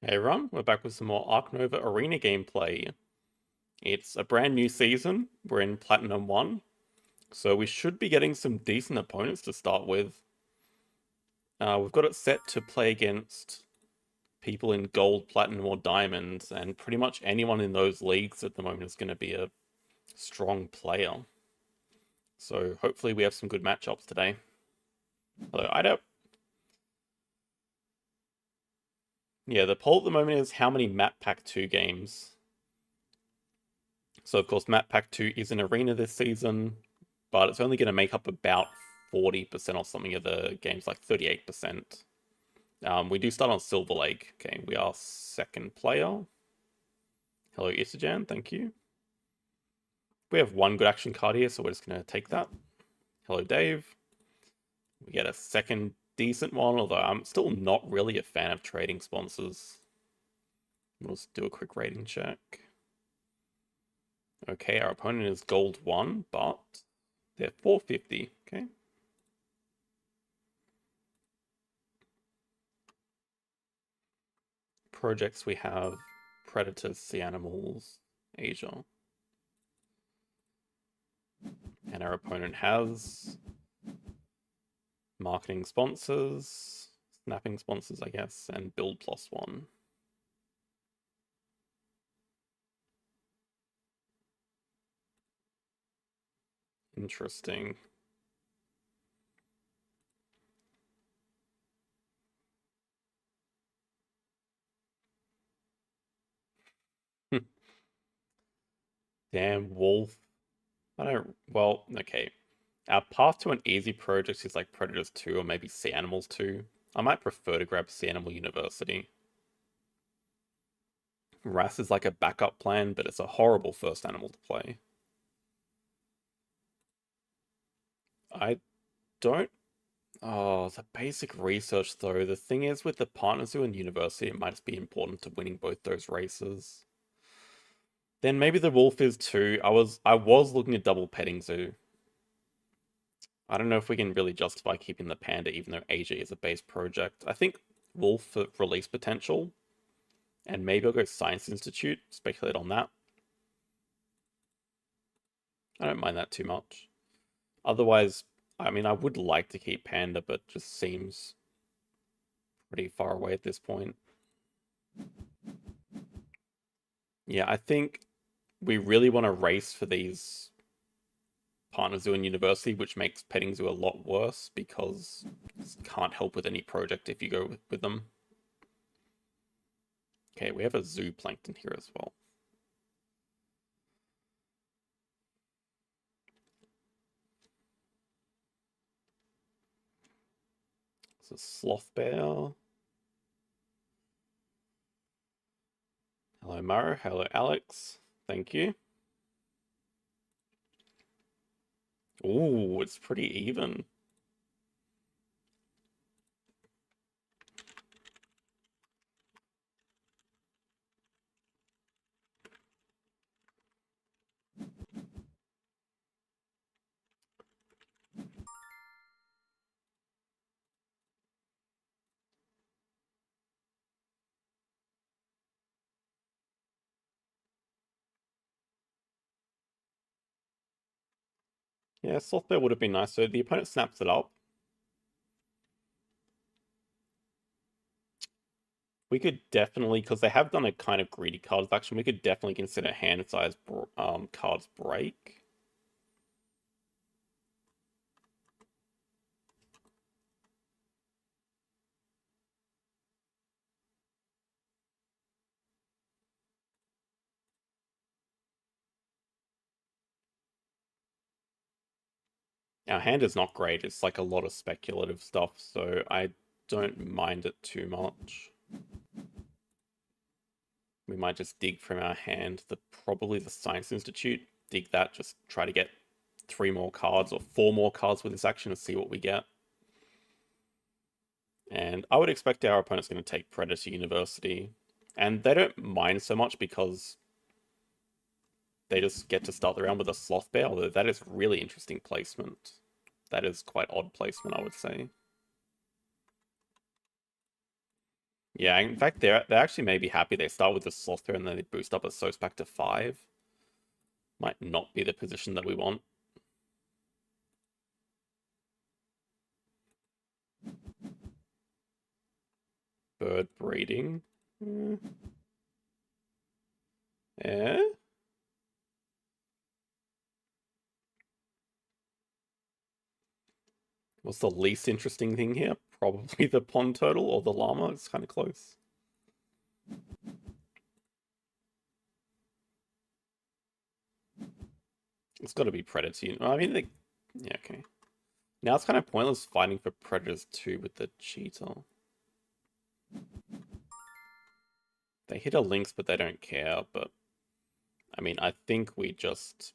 Hey everyone, we're back with some more Ark Nova Arena gameplay. It's a brand new season, we're in Platinum 1, so we should be getting some decent opponents to start with. We've got it set to play against people in Gold, Platinum, or Diamonds, and pretty much anyone in those leagues at the moment is going to be a strong player. So hopefully we have some good matchups today. Hello, Ida. Yeah, the poll at the moment is how many Map Pack 2 games. So of course Map Pack 2 is an arena this season, but it's only going to make up about 40% or something of the games, like 38%. We do start on Silver Lake. Okay, we are second player. Hello, Isajan, thank you. We have one good action card here, so we're just going to take that. Hello, Dave. We get a second decent one, although I'm still not really a fan of trading sponsors. We'll just do a quick rating check. Okay, our opponent is gold 1, but they're 450. Okay. Projects we have Predators, Sea Animals, Asia. And our opponent has marketing sponsors, snapping sponsors, I guess, and build +1. Interesting. Damn, Wolf. Well, okay. Our path to an easy project is like Predators 2 or maybe Sea Animals 2. I might prefer to grab Sea Animal University. RAS is like a backup plan, but it's a horrible first animal to play. I don't. Oh, the basic research though. The thing is, with the partners who are in university, it might just be important to winning both those races. Then maybe the wolf is too. I was looking at double petting zoo. I don't know if we can really justify keeping the panda, even though Asia is a base project. I think wolf for release potential, and maybe I'll go Science Institute. Speculate on that. I don't mind that too much. Otherwise, I mean, I would like to keep panda, but just seems pretty far away at this point. Yeah, I think we really want to race for these partner zoo in university, which makes petting zoo a lot worse because can't help with any project if you go with them. Okay, we have a zooplankton here as well. It's a sloth bear. Hello, Maro. Hello, Alex. Thank you. Ooh, it's pretty even. Yeah, sloth bear would have been nice. So the opponent snaps it up. We could definitely, because they have done a kind of greedy cards action, we could definitely consider hand size cards break. Our hand is not great. It's like a lot of speculative stuff, so I don't mind it too much. We might just dig from our hand probably the Science Institute. Dig that, just try to get 3 more cards or 4 more cards with this action and see what we get. And I would expect our opponent's going to take Predator University. And they don't mind so much because they just get to start the round with a Sloth Bear, although that is really interesting placement. That is quite odd placement, I would say. Yeah, in fact, they actually may be happy they start with the sloth there and then they boost up a source back to 5. Might not be the position that we want. Bird breeding. Yeah. What's the least interesting thing here? Probably the pond turtle or the llama. It's kind of close. It's got to be predator. I mean, yeah, okay. Now it's kind of pointless fighting for predators too with the cheetah. They hit a lynx, but they don't care. But I mean, I think we just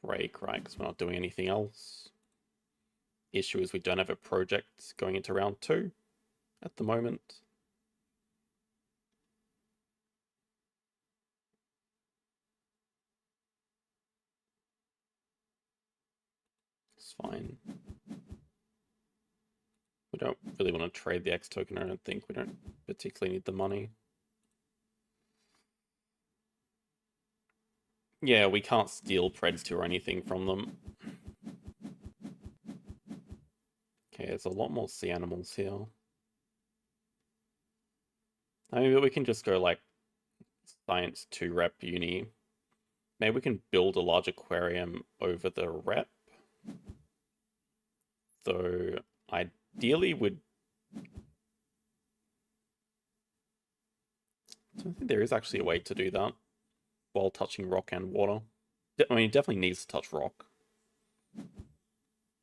break, right? Because we're not doing anything else. Issue is we don't have a project going into round 2 at the moment. It's fine. We don't really want to trade the X token, I don't think. We don't particularly need the money. Yeah, we can't steal Preds 2 or anything from them. Okay, there's a lot more sea animals here. I mean, but we can just go like Science 2 rep uni. Maybe we can build a large aquarium over the rep. Though, ideally would... I don't think there is actually a way to do that while touching rock and water. I mean, it definitely needs to touch rock.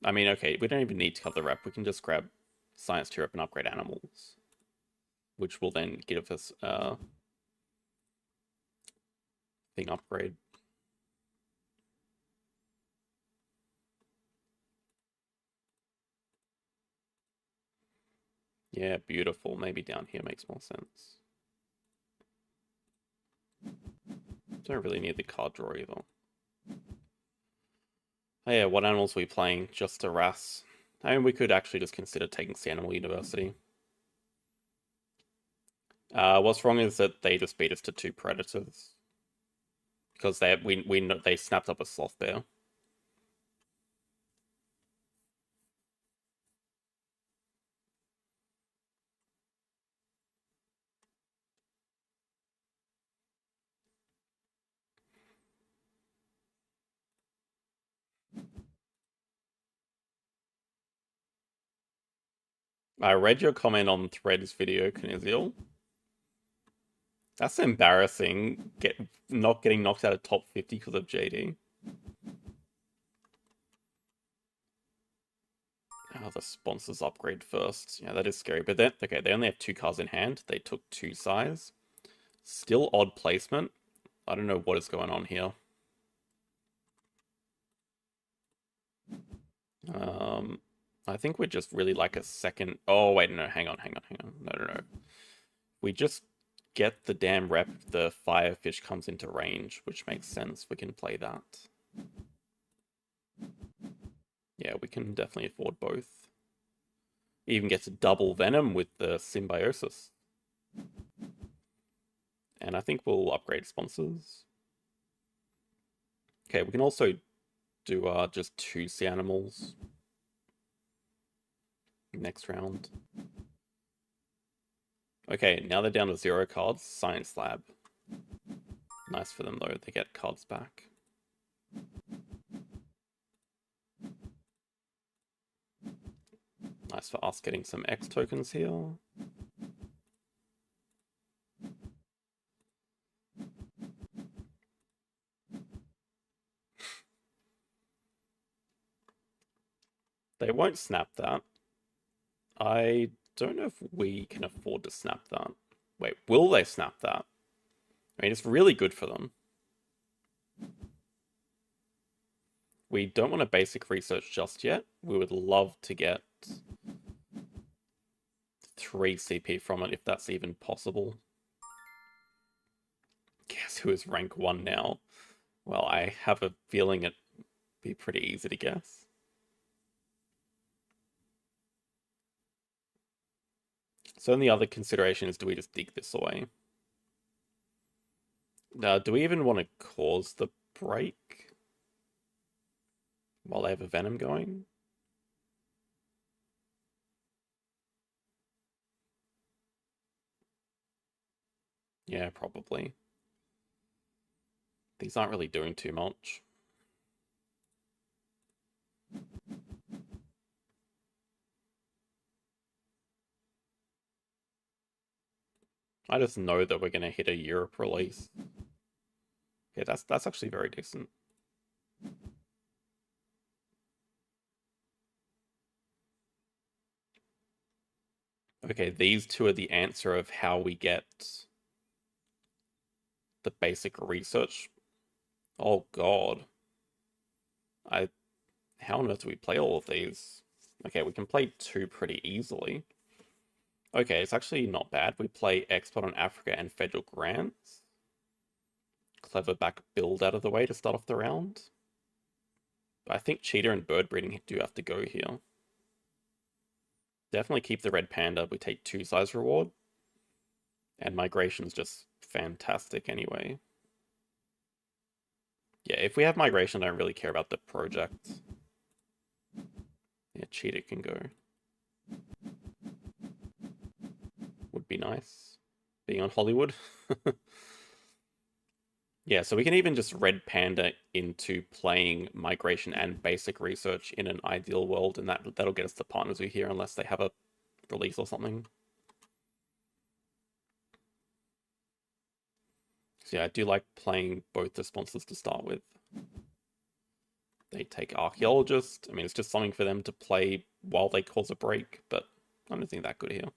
I mean, okay, we don't even need to cover the rep. We can just grab Science 2 rep and upgrade animals, which will then give us thing upgrade. Yeah, beautiful. Maybe down here makes more sense. Don't really need the card draw either. Oh yeah, what animals are we playing? Just a RAS. I mean, we could actually just consider taking Sea Animal University. What's wrong is that they just beat us to 2 predators. Because they snapped up a sloth bear. I read your comment on Threads video, Knizil. That's embarrassing. Not getting knocked out of top 50 because of JD. Oh, the sponsors upgrade first. Yeah, that is scary. But then, okay, they only have 2 cards in hand. They took 2 size. Still odd placement. I don't know what is going on here. I think we're just really like a second... Oh, wait, no, hang on. No. We just get the damn rep, the Firefish comes into range, which makes sense. We can play that. Yeah, we can definitely afford both. Even gets a double Venom with the Symbiosis. And I think we'll upgrade sponsors. Okay, we can also do just 2 sea animals next round. Okay, now they're down to 0 cards. Science Lab. Nice for them, though. They get cards back. Nice for us getting some X tokens here. They won't snap that. I don't know if we can afford to snap that. Wait, will they snap that? I mean, it's really good for them. We don't want a basic research just yet. We would love to get 3 CP from it, if that's even possible. Guess who is rank 1 now? Well, I have a feeling it'd be pretty easy to guess. So then the other consideration is, do we just dig this away? Do we even want to cause the break while they have a Venom going? Yeah, probably. These aren't really doing too much. I just know that we're going to hit a Europe release. Yeah, that's actually very decent. Okay, these two are the answer of how we get the basic research. Oh god. How on earth do we play all of these? Okay, we can play two pretty easily. Okay, it's actually not bad. We play Export on Africa and Federal Grants. Clever back build out of the way to start off the round. But I think Cheetah and Bird Breeding do have to go here. Definitely keep the Red Panda. We take 2 size reward. And Migration's just fantastic anyway. Yeah, if we have Migration, I don't really care about the project. Yeah, Cheetah can go. Would be nice. Being on Hollywood. Yeah, so we can even just Red Panda into playing Migration and Basic Research in an ideal world, and that'll get us the partners we hear unless they have a release or something. So yeah, I do like playing both the sponsors to start with. They take Archaeologist. I mean, it's just something for them to play while they cause a break, but I don't think that good here.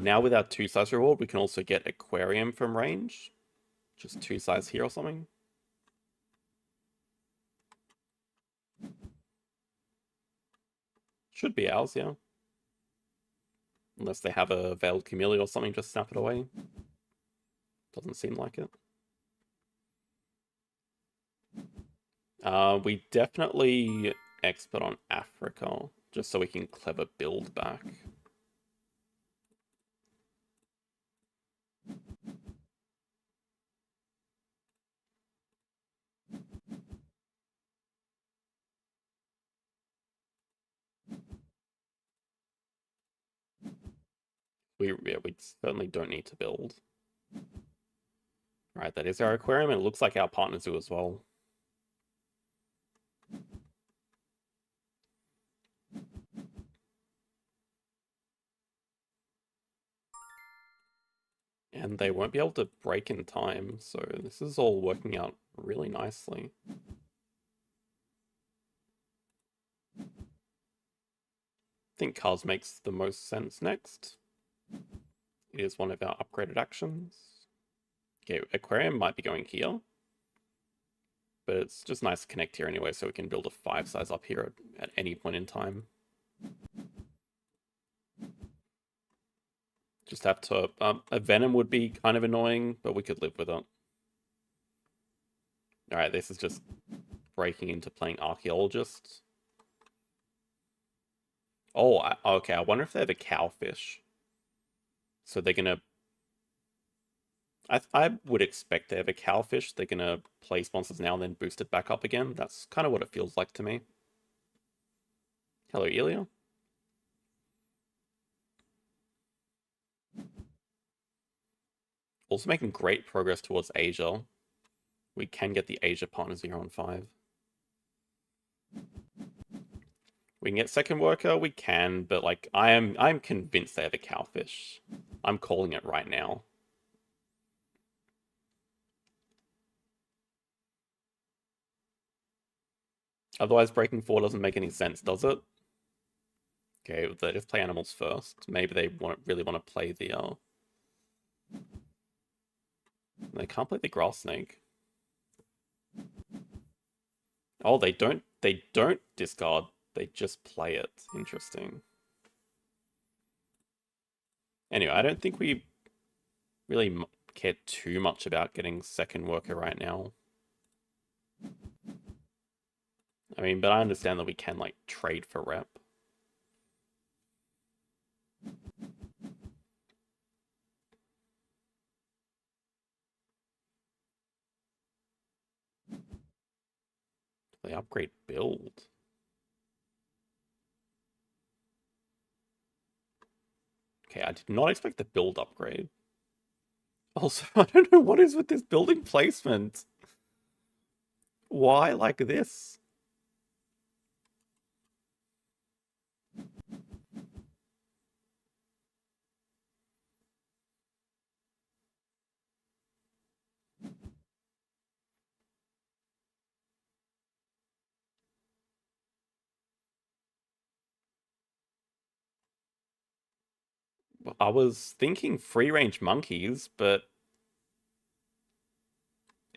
Now with our 2 size reward, we can also get Aquarium from range. Just 2 size here or something. Should be ours, yeah. Unless they have a Veiled Camellia or something, just snap it away. Doesn't seem like it. We definitely expert on Africa, just so we can clever build back. We certainly don't need to build. Right, that is our aquarium, and it looks like our partners do as well. And they won't be able to break in time, so this is all working out really nicely. I think Cars makes the most sense next. It is one of our upgraded actions. Okay, Aquarium might be going here. But it's just nice to connect here anyway, so we can build a 5 size up here at any point in time. Just have to... a Venom would be kind of annoying, but we could live with it. Alright, this is just breaking into playing Archaeologist. Oh, okay, I wonder if they have a Cowfish. So they're gonna... I would expect they have a Cowfish. They're gonna play sponsors now and then boost it back up again. That's kind of what it feels like to me. Hello, Elia. Also making great progress towards Asia. We can get the Asia partners here on 5. We can get second worker, we can, but like I'm convinced they have a Cowfish. I'm calling it right now. Otherwise, breaking 4 doesn't make any sense, does it? Okay, they just play animals first. Maybe they really want to play the They can't play the grass snake. Oh, they don't discard. They just play it. Interesting. Anyway, I don't think we really care too much about getting second worker right now. I mean, but I understand that we can, like, trade for rep. They upgrade build. Okay, I did not expect the build upgrade. Also, I don't know what is with this building placement. Why like this? I was thinking free range monkeys, but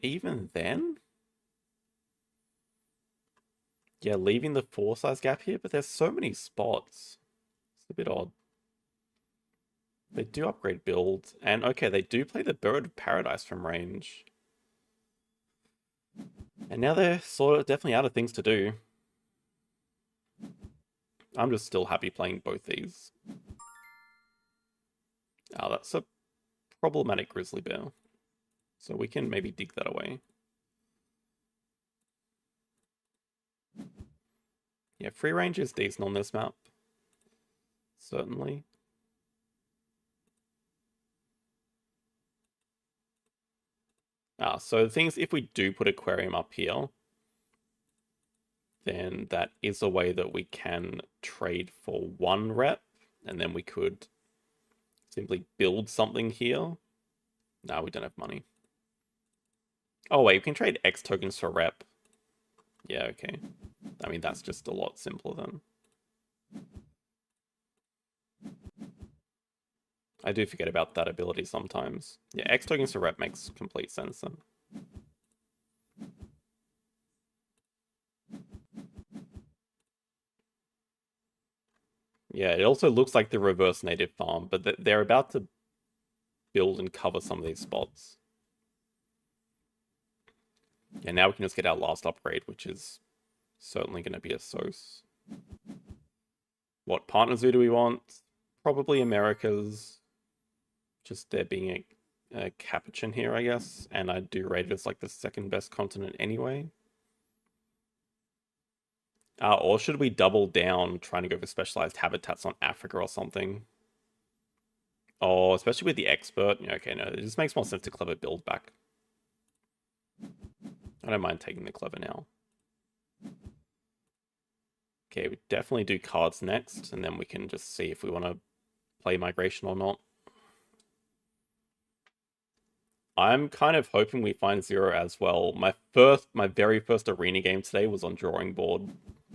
even then? Yeah, leaving the 4 size gap here, but there's so many spots. It's a bit odd. They do upgrade build, and okay, they do play the Bird of Paradise from range. And now they're sort of definitely out of things to do. I'm just still happy playing both these. Oh, that's a problematic grizzly bear. So we can maybe dig that away. Yeah, free range is decent on this map. Certainly. So the thing is, if we do put aquarium up here, then that is a way that we can trade for 1 rep, and then we could simply build something here. No, we don't have money. Oh wait, we can trade X tokens for rep. Yeah, okay. I mean, that's just a lot simpler then. I do forget about that ability sometimes. Yeah, X tokens for rep makes complete sense then. Yeah, it also looks like the reverse native farm, but they're about to build and cover some of these spots. Yeah, now we can just get our last upgrade, which is certainly going to be a SOS. What partner zoo do we want? Probably America's. Just there being a capuchin here, I guess. And I do rate it as like the second best continent anyway. Or should we double down trying to go for specialized habitats on Africa or something? Oh, especially with the expert. Okay, no, it just makes more sense to clever build back. I don't mind taking the clever now. Okay, we definitely do cards next, and then we can just see if we want to play migration or not. I'm kind of hoping we find 0 as well. My very first arena game today was on drawing board.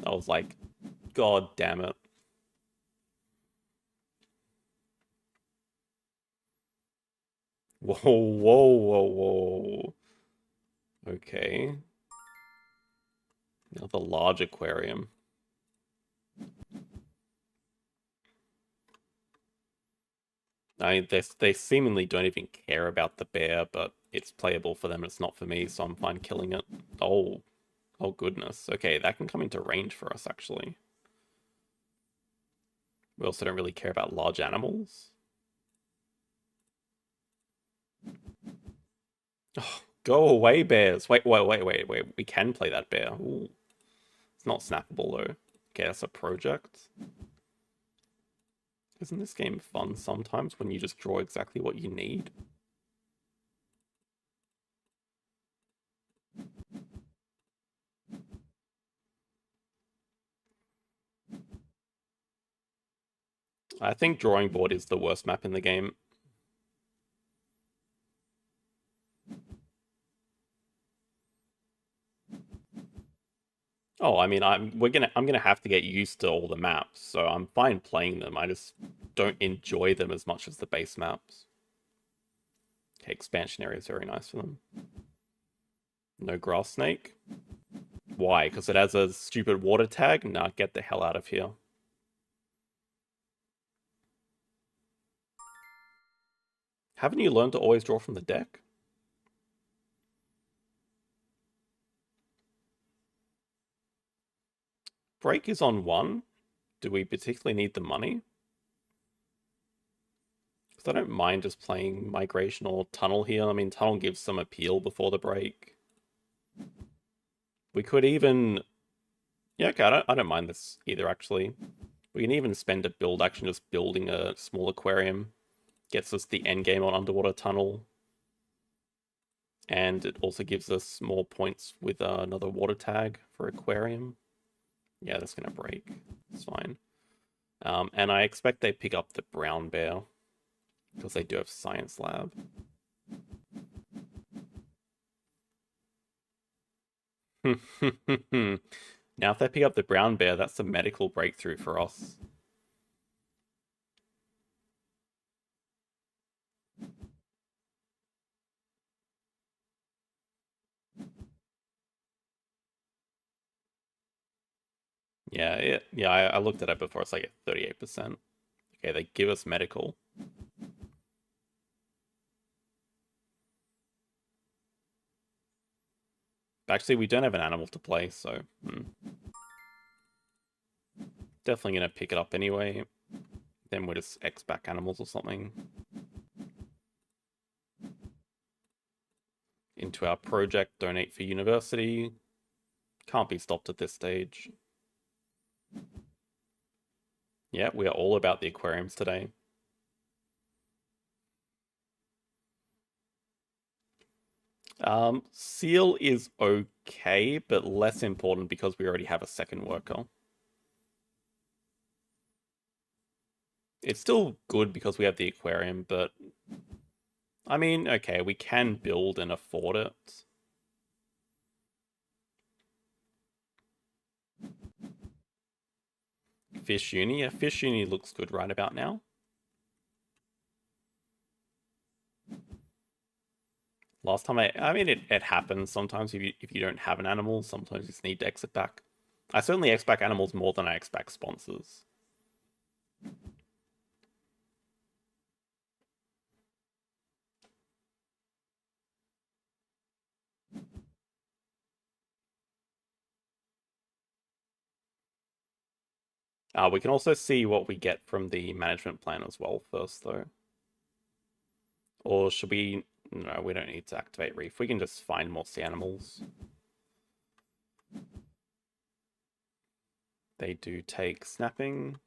I was like, God damn it. Whoa, whoa, whoa, whoa. Okay. Now the large aquarium. I mean, they seemingly don't even care about the bear, but it's playable for them. It's not for me, so I'm fine killing it. Oh, oh goodness. Okay, that can come into range for us, actually. We also don't really care about large animals. Oh, go away, bears. Wait. We can play that bear. Ooh. It's not snappable, though. Okay, that's a project. Isn't this game fun sometimes when you just draw exactly what you need? I think drawing board is the worst map in the game. Oh, I mean, I'm gonna have to get used to all the maps, so I'm fine playing them. I just don't enjoy them as much as the base maps. Okay, expansion area is very nice for them. No grass snake. Why? Because it has a stupid water tag? Nah, get the hell out of here. Haven't you learned to always draw from the deck? Break is on 1. Do we particularly need the money? Because I don't mind just playing Migration or Tunnel here. I mean, Tunnel gives some appeal before the break. We could even... Yeah, okay, I don't mind this either, actually. We can even spend a build action just building a small aquarium. Gets us the end game on Underwater Tunnel. And it also gives us more points with another water tag for aquarium. Yeah, that's going to break. It's fine. And I expect they pick up the brown bear because they do have science lab. Now, if they pick up the brown bear, that's a medical breakthrough for us. Yeah, I looked at it before. It's like 38%. Okay, they give us medical. Actually, we don't have an animal to play, so definitely gonna pick it up anyway. Then we'll just X back animals or something into our project. Donate for university. Can't be stopped at this stage. Yeah, we are all about the aquariums today. Seal is okay, but less important because we already have a second worker. It's still good because we have the aquarium, but I mean, okay, we can build and afford it. Fish Uni, yeah, Fish Uni looks good right about now. Last time I mean, it happens sometimes if you don't have an animal, sometimes you just need to exit back. I certainly X back animals more than I X back sponsors. We can also see what we get from the management plan as well first, though. Or should we... No, we don't need to activate Reef. We can just find more sea animals. They do take snapping.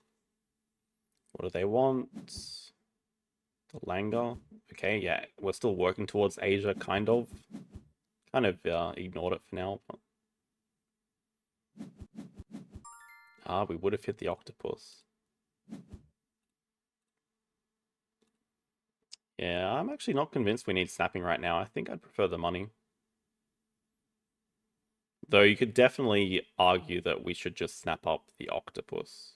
What do they want? The Langer. Okay, yeah, we're still working towards Asia, kind of. Kind of ignored it for now. But... we would have hit the octopus. Yeah, I'm actually not convinced we need snapping right now. I think I'd prefer the money. Though you could definitely argue that we should just snap up the octopus.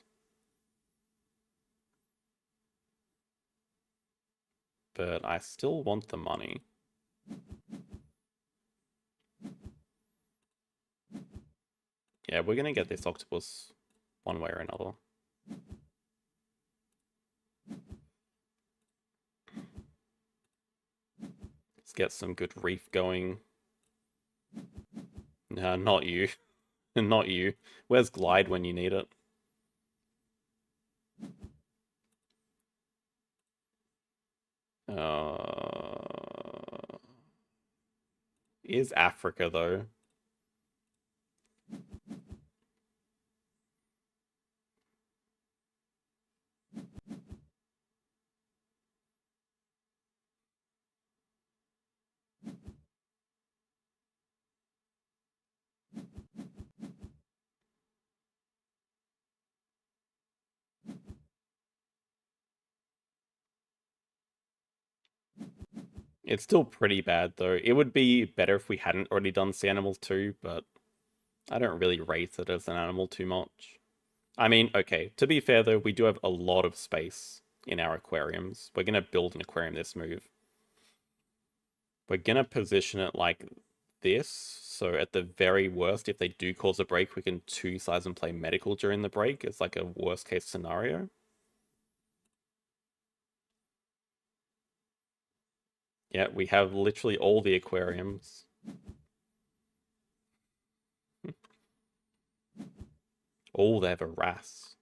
But I still want the money. Yeah, we're gonna get this octopus one way or another. Let's get some good reef going. No, not you. Not you. Where's Glide when you need it? Is Africa, though. It's still pretty bad, though. It would be better if we hadn't already done Sea Animals too, but I don't really rate it as an animal too much. I mean, okay, to be fair, though, we do have a lot of space in our aquariums. We're going to build an aquarium this move. We're going to position it like this, so at the very worst, if they do cause a break, we can two-size and play medical during the break. It's like a worst-case scenario. Yeah, we have literally all the aquariums. Oh, they have a wrasse.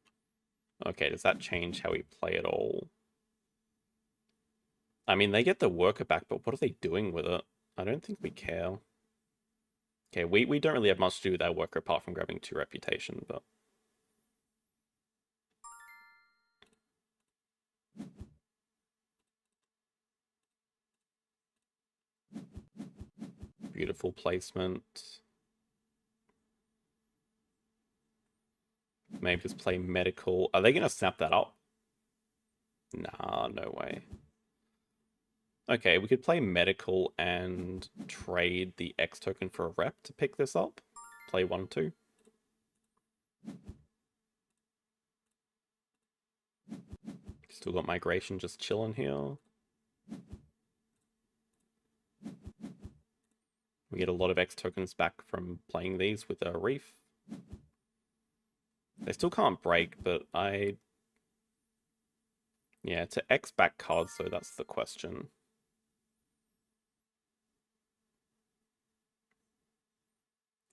Okay, does that change how we play at all? I mean, they get the worker back, but what are they doing with it? I don't think we care. Okay, we don't really have much to do with our worker apart from grabbing 2 reputation, but... Beautiful placement. Maybe just play medical. Are they going to snap that up? Nah, no way. Okay, we could play medical and trade the X token for a rep to pick this up. Play 1-2. Still got migration just chilling here. We get a lot of X tokens back from playing these with a reef. They still can't break, but yeah, to X back cards, so that's the question.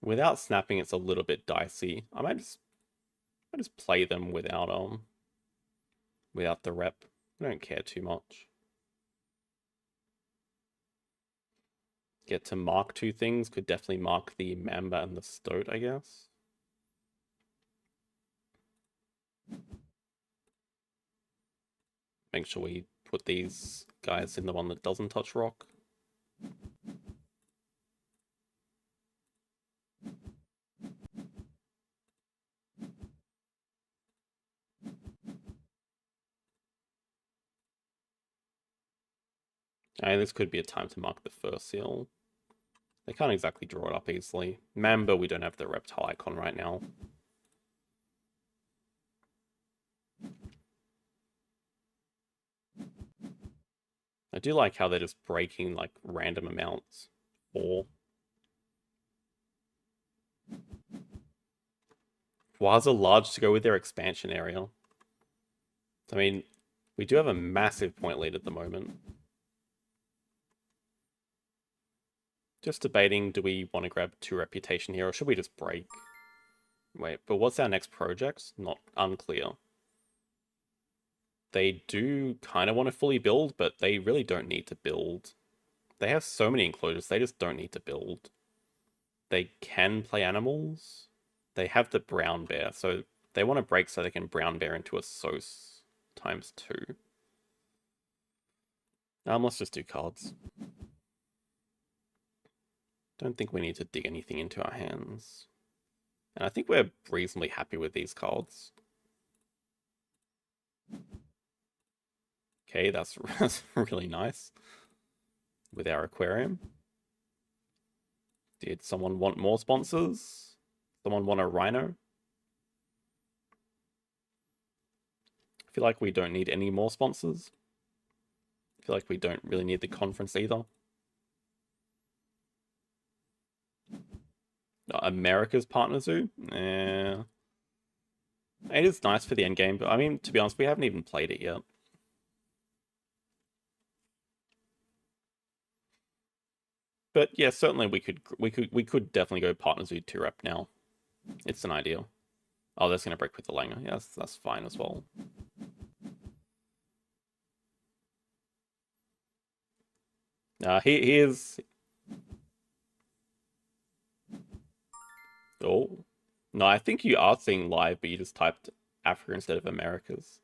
Without snapping, it's a little bit dicey. I might just play them without the rep. I don't care too much. Get to mark 2 things. Could definitely mark the Mamba and the Stoat, I guess. Make sure we put these guys in the one that doesn't touch rock. And this could be a time to mark the first seal. They can't exactly draw it up easily. Mamba, we don't have the reptile icon right now. I do like how they're just breaking like random amounts. 4. Why is it large to go with their expansion area? I mean, we do have a massive point lead at the moment. Just debating, do we want to grab 2 reputation here, or should we just break? Wait, but what's our next project? Not unclear. They do kind of want to fully build, but they really don't need to build. They have so many enclosures, they just don't need to build. They can play animals. They have the brown bear, so they want to break so they can brown bear into a Sos ×2. Let's just do cards. Don't think we need to dig anything into our hands. And I think we're reasonably happy with these cards. Okay, that's really nice. With our aquarium. Did someone want more sponsors? Someone want a rhino? I feel like we don't need any more sponsors. I feel like we don't really need the conference either. America's Partner Zoo? Yeah. It is nice for the end game, but I mean, to be honest, we haven't even played it yet. But yeah, certainly we could definitely go Partner Zoo 2 rep now. It's an idea. Oh, that's gonna break with the Langer. Yeah, that's fine as well. He is. Oh. No, I think you are seeing live, but you just typed Africa instead of Americas.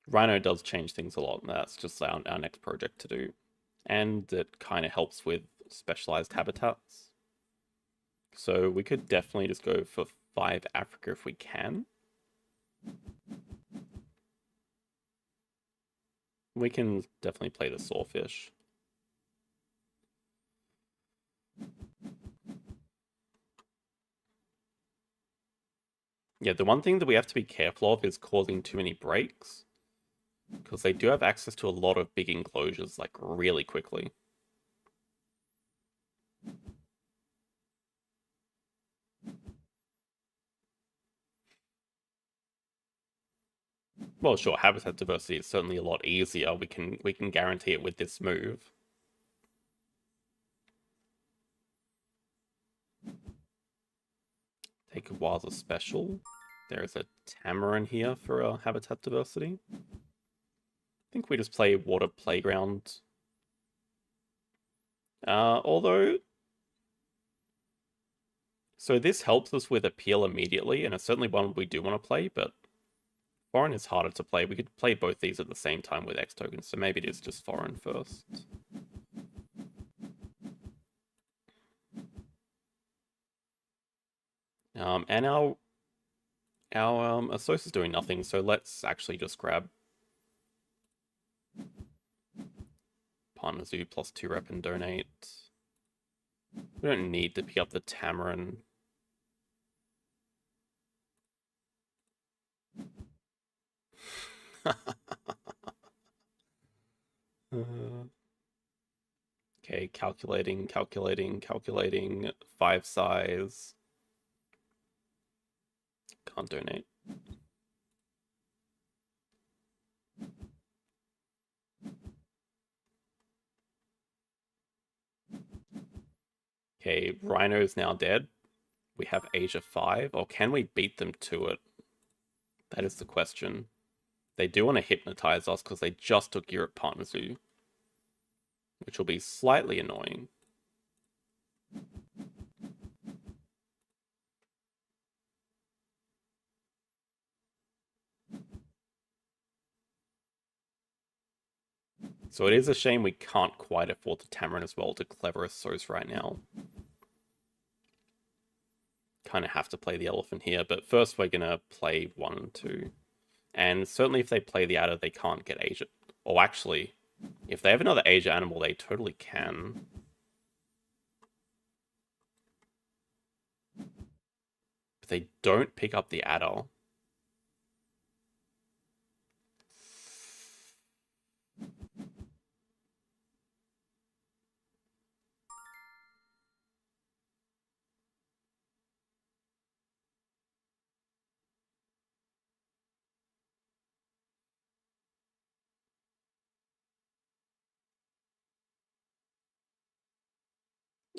Rhino does change things a lot. That's just our next project to do. And it kind of helps with specialized habitats. So we could definitely just go for 5 Africa if we can. We can definitely play the sawfish. Yeah, the one thing that we have to be careful of is causing too many breaks. Because they do have access to a lot of big enclosures, like, really quickly. Well, sure, habitat diversity is certainly a lot easier. We can guarantee it with this move. Take a while as a special. There is a Tamarin here for habitat diversity. I think we just play Water Playground. Although, so this helps us with appeal immediately, and it's certainly one we do want to play, but foreign is harder to play. We could play both these at the same time with X tokens, so maybe it is just foreign first. And our Asos is doing nothing, so let's actually just grab Partner Zoo plus 2 rep and donate. We don't need to pick up the Tamarin. Okay, calculating. 5 size. Can't donate. Okay, Rhino's now dead. We have Asia 5, or can we beat them to it? That is the question. They do want to hypnotize us because they just took Europe Partner Zoo, which will be slightly annoying. So it is a shame we can't quite afford the Tamarin as well to clever Asos right now. Kind of have to play the elephant here, but first we're going to play 1 and 2. And certainly if they play the adder, they can't get Asia. Or actually, if they have another Asia animal, they totally can. But they don't pick up the adder.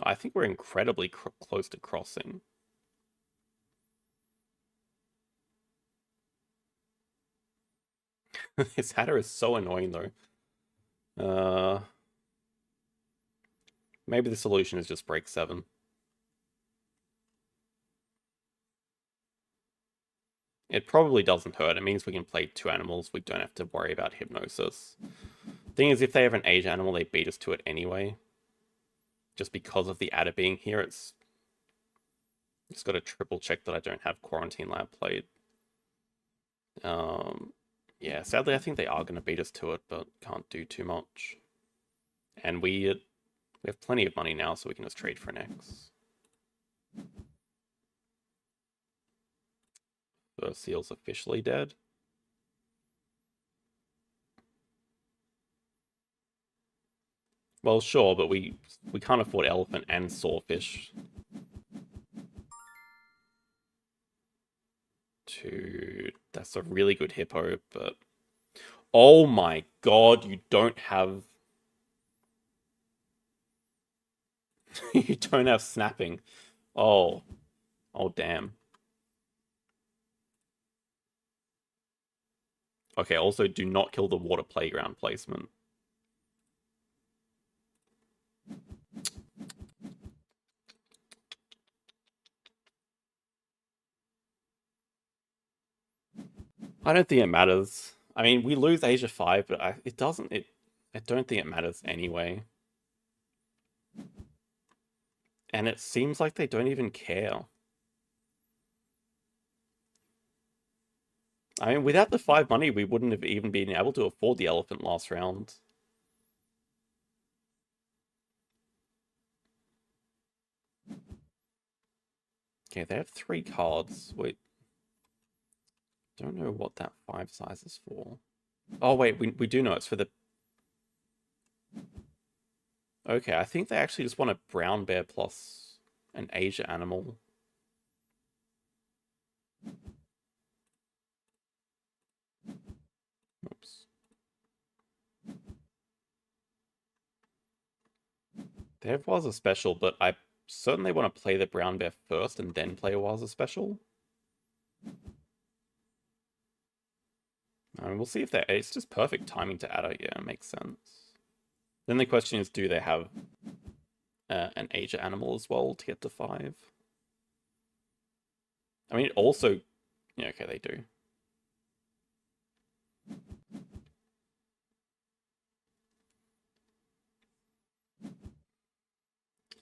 I think we're incredibly close to crossing. This adder is so annoying though. Maybe the solution is just break 7. It probably doesn't hurt. It means we can play 2 animals. We don't have to worry about hypnosis. Thing is, if they have an Asia animal, they beat us to it anyway. Just because of the adder being here, it's just got to triple check that I don't have Quarantine Lab played. Yeah, sadly, I think they are going to beat us to it, but can't do too much. And we have plenty of money now, so we can just trade for an X. The seal's officially dead. Well, sure, but we can't afford elephant and sawfish. That's a really good hippo, but oh my god, you don't have you don't have snapping. Oh, oh damn. Okay, also do not kill the water playground placement. I don't think it matters. I mean, we lose Asia 5, but it doesn't. I don't think it matters anyway. And it seems like they don't even care. I mean, without the 5 money, we wouldn't have even been able to afford the elephant last round. Okay, they have 3 cards. Wait. Don't know what that 5 size is for. Oh, wait, we do know it's for the... Okay, I think they actually just want a brown bear plus an Asia animal. Oops. There was a special, but I certainly want to play the brown bear first and then play a Waza special. I mean, we'll see if they... It's just perfect timing to add it. Yeah, it makes sense. Then the question is, do they have an Asia animal as well to get to 5? I mean, also... Yeah, okay, they do.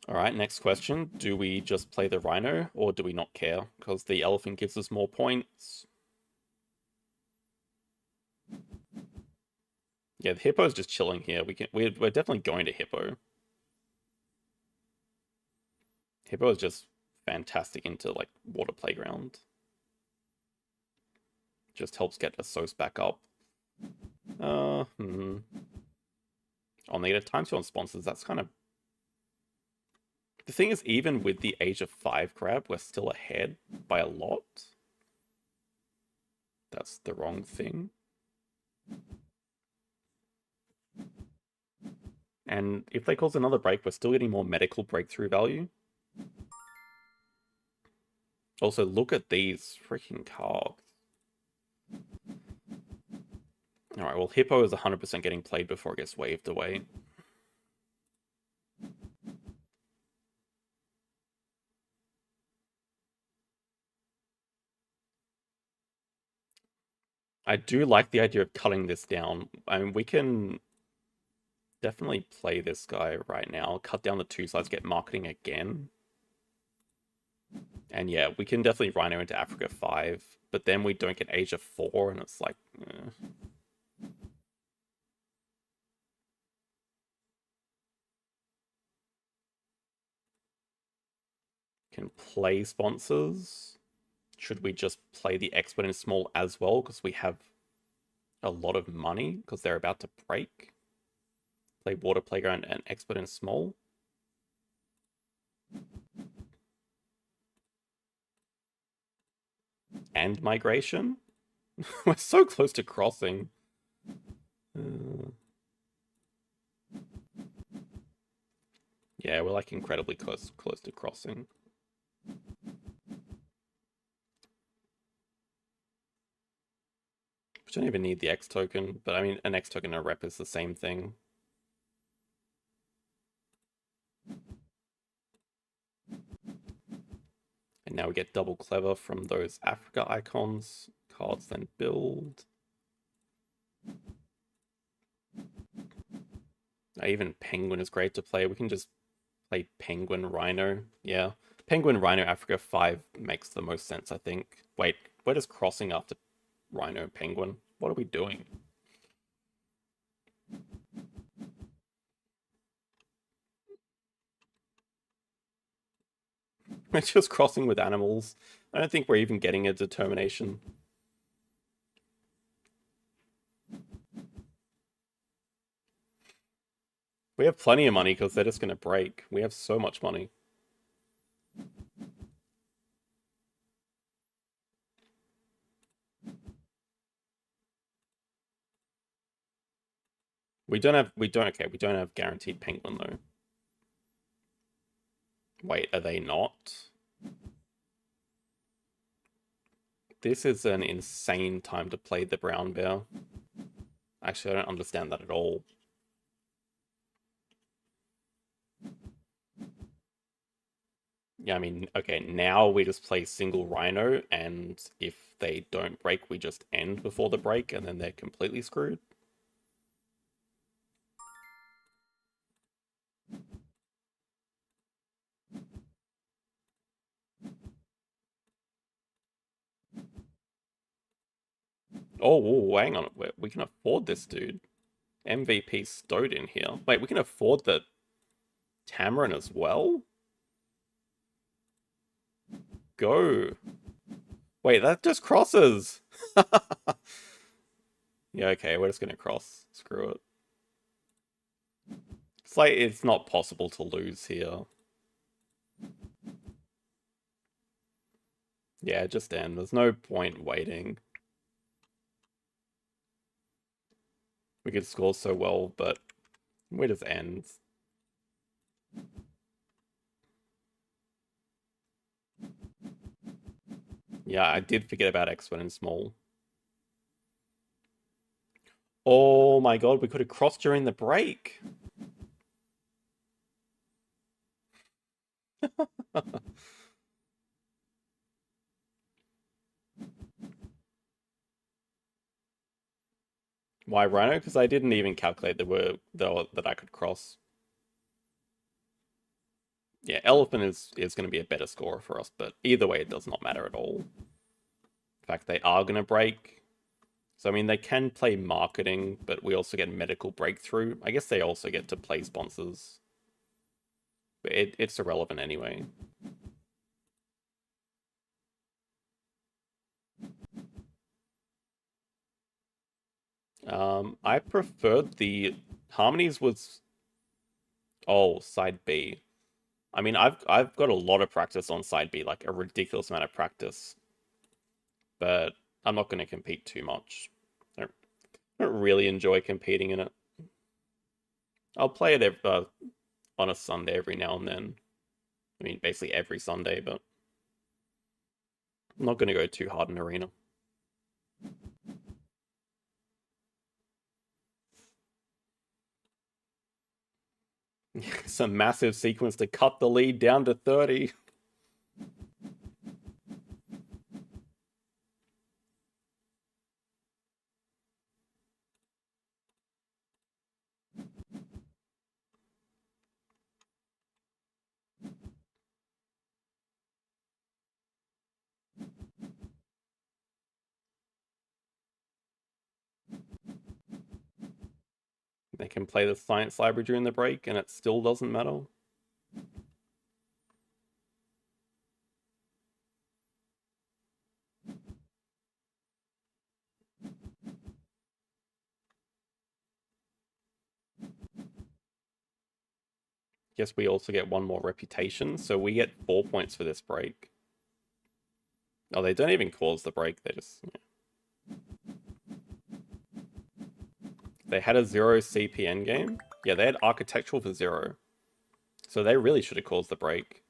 Alright, next question. Do we just play the rhino, or do we not care? Because the elephant gives us more points. Yeah, the hippo's just chilling here. We're definitely going to hippo. Hippo is just fantastic into like water playground. Just helps get Assos back up. I'll need a time on sponsors. That's kind of... The thing is, even with the age of 5 grab, we're still ahead by a lot. That's the wrong thing. And if they cause another break, we're still getting more medical breakthrough value. Also, look at these freaking cards. Alright, well, Hippo is 100% getting played before it gets waved away. I do like the idea of cutting this down. I mean, we can definitely play this guy right now. Cut down the 2 sides, get marketing again. And yeah, we can definitely Rhino into Africa 5, but then we don't get Asia 4, and it's like... Can play sponsors. Should we just play the expert in small as well? Because we have a lot of money, because they're about to break. Play water playground and expert in small. And migration. We're so close to crossing. Yeah, we're like incredibly close to crossing. We don't even need the X token, but I mean, an X token and a rep is the same thing. And now we get double clever from those Africa icons. Cards then build. Even Penguin is great to play. We can just play Penguin Rhino. Yeah. Penguin Rhino Africa 5 makes the most sense, I think. Wait, we're just crossing after Rhino Penguin. What are we doing? We're just crossing with animals. I don't think we're even getting a determination. We have plenty of money because they're just going to break. We have so much money. We don't have guaranteed penguin though. Wait, are they not? This is an insane time to play the brown bear. Actually, I don't understand that at all. Yeah, I mean, okay, now we just play single rhino, and if they don't break, we just end before the break, and then they're completely screwed. Oh, hang on. We can afford this dude. MVP stowed in here. Wait, we can afford the Tamarin as well? Go. Wait, that just crosses. Yeah, okay, we're just gonna cross. Screw it. It's like, it's not possible to lose here. Yeah, just end. There's no point waiting. We could score so well, but we just end. Yeah, I did forget about X when in small. Oh my god, we could have crossed during the break. Why Rhino? Because I didn't even calculate that I could cross. Yeah, Elephant is going to be a better scorer for us, but either way, it does not matter at all. In fact, they are going to break. So, I mean, they can play marketing, but we also get medical breakthrough. I guess they also get to play sponsors. But it's irrelevant anyway. I preferred the Harmonies was... Oh, side B. I mean, I've got a lot of practice on side B, like a ridiculous amount of practice. But I'm not going to compete too much. I don't really enjoy competing in it. I'll play it on a Sunday every now and then. I mean, basically every Sunday, but I'm not going to go too hard in arena. It's a massive sequence to cut the lead down to 30. They can play the science library during the break, and it still doesn't matter. Guess we also get one more reputation, so we get 4 points for this break. Oh, they don't even cause the break, they just... Yeah. They had a 0 CPN game? Yeah, they had architectural for 0. So they really should have caused the break.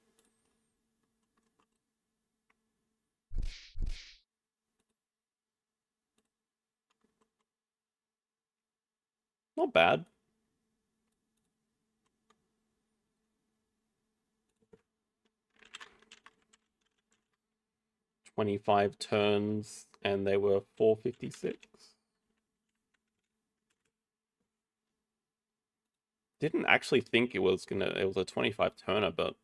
Not bad. 25 turns, and they were 456. Didn't actually think it was a 25 turner, but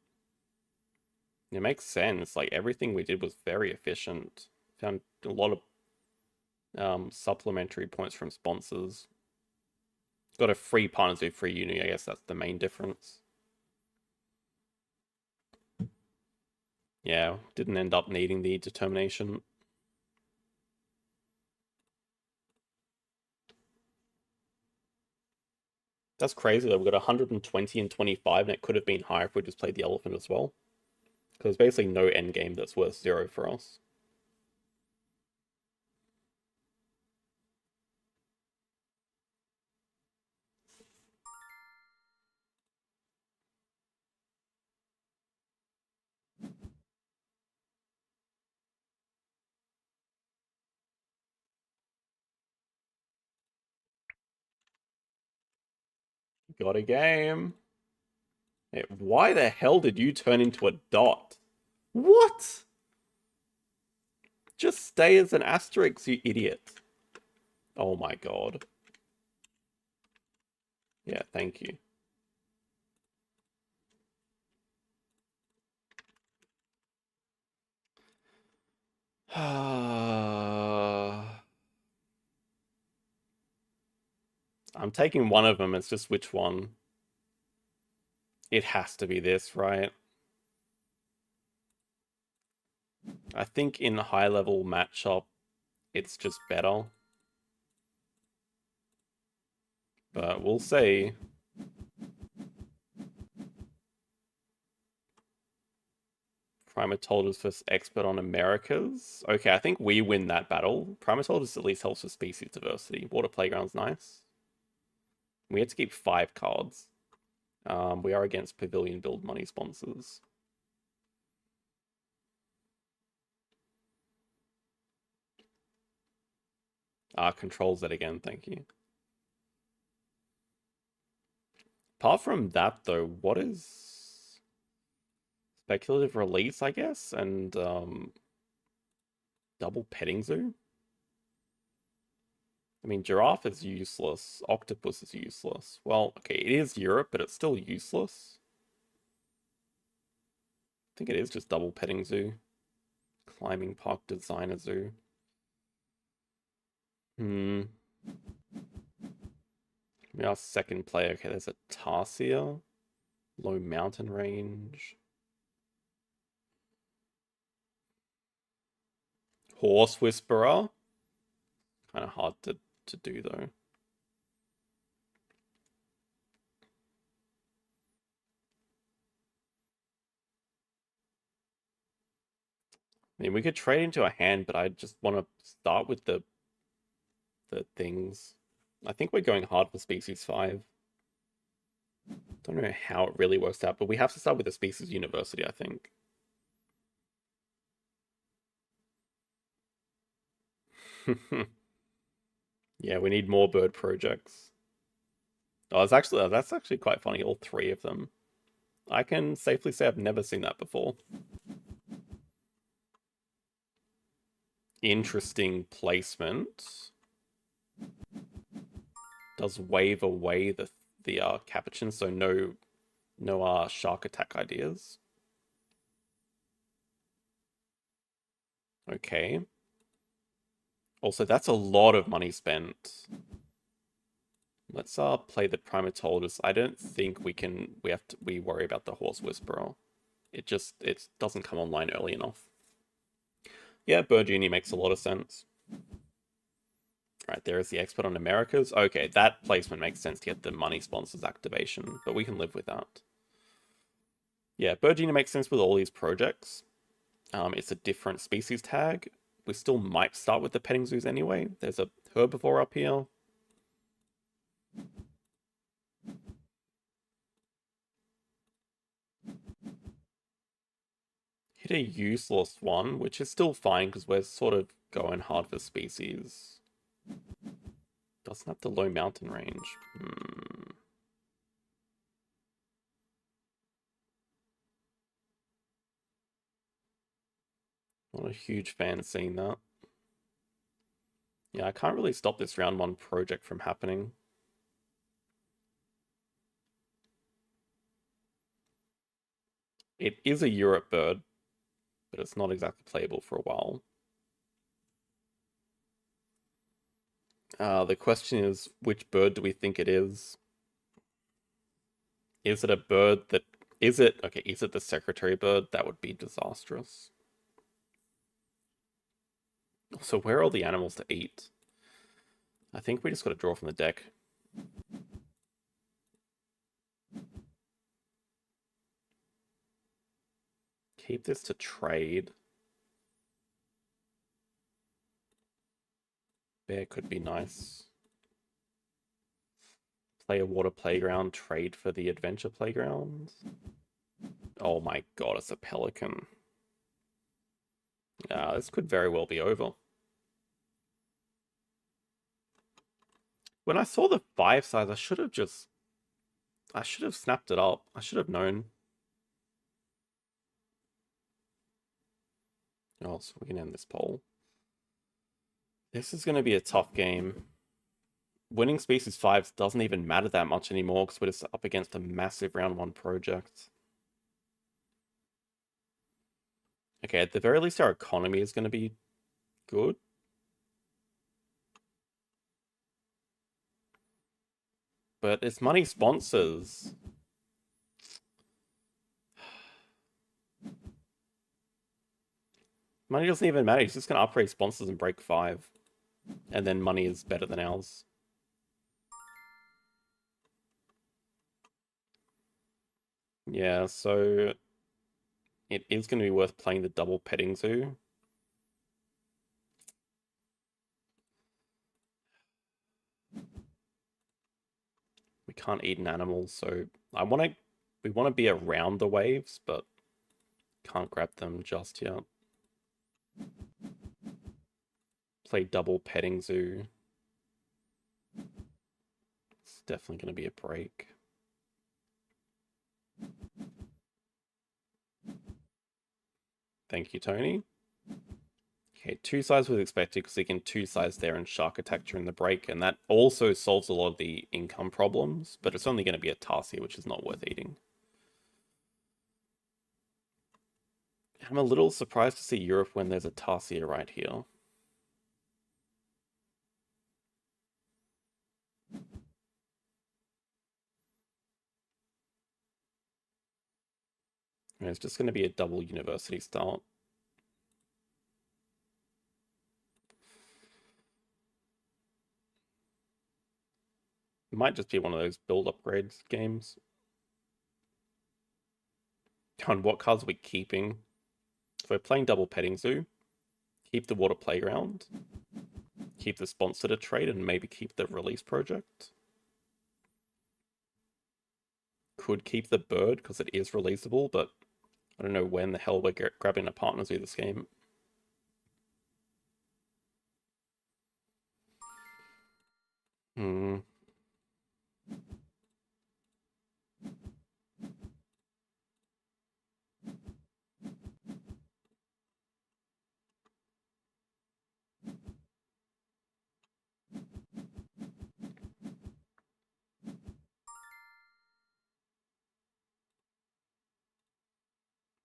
it makes sense. Like, everything we did was very efficient. Found a lot of supplementary points from sponsors. Got a free partners with free uni. I guess that's the main difference. Yeah, didn't end up needing the determination. That's crazy though. We've got 120 and 25, and it could have been higher if we just played the elephant as well. Because there's basically no end game that's worth 0 for us. Got a game. Hey, why the hell did you turn into a dot? What? Just stay as an asterisk, you idiot. Oh my god. Yeah, thank you. I'm taking one of them, it's just which one. It has to be this, right? I think in high level matchup, it's just better. But we'll see. Primatologist versus expert on Americas. Okay, I think we win that battle. Primatologist at least helps with species diversity. Water Playground's nice. We had to keep 5 cards. We are against Pavilion Build money sponsors. Controls that again, thank you. Apart from that, though, what is speculative release, I guess, and double petting zoo? I mean, giraffe is useless. Octopus is useless. Well, okay, it is Europe, but it's still useless. I think it is just double petting zoo. Climbing park designer zoo. Our second player. Okay, there's a Tarsier. Low mountain range. Horse Whisperer. Kind of hard to do, though. I mean, we could trade into a hand, but I just want to start with the things. I think we're going hard for species 5. Don't know how it really works out, but we have to start with the species university, I think. Yeah, we need more bird projects. Oh, that's actually quite funny, all 3 of them. I can safely say I've never seen that before. Interesting placement. Does wave away the capuchin, so no shark attack ideas. Okay. Also, that's a lot of money spent. Let's play the primatologist. I don't think we worry about the horse whisperer. It doesn't come online early enough. Yeah, Bird Genie makes a lot of sense. Right, there is the expert on Americas. Okay, that placement makes sense to get the money sponsors activation, but we can live with that. Yeah, Bird Genie makes sense with all these projects. It's a different species tag. We still might start with the petting zoos anyway. There's a herbivore up here. Hit a useless one, which is still fine because we're sort of going hard for species. Doesn't have the low mountain range. Not a huge fan of seeing that. Yeah, I can't really stop this round 1 project from happening. It is a Europe bird, but it's not exactly playable for a while. The question is, which bird do we think it is? Is it a bird that... Is it the secretary bird? That would be disastrous. So where are all the animals to eat? I think we just got to draw from the deck. Keep this to trade. Bear could be nice. Play a water playground, trade for the adventure playground. Oh my god, it's a pelican. This could very well be over. When I saw the 5 size, I should have snapped it up. I should have known. Oh, so we can end this poll. This is going to be a tough game. Winning species 5 doesn't even matter that much anymore because we're just up against a massive round 1 project. Okay, at the very least our economy is going to be good. But it's money sponsors. Money doesn't even matter. He's just going to upgrade sponsors and break 5. And then money is better than ours. Yeah, so it is going to be worth playing the double petting zoo. We can't eat an animal, so we want to be around the waves, but can't grab them just yet. Play double petting zoo. It's definitely going to be a break. Thank you, Tony. Okay, 2 sides was expected because he can 2 sides there and shark attack during the break, and that also solves a lot of the income problems, but it's only going to be a Tarsier, which is not worth eating. I'm a little surprised to see Europe when there's a Tarsier right here. And it's just going to be a double university start. It might just be one of those build upgrades games. On what cards are we keeping? If we're playing double petting zoo, keep the water playground, keep the sponsor to trade, and maybe keep the release project. Could keep the bird because it is releasable, but I don't know when the hell we're grabbing a partner zoo this game. Hmm.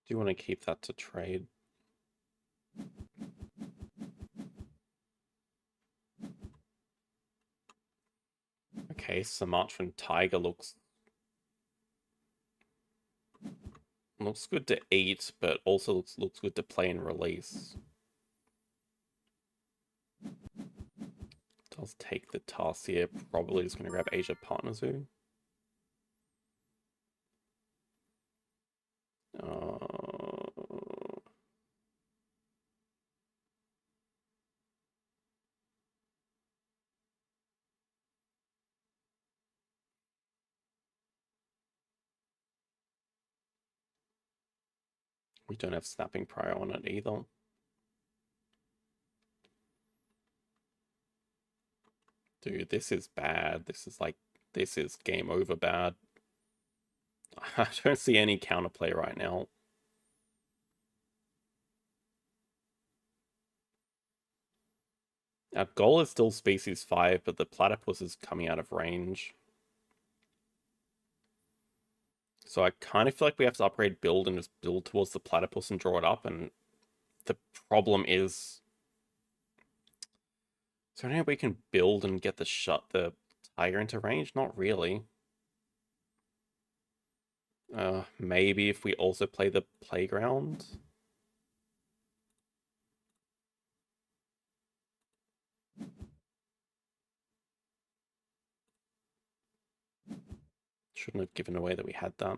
Do you want to keep that to trade? Okay, Sumatran tiger looks good to eat, but also looks good to play and release. Does take the Tarsier, probably just going to grab Asia Partner Zoo. We don't have Snapping Prior on it either. Dude, this is bad. This is game over bad. I don't see any counterplay right now. Our goal is still species 5, but the platypus is coming out of range. So I kind of feel like we have to upgrade build and just build towards the platypus and draw it up. And the problem is, so any way we can build and get the tiger into range? Not really. Maybe if we also play the playground. Shouldn't have given away that we had that.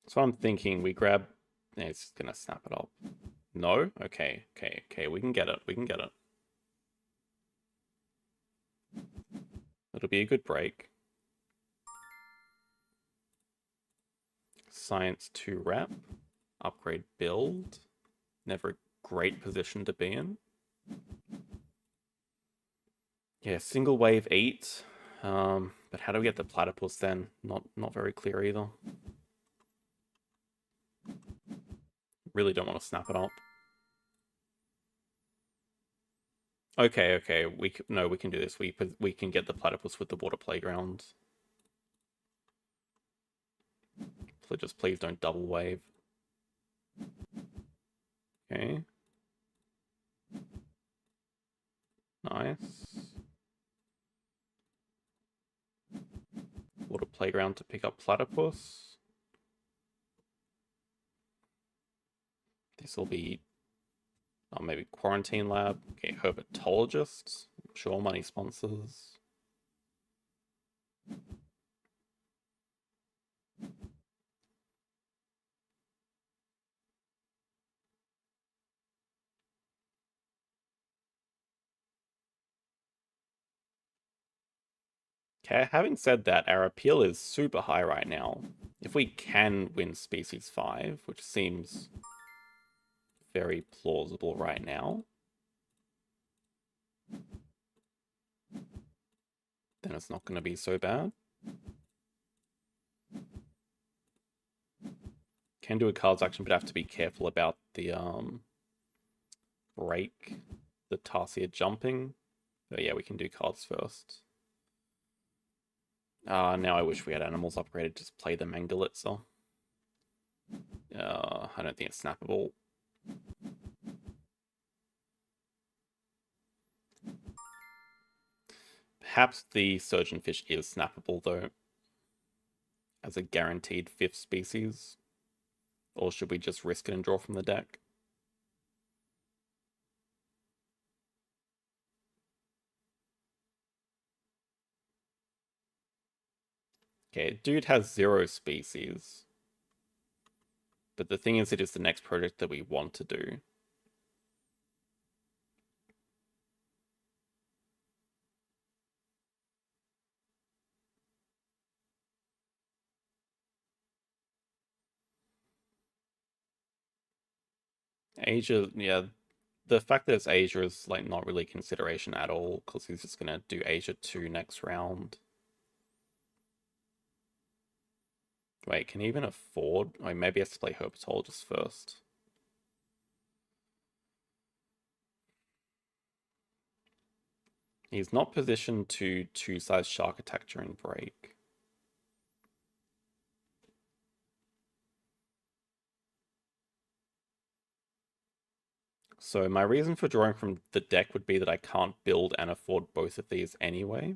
So I'm thinking we grab. Yeah, it's gonna snap it up. No? Okay, okay, okay. We can get it. We can get it. It'll be a good break. Science 2 rep. Upgrade build. Never a great position to be in. Yeah, single wave 8. But how do we get the platypus then? Not very clear either. Really don't want to snap it up. Okay, okay. We can do this. We can get the platypus with the water playground. Just please don't double wave. Okay. Nice. Water Playground to pick up Platypus. This will be maybe Quarantine Lab. Okay, Herpetologists. Sure, money sponsors. Okay, having said that, our appeal is super high right now. If we can win Species 5, which seems very plausible right now, then it's not going to be so bad. Can do a cards action, but have to be careful about the break, the Tarsier jumping. But yeah, we can do cards first. Now I wish we had animals upgraded. Just play the Mangalitza. I don't think it's snappable. Perhaps the Surgeonfish is snappable, though, as a guaranteed 5th species. Or should we just risk it and draw from the deck? Okay, dude has 0 species. But the thing is, it is the next project that we want to do. Asia, yeah, the fact that it's Asia is like not really consideration at all, because he's just gonna do Asia 2 next round. Wait, can he even afford? Oh, maybe he has to play Herpetologist first. He's not positioned to 2-size Shark Attack during break. So my reason for drawing from the deck would be that I can't build and afford both of these anyway.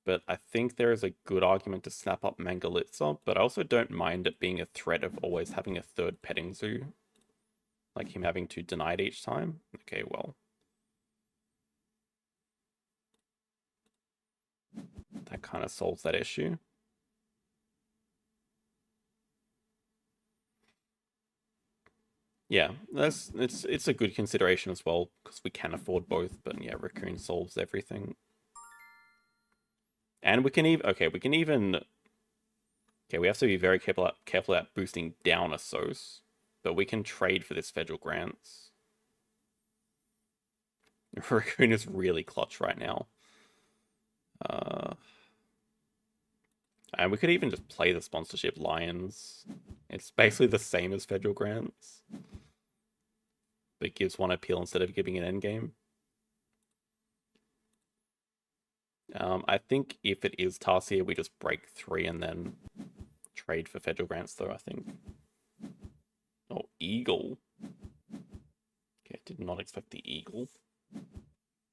But I think there is a good argument to snap up Mangalitza, but I also don't mind it being a threat of always having a 3rd petting zoo. Like him having to deny it each time. Okay, well. That kind of solves that issue. Yeah, it's a good consideration as well, because we can afford both, but yeah, Raccoon solves everything. And we can even we have to be very careful about boosting down a SOS, but we can trade for this federal grants. Raccoon is really clutch right now. And we could even just play the sponsorship Lions. It's basically the same as federal grants, but gives 1 appeal instead of giving an endgame. I think if it is Tarsier, we just break 3 and then trade for federal grants, though, I think. Oh, Eagle. Okay, did not expect the Eagle.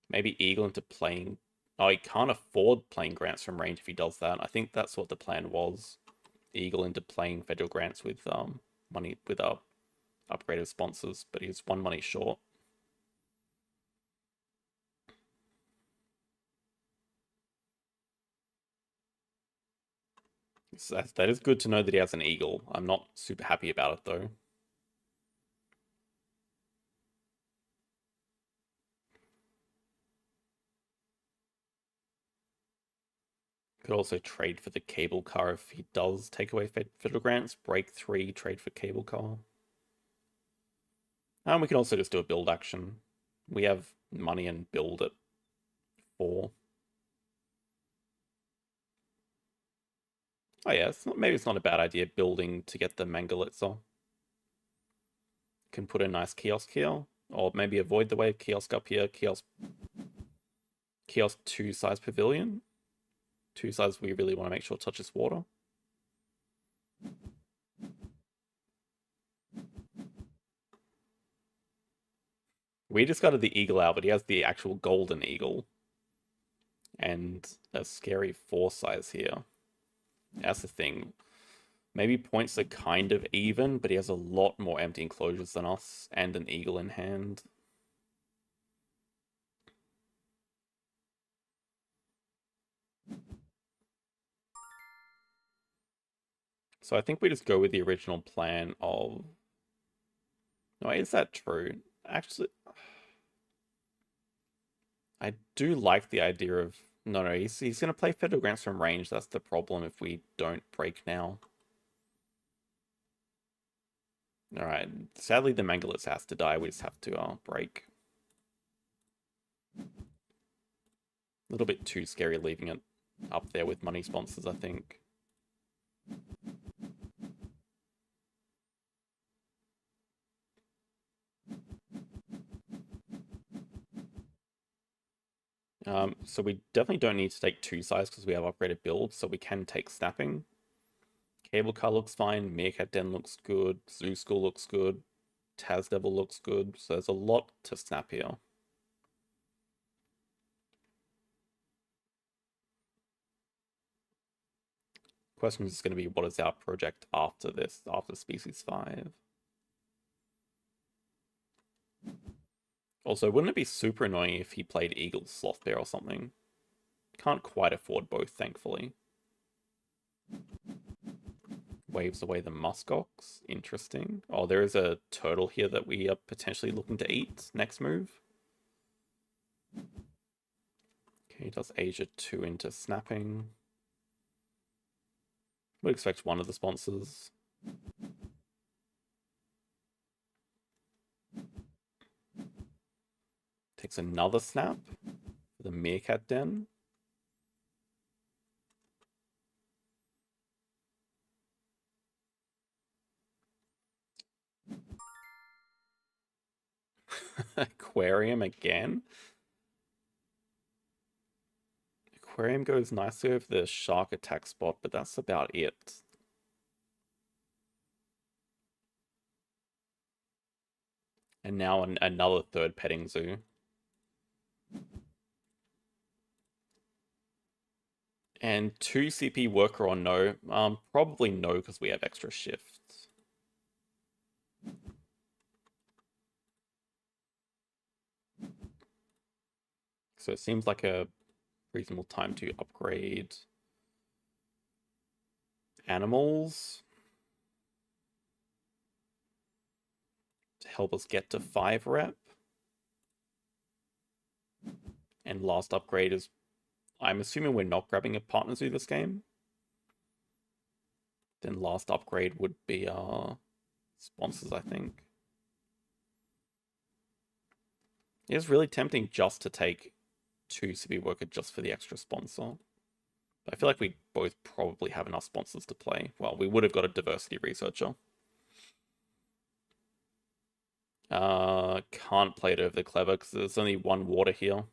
Maybe Eagle into playing... Oh, he can't afford playing grants from range if he does that. I think that's what the plan was. Eagle into playing federal grants with money, with upgraded sponsors, but he's 1 money short. So that is good to know that he has an Eagle. I'm not super happy about it, though. Could also trade for the cable car if he does take away federal grants. Break 3, trade for cable car. And we can also just do a build action. We have money and build at 4. Oh yeah, maybe it's not a bad idea building to get the Mangalitza. Can put a nice kiosk here, or maybe avoid the wave kiosk up here. Kiosk 2-size pavilion. 2-size we really want to make sure touches water. We discarded the eagle out, but he has the actual golden eagle. and a scary 4 size here. That's the thing. Maybe points are kind of even, but he has a lot more empty enclosures than us and an eagle in hand. So I think we just go with the original plan of... No, is that true? Actually, I do like the idea of... No, he's going to play Federal Grants from range. That's the problem if we don't break now. Alright, sadly the Mangalus has to die. We just have to break. A little bit too scary leaving it up there with money sponsors, I think. So we definitely don't need to take 2 sides because we have upgraded builds, so we can take snapping. Cable car looks fine, Meerkat Den looks good, Zoo School looks good, Taz Devil looks good, so there's a lot to snap here. Question is going to be, what is our project after this, after Species 5? Also, wouldn't it be super annoying if he played Eagle Sloth Bear or something? Can't quite afford both, thankfully. Waves away the muskox. Interesting. Oh, there is a turtle here that we are potentially looking to eat next move. Okay, does Asia 2 into snapping. Would expect one of the sponsors. Takes another snap for the Meerkat Den. Aquarium again. Aquarium goes nicely over the shark attack spot, but that's about it. And now another third petting zoo. And 2 CP worker or no? Probably no, because we have extra shifts. So it seems like a reasonable time to upgrade animals to help us get to 5 rep. And last upgrade is, I'm assuming we're not grabbing a partner zoo this game. Then last upgrade would be our sponsors, I think. It is really tempting just to take 2 CP worker just for the extra sponsor. But I feel like we both probably have enough sponsors to play. Well, we would have got a diversity researcher. Can't play it over the clever because there's only 1 water here.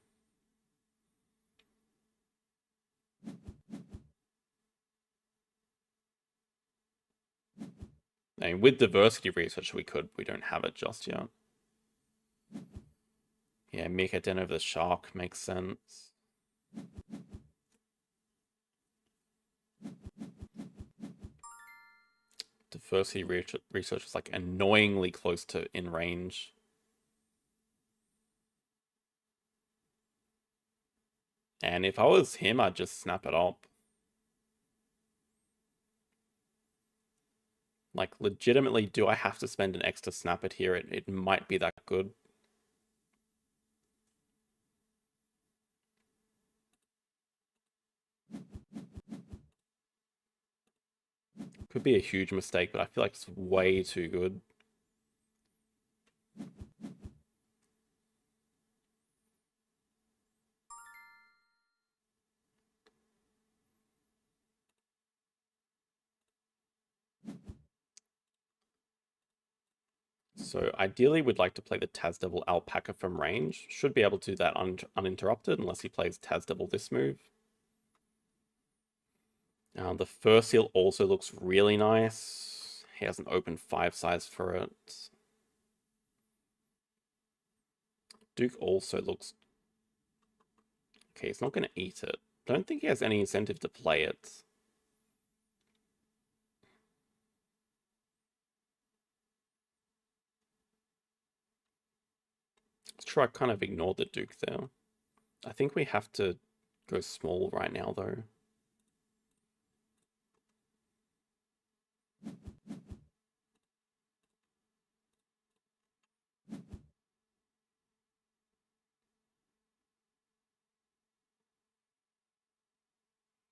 I mean, with diversity research we could. We don't have it just yet. Yeah, Meerkat Den over the shark makes sense. Diversity research is like annoyingly close to in range. And if I was him, I'd just snap it up. Like, legitimately, do I have to spend an extra snap it here? It might be that good. Could be a huge mistake, but I feel like it's way too good. So ideally, we'd like to play the Tazdevil Alpaca from range. Should be able to do that uninterrupted, unless he plays Tazdevil this move. The Furseal also looks really nice. He has an open 5 size for it. Duke also looks Okay, he's not going to eat it. Don't think he has any incentive to play it. Let's try kind of ignore the Duke there. I think we have to go small right now, though.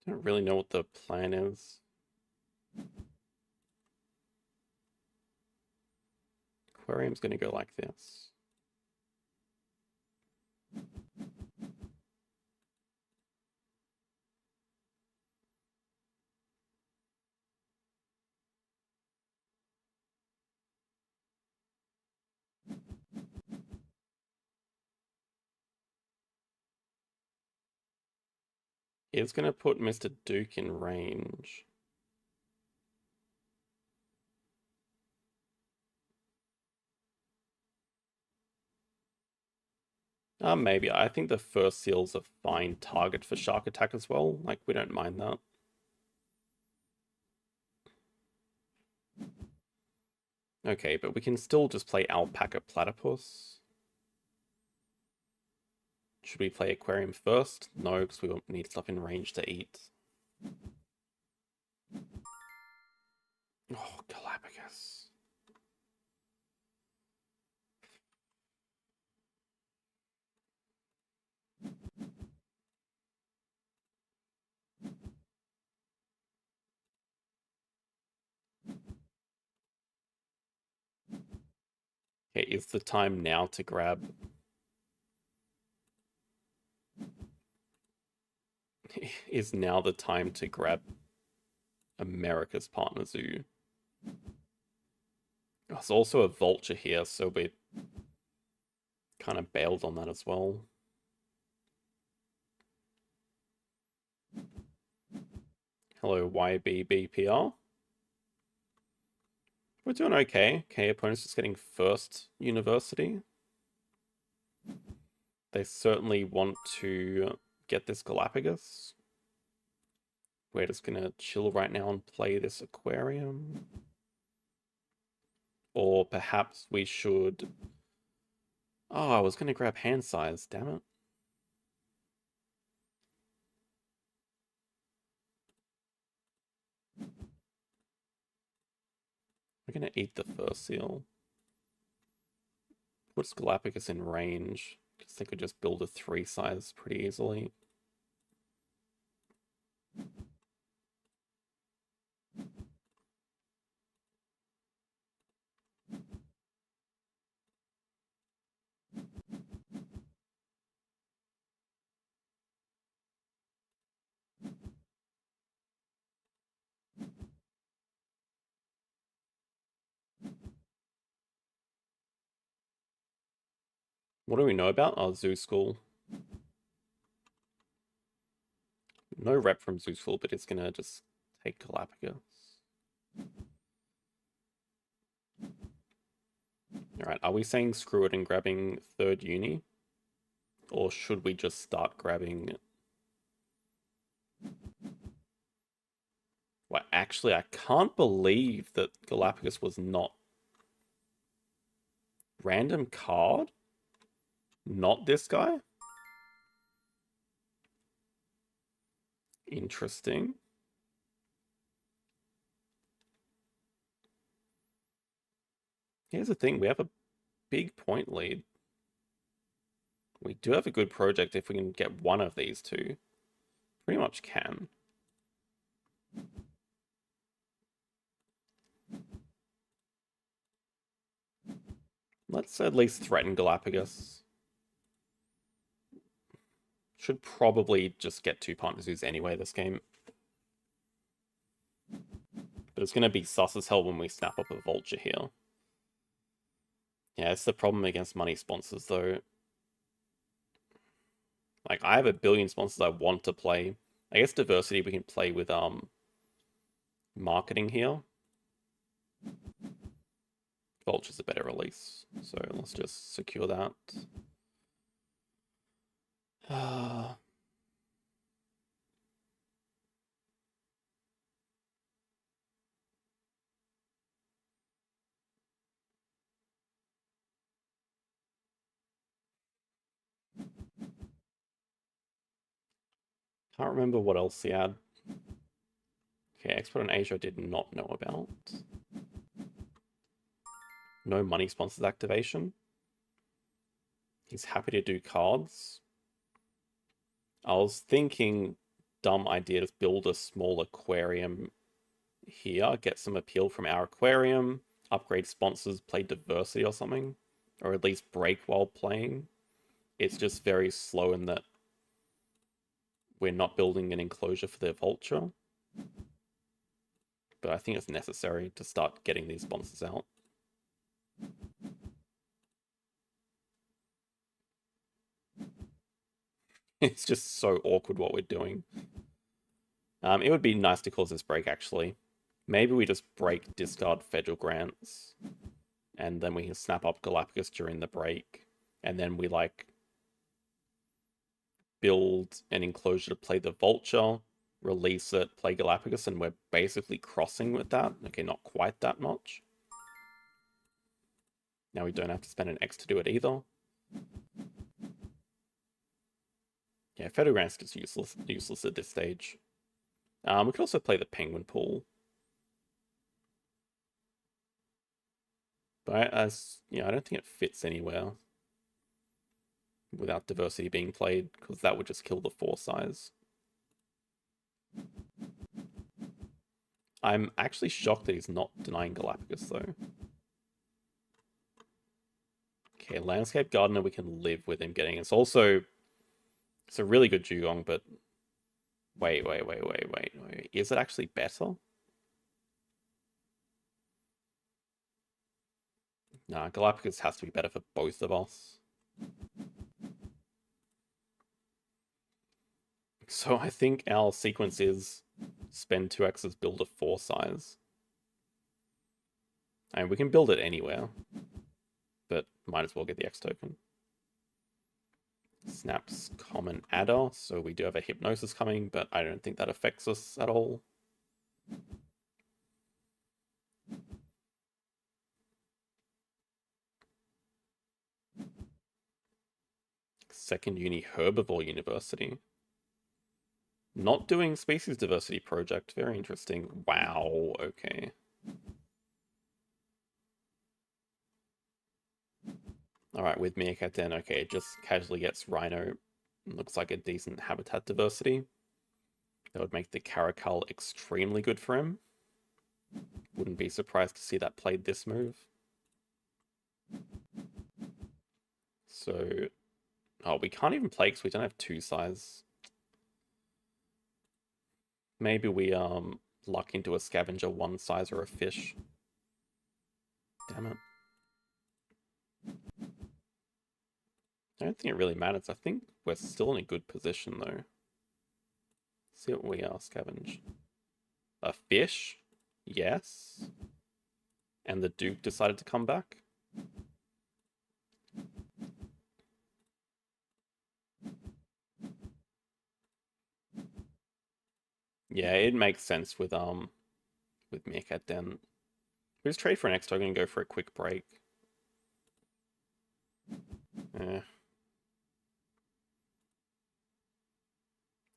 Don't really know what the plan is. Aquarium's going to go like this. It's going to put Mr. Duke in range. Maybe. I think the first seal's a fine target for Shark Attack as well. Like, we don't mind that. Okay, but we can still just play Alpaca Platypus. Should we play Aquarium first? No, because we need stuff in range to eat. Oh, Galapagos. Okay, is the time now to grab... Is now the time to grab America's Partner Zoo? There's also a vulture here, so we kind of bailed on that as well. Hello, YBBPR. We're doing okay. Okay, opponent's just getting first university. They certainly want to get this Galapagos. We're just gonna chill right now and play this aquarium. Or perhaps we should... Oh, I was gonna grab hand size, damn it. We're gonna eat the first seal. Puts Galapagos in range, because they could just build a 3 size pretty easily. What do we know about our Zoo School? No rep from Zoo School, but it's gonna just take Galapagos. Alright, are we saying screw it and grabbing third uni? Or should we just start grabbing... Well, actually, I can't believe that Galapagos was not... Random card? Not this guy? Interesting. Here's the thing, we have a big point lead. We do have a good project if we can get one of these two. Pretty much can. Let's at least threaten Galapagos. Should probably just get 2 partner zoos anyway this game. But it's going to be sus as hell when we snap up a vulture here. Yeah, it's the problem against money sponsors though. Like, I have a billion sponsors I want to play. I guess diversity we can play with marketing here. Vulture's a better release, so let's just secure that. Can't remember what else he had. Okay, export in Asia I did not know about. No money sponsors activation. He's happy to do cards. I was thinking, dumb idea, to build a small aquarium here, get some appeal from our aquarium, upgrade sponsors, play diversity or something, or at least break while playing. It's just very slow in that we're not building an enclosure for their vulture. But I think it's necessary to start getting these sponsors out. It's just so awkward what we're doing. It would be nice to cause this break, actually. Maybe we just break discard federal grants, and then we can snap up Galapagos during the break, and then we, like, build an enclosure to play the vulture, release it, play Galapagos, and we're basically crossing with that. Okay, not quite that much. Now we don't have to spend an X to do it either. Yeah, Federal Grant's just useless at this stage. We could also play the Penguin Pool. But as you know, I don't think it fits anywhere without diversity being played, because that would just kill the 4 size. I'm actually shocked that he's not denying Galapagos, though. Okay, Landscape Gardener we can live with him getting. It's also... It's a really good Dugong, but... Wait. Is it actually better? Nah, Galapagos has to be better for both of us. So I think our sequence is spend 2x's, build a 4 size. And we can build it anywhere, but might as well get the X token. Snaps common adder, so we do have a hypnosis coming, but I don't think that affects us at all. Second uni herbivore university. Not doing species diversity project. Very interesting. Wow, okay. Alright, with Meerkat then, okay, it just casually gets Rhino. Looks like a decent habitat diversity. That would make the Caracal extremely good for him. Wouldn't be surprised to see that played this move. So... Oh, we can't even play because we don't have 2 size. Maybe we luck into a scavenger 1 size or a fish. Damn it. I don't think it really matters. I think we're still in a good position though. Let's see what we are, scavenge. A fish? Yes. And the Duke decided to come back. Yeah, it makes sense with Meerkat then. We just trade for an X token and go for a quick break.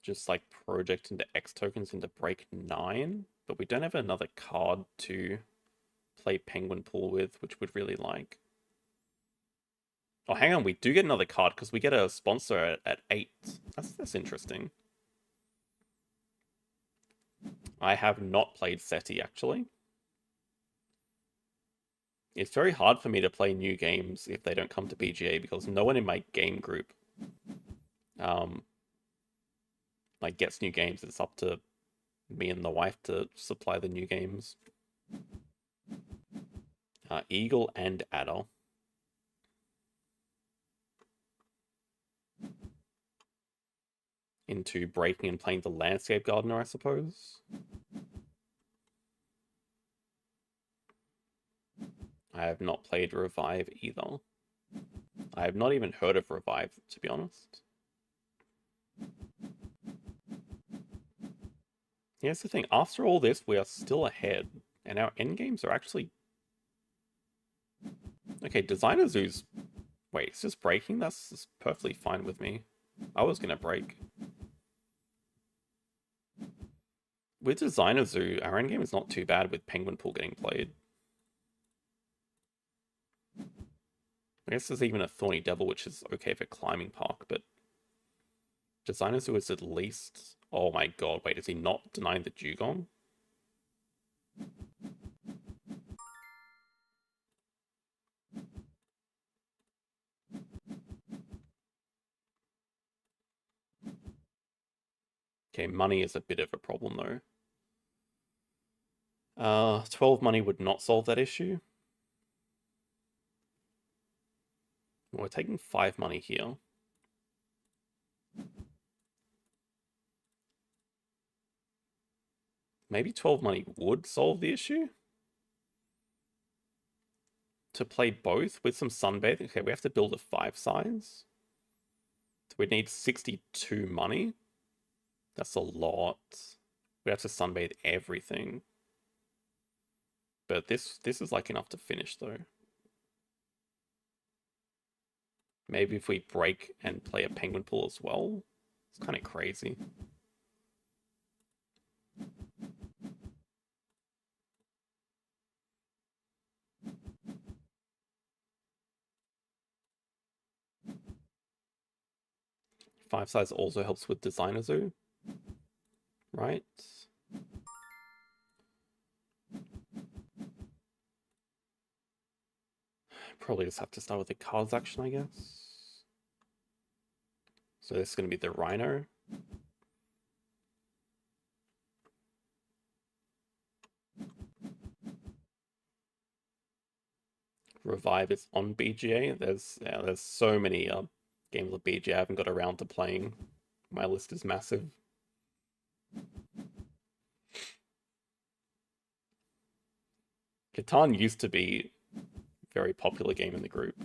Just like project into X tokens into break 9, but we don't have another card to play Penguin Pool with, which we'd really like. Oh, hang on, we do get another card because we get a sponsor at 8. That's interesting. I have not played SETI, actually. It's very hard for me to play new games if they don't come to BGA because no one in my game group like gets new games. It's up to me and the wife to supply the new games. Eagle and Adder. Into breaking and playing the Landscape Gardener, I suppose. I have not played Revive either. I have not even heard of Revive, to be honest. Here's the thing, after all this, we are still ahead, and our endgames are actually... Okay, Designer Zoo's... Wait, it's just breaking? That's perfectly fine with me. I was gonna break. with Designer Zoo, our endgame is not too bad with Penguin Pool getting played. I guess there's even a Thorny Devil, which is okay for Climbing Park, but Designer Zoo is at least... Oh my god, wait, is he not denying the Dugong? Okay, money is a bit of a problem, though. 12 money would not solve that issue. We're taking 5 money here. Maybe 12 money would solve the issue? To play both with some sunbathing? Okay, we have to build a 5 size. So we need 62 money. That's a lot. We have to sunbathe everything. But this is like enough to finish though. Maybe if we break and play a penguin pool as well. It's kind of crazy. Five size also helps with Designer Zoo, right? Probably just have to start with the cards action, I guess. So this is going to be the Rhino. Revive is on BGA. There's so many games of BGA I haven't got around to playing. My list is massive. Catan used to be a very popular game in the group.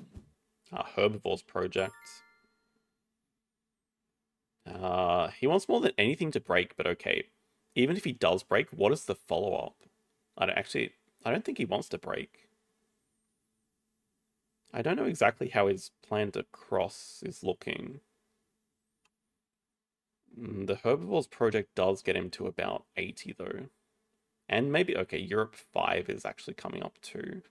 Herbivore's Project. He wants more than anything to break, but okay. Even if he does break, what is the follow-up? I don't think he wants to break. I don't know exactly how his plan to cross is looking. The Herbivore's Project does get him to about 80 though. And maybe, okay, Europe 5 is actually coming up too.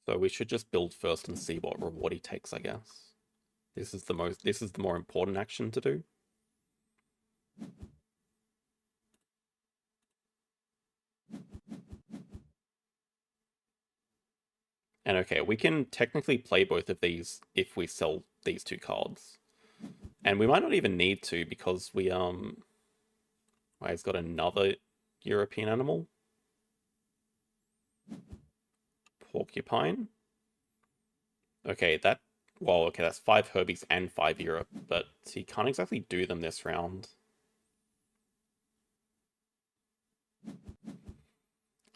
So we should just build first and see what reward he takes, I guess. This is the more important action to do. And okay, we can technically play both of these if we sell these 2 cards. And we might not even need to because we well, he's got another European animal. Porcupine. Okay, that's 5 Herbies and 5 Europe, but he can't exactly do them this round.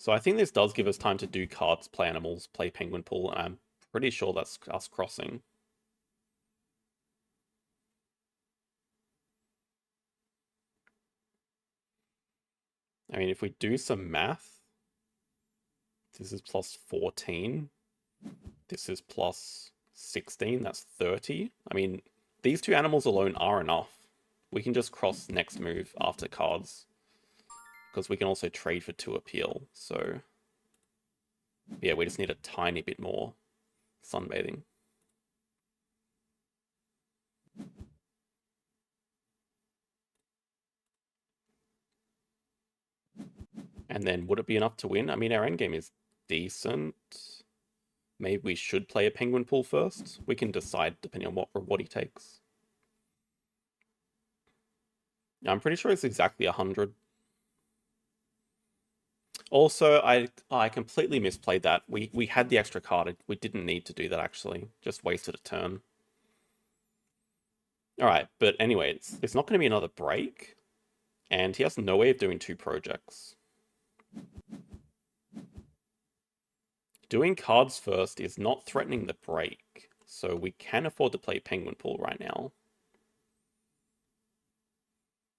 So I think this does give us time to do cards, play animals, play penguin pool, and I'm pretty sure that's us crossing. I mean, if we do some math, this is plus 14. This is plus 16. That's 30. I mean, these 2 animals alone are enough. We can just cross next move after cards. Because we can also trade for 2 appeal. So, yeah, we just need a tiny bit more sunbathing. And then would it be enough to win? I mean, our endgame is decent. Maybe we should play a penguin pool first. We can decide depending on what he takes. I'm pretty sure it's exactly 100. Also, I completely misplayed that. We had the extra card. We didn't need to do that, actually. Just wasted a turn. Alright, but anyway, it's not going to be another break. And he has no way of doing 2 projects. Doing cards first is not threatening the break. So we can afford to play Penguin Pool right now.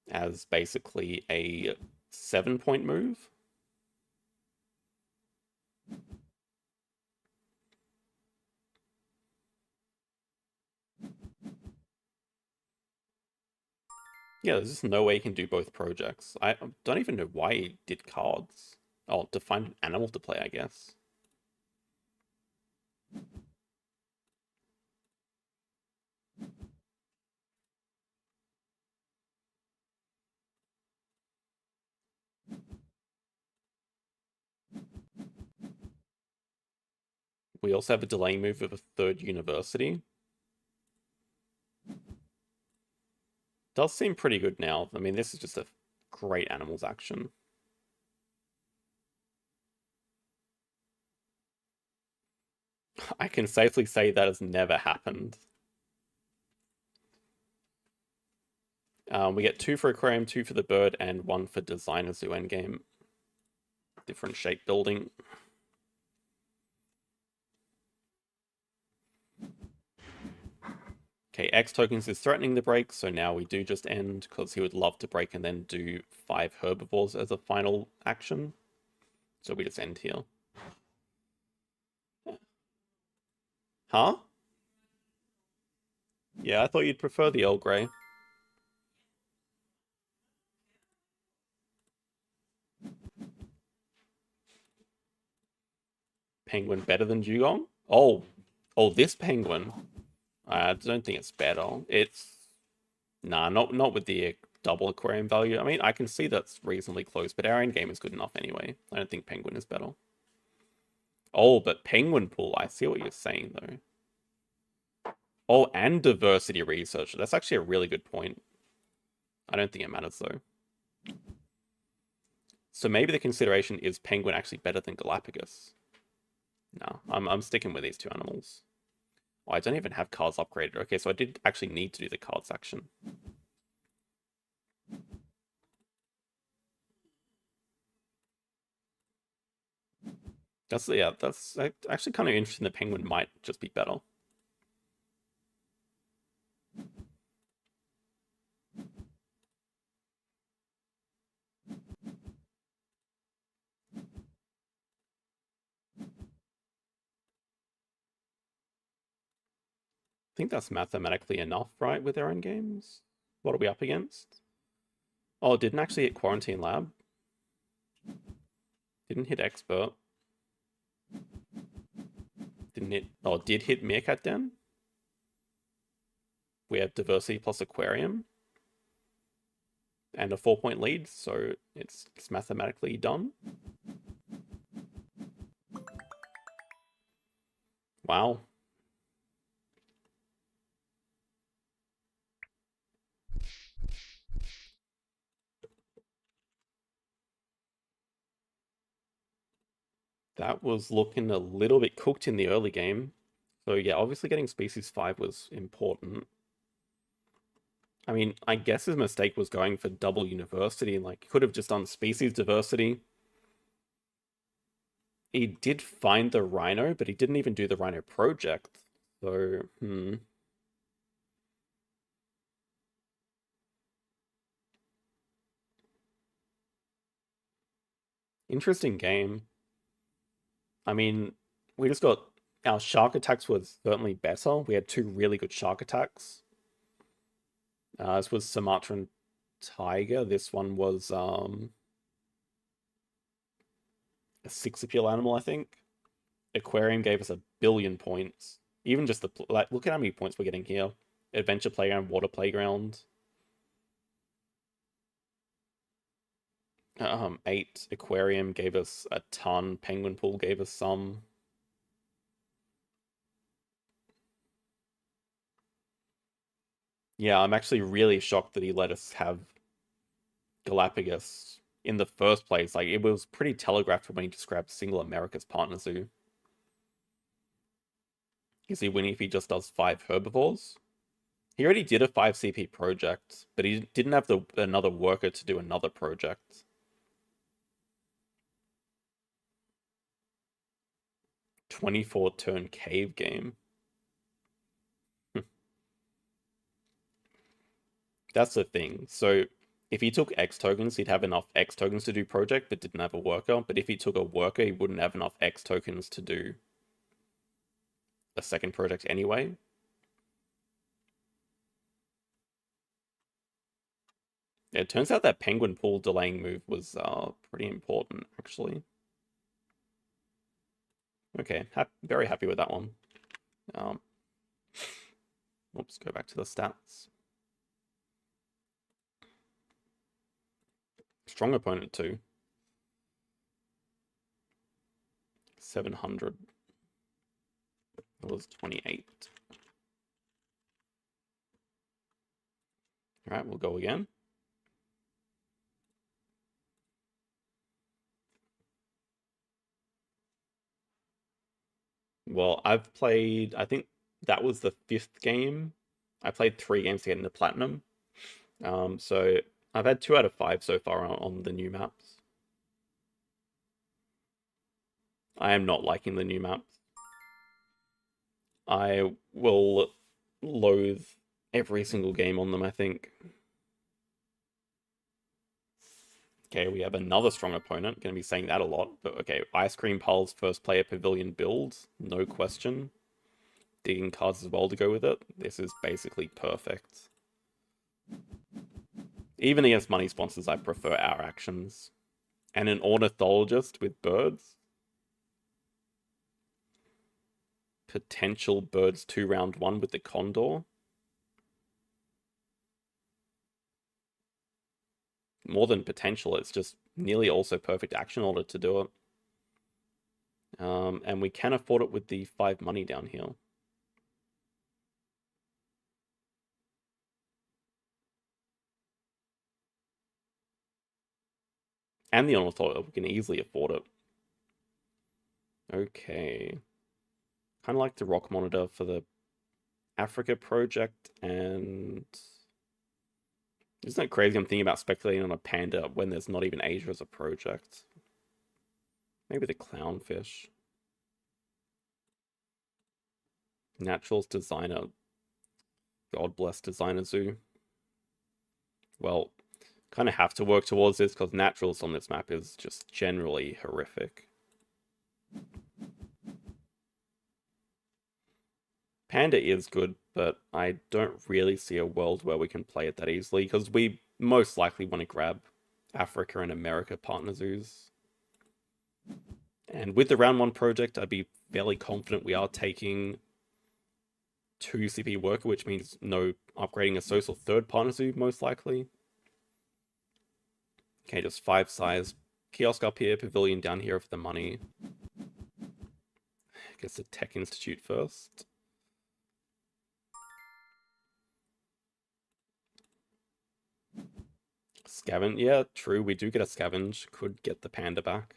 As basically a 7-point move. Yeah, there's just no way you can do both projects. I don't even know why he did cards. Oh, to find an animal to play, I guess. We also have a delay move of a third university. Does seem pretty good now. I mean, this is just a great animals action. I can safely say that has never happened. We get 2 for aquarium, 2 for the bird, and 1 for designer zoo endgame. Different shape building. Okay, X tokens is threatening the break, so now we do just end, because he would love to break and then do 5 herbivores as a final action. So we just end here. Huh? Yeah, I thought you'd prefer the Earl Grey. Penguin better than Dugong? Oh, this penguin. I don't think it's better. It's nah, not with the double aquarium value. I mean, I can see that's reasonably close, but our end game is good enough anyway. I don't think penguin is better. Oh, but penguin pool. I see what you're saying though. Oh, and diversity research. That's actually a really good point. I don't think it matters though. So maybe the consideration is penguin actually better than Galapagos. No, I'm sticking with these two animals. Oh, I don't even have cards upgraded. Okay, so I did actually need to do the cards action. That's actually kind of interesting. The penguin might just be better. I think that's mathematically enough, right, with our own games? What are we up against? Oh, didn't actually hit Quarantine Lab. Didn't hit Expert. Didn't hit... Oh, did hit Meerkat Den. We have Diversity plus Aquarium. And a 4-point lead, so it's mathematically done. Wow. That was looking a little bit cooked in the early game. So yeah, obviously getting species 5 was important. I mean, I guess his mistake was going for double university. Like, he could have just done species diversity. He did find the rhino, but he didn't even do the rhino project. So, Interesting game. I mean, we just got... Our shark attacks was certainly better. We had 2 really good shark attacks. This was Sumatran tiger. This one was a 6 appeal animal, I think. Aquarium gave us 1,000,000,000 points. Even just the like, look at how many points we're getting here. Adventure playground, water playground. 8 aquarium gave us a ton. Penguin pool gave us some. Yeah, I'm actually really shocked that he let us have Galapagos in the first place. Like, it was pretty telegraphed when he described Single America's Partner Zoo. Is he winning if he just does 5 herbivores? He already did a 5 CP project, but he didn't have another worker to do another project. 24 turn cave game. That's the thing. So if he took X tokens, he'd have enough X tokens to do project, but didn't have a worker. But if he took a worker, he wouldn't have enough X tokens to do a second project anyway. Yeah, it turns out that penguin pool delaying move was pretty important, actually. Okay, very happy with that one. Oops, go back to the stats. Strong opponent too. 700. That was 28. All right, we'll go again. Well, I've played, I think that was the 5th game. I played 3 games to get into Platinum. So I've had 2 out of 5 so far on the new maps. I am not liking the new maps. I will loathe every single game on them, I think. Okay, we have another strong opponent. Going to be saying that a lot. But okay, Ice Cream Pulse, first player pavilion builds. No question. Digging cards as well to go with it. This is basically perfect. Even against money sponsors, I prefer our actions. And an ornithologist with birds. Potential birds 2 round 1 with the condor. More than potential, it's just nearly also perfect action order to do it. And we can afford it with the 5 money down here. And the ornithologist, we can easily afford it. Okay. Kind of like the rock monitor for the Africa project, and isn't it crazy I'm thinking about speculating on a panda when there's not even Asia as a project? Maybe the clownfish. Naturals designer. God bless designer zoo. Well, kind of have to work towards this because naturals on this map is just generally horrific. Panda is good, but I don't really see a world where we can play it that easily because we most likely want to grab Africa and America partner zoos. And with the round 1 project, I'd be fairly confident we are taking 2 CP worker, which means no upgrading a social 3rd partner zoo, most likely. Okay, just 5 size. Kiosk up here, pavilion down here for the money. I guess the Tech Institute first. Scavenge, yeah, true, we do get a scavenge. Could get the panda back.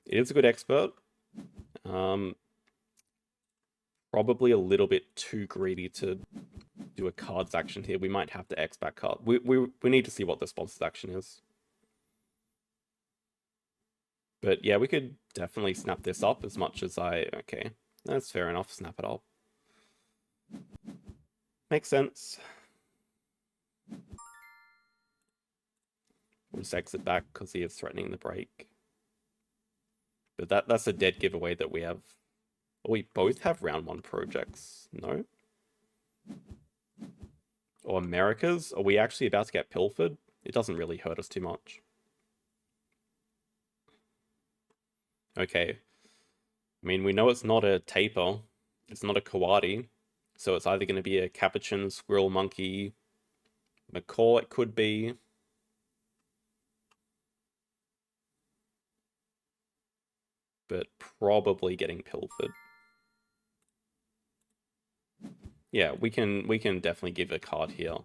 It is a good expert. Probably a little bit too greedy to do a cards action here. We might have to X back card. We need to see what the sponsor's action is. But yeah, we could definitely snap this up as much as okay, that's fair enough. Snap it up. Makes sense. We'll just exit back because he is threatening the break. But that's a dead giveaway that we have. We both have round 1 projects, no? Or Americas? Are we actually about to get pilfered? It doesn't really hurt us too much. Okay. I mean, we know it's not a taper. It's not a coati. So it's either going to be a capuchin, squirrel, monkey, macaw it could be. But probably getting pilfered. Yeah, we can definitely give a card here.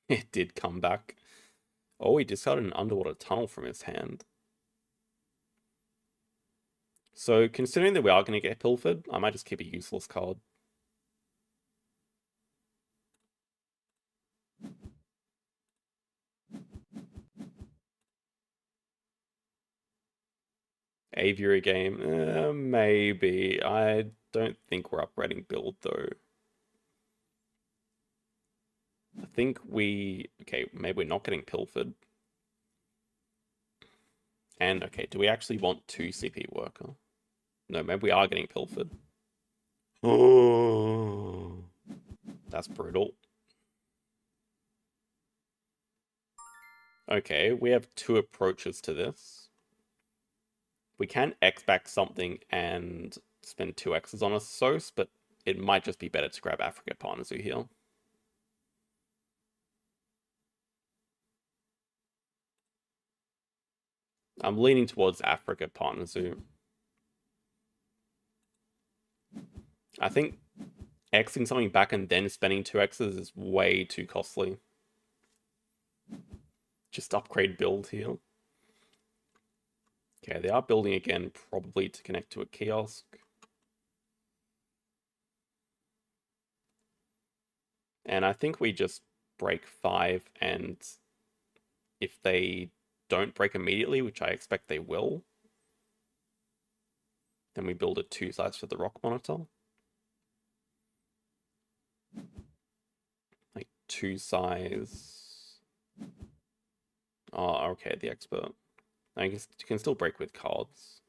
It did come back. Oh, he discarded an underwater tunnel from his hand. So, considering that we are going to get pilfered, I might just keep a useless card. Aviary game, maybe. I don't think we're upgrading build though. I think okay, maybe we're not getting pilfered. And okay, do we actually want 2 CP worker? No, maybe we are getting pilfered. Oh. That's brutal. Okay, we have two approaches to this. We can X back something and spend 2Xs on a Sos, but it might just be better to grab Africa Partners who heal. I'm leaning towards Africa Partners who. I think Xing something back and then spending 2Xs is way too costly. Just upgrade build here. Okay, they are building again, probably to connect to a kiosk. And I think we just break 5, and if they don't break immediately, which I expect they will, then we build a 2-size for the rock monitor. Like 2-size. Oh, okay, the expert. I guess you can still break with cards.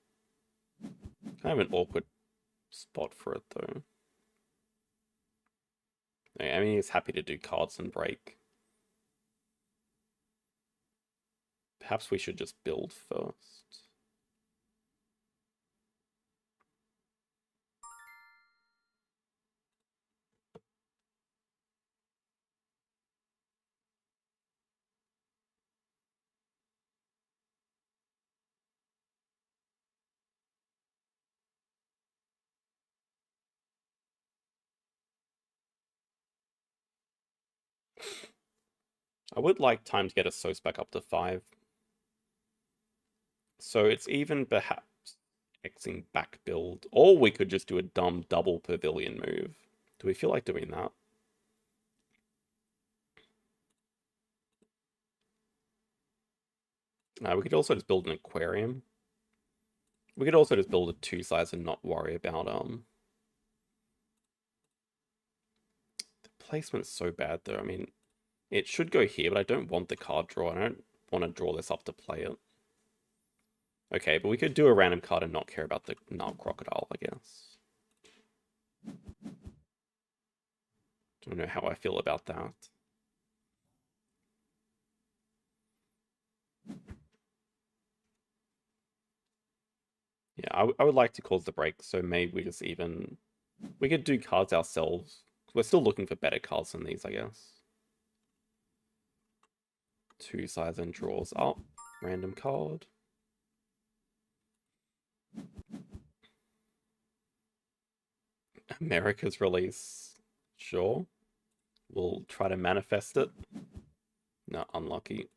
Kind of an awkward spot for it, though. I mean, he's happy to do cards and break. Perhaps we should just build first. I would like time to get a Sos back up to 5. So it's even perhaps Xing back build. Or we could just do a dumb double pavilion move. Do we feel like doing that? We could also just build an aquarium. We could also just build a 2-size and not worry about the placement's so bad though. I mean, it should go here, but I don't want the card draw. I don't want to draw this up to play it. Okay, but we could do a random card and not care about the Nile Crocodile, I guess. Don't know how I feel about that. Yeah, I would like to cause the break, so maybe we just even... We could do cards ourselves. We're still looking for better cards than these, I guess. 2-size and draws up. Random card. America's release. Sure. We'll try to manifest it. No, unlucky.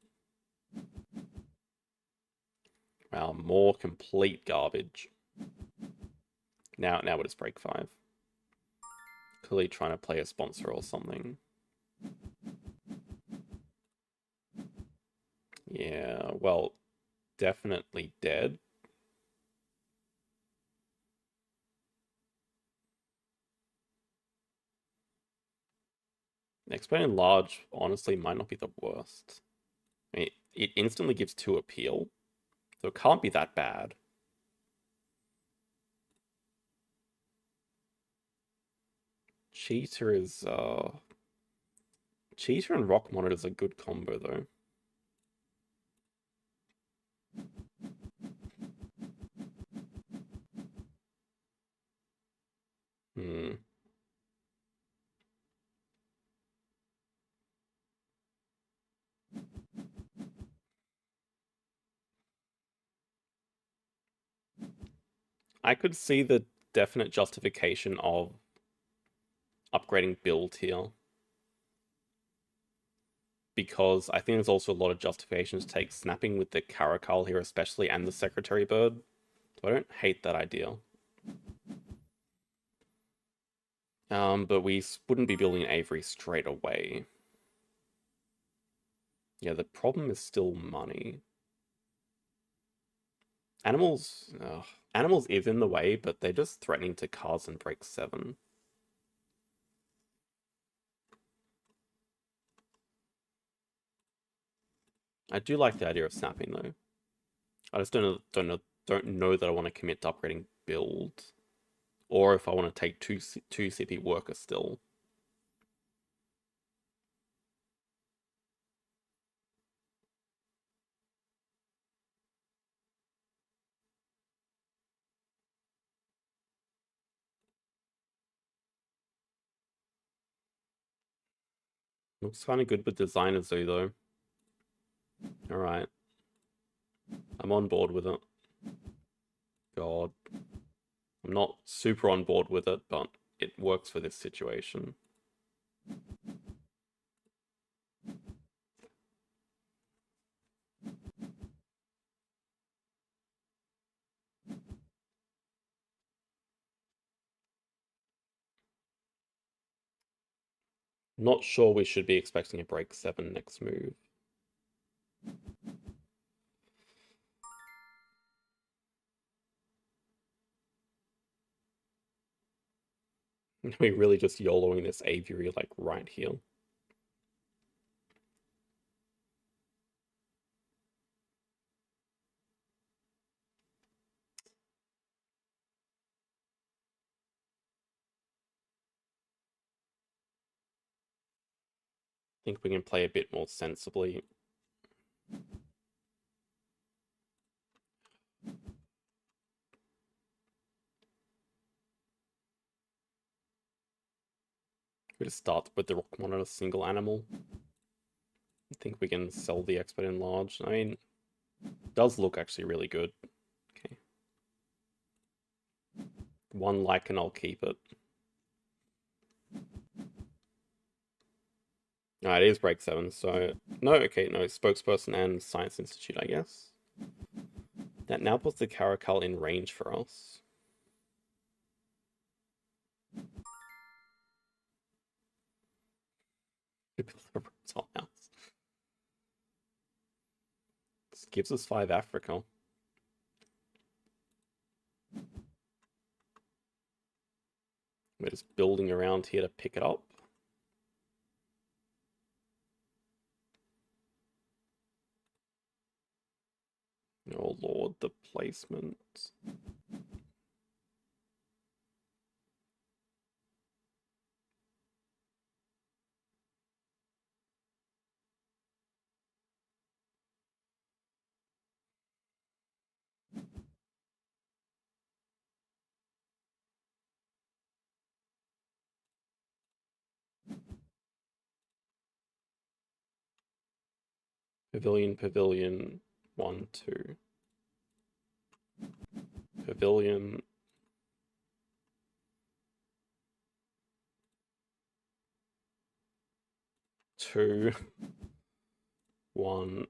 Wow, more complete garbage. Now we'll just break 5. Clearly trying to play a sponsor or something. Yeah, well, definitely dead. Explaining large, honestly, might not be the worst. I mean, it instantly gives 2 appeal, so it can't be that bad. Cheetah is, Cheetah and Rock Monitor is a good combo, though. Hmm. I could see the definite justification of upgrading build here. Because I think there's also a lot of justifications to take snapping with the Caracal here especially, and the Secretary Bird. So I don't hate that idea. But we wouldn't be building Avery straight away. Yeah, the problem is still money. Animals... Animals is in the way, but they're just threatening to cards and break 7. I do like the idea of snapping though. I just don't know that I want to commit to upgrading build, or if I want to take two CP worker still. Looks kind of good with Designer Zoo, though. Alright. I'm on board with it. God. I'm not super on board with it, but it works for this situation. Not sure we should be expecting a break 7 next move. We're really just YOLOing this aviary like right here. I think we can play a bit more sensibly. We just start with the Rockmon on a single animal. I think we can sell the Expert Enlarge. I mean, it does look actually really good. Okay. 1 like and I'll keep it. It is break 7, so... No, okay, no, Spokesperson and Science Institute, I guess. That now puts the Caracal in range for us. Reptile House. This gives us 5 Africa. We're just building around here to pick it up. Oh lord, the placement. Pavilion, pavilion, 1, 2. Pavilion. Two, 1.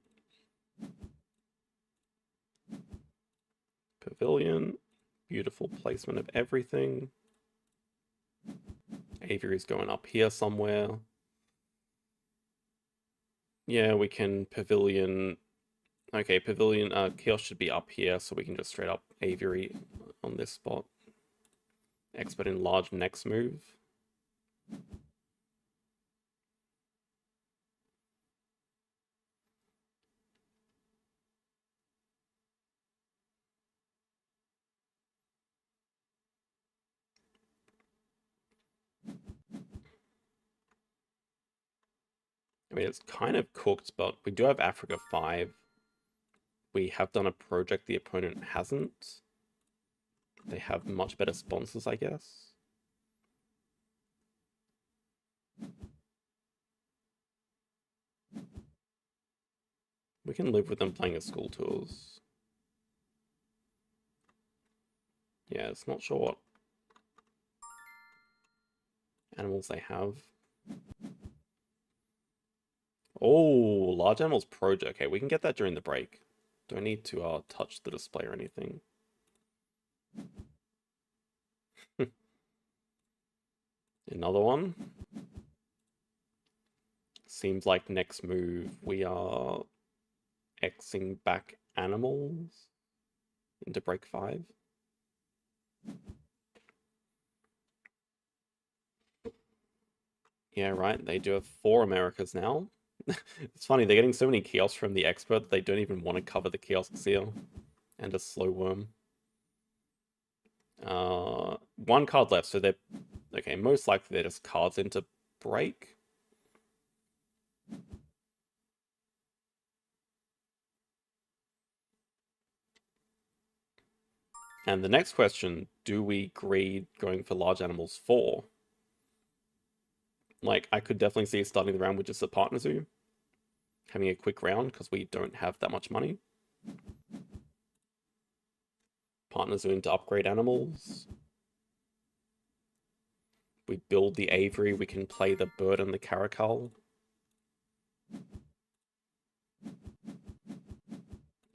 Pavilion. Beautiful placement of everything. Aviary's going up here somewhere. Yeah, we can pavilion. Okay, pavilion. Chaos should be up here, so we can just straight up aviary on this spot. Expert Enlarge next move. I mean, it's kind of cooked, but we do have Africa 5. We have done a project the opponent hasn't. They have much better sponsors, I guess. We can live with them playing at school tours. Yeah, it's not sure what animals they have. Oh, large animals project. Okay, we can get that during the break. Don't need to touch the display or anything. Another one. Seems like next move we are Xing back animals into break 5. Yeah, right. They do have 4 Americas now. It's funny, they're getting so many kiosks from the expert that they don't even want to cover the kiosks here. And a slow worm. 1 card left, so they're... Okay, most likely they're just cards into break. And the next question, do we greed going for large animals 4? Like, I could definitely see starting the round with just a partner zoo, having a quick round because we don't have that much money. Partner zoo to upgrade animals. We build the aviary, we can play the bird and the caracal.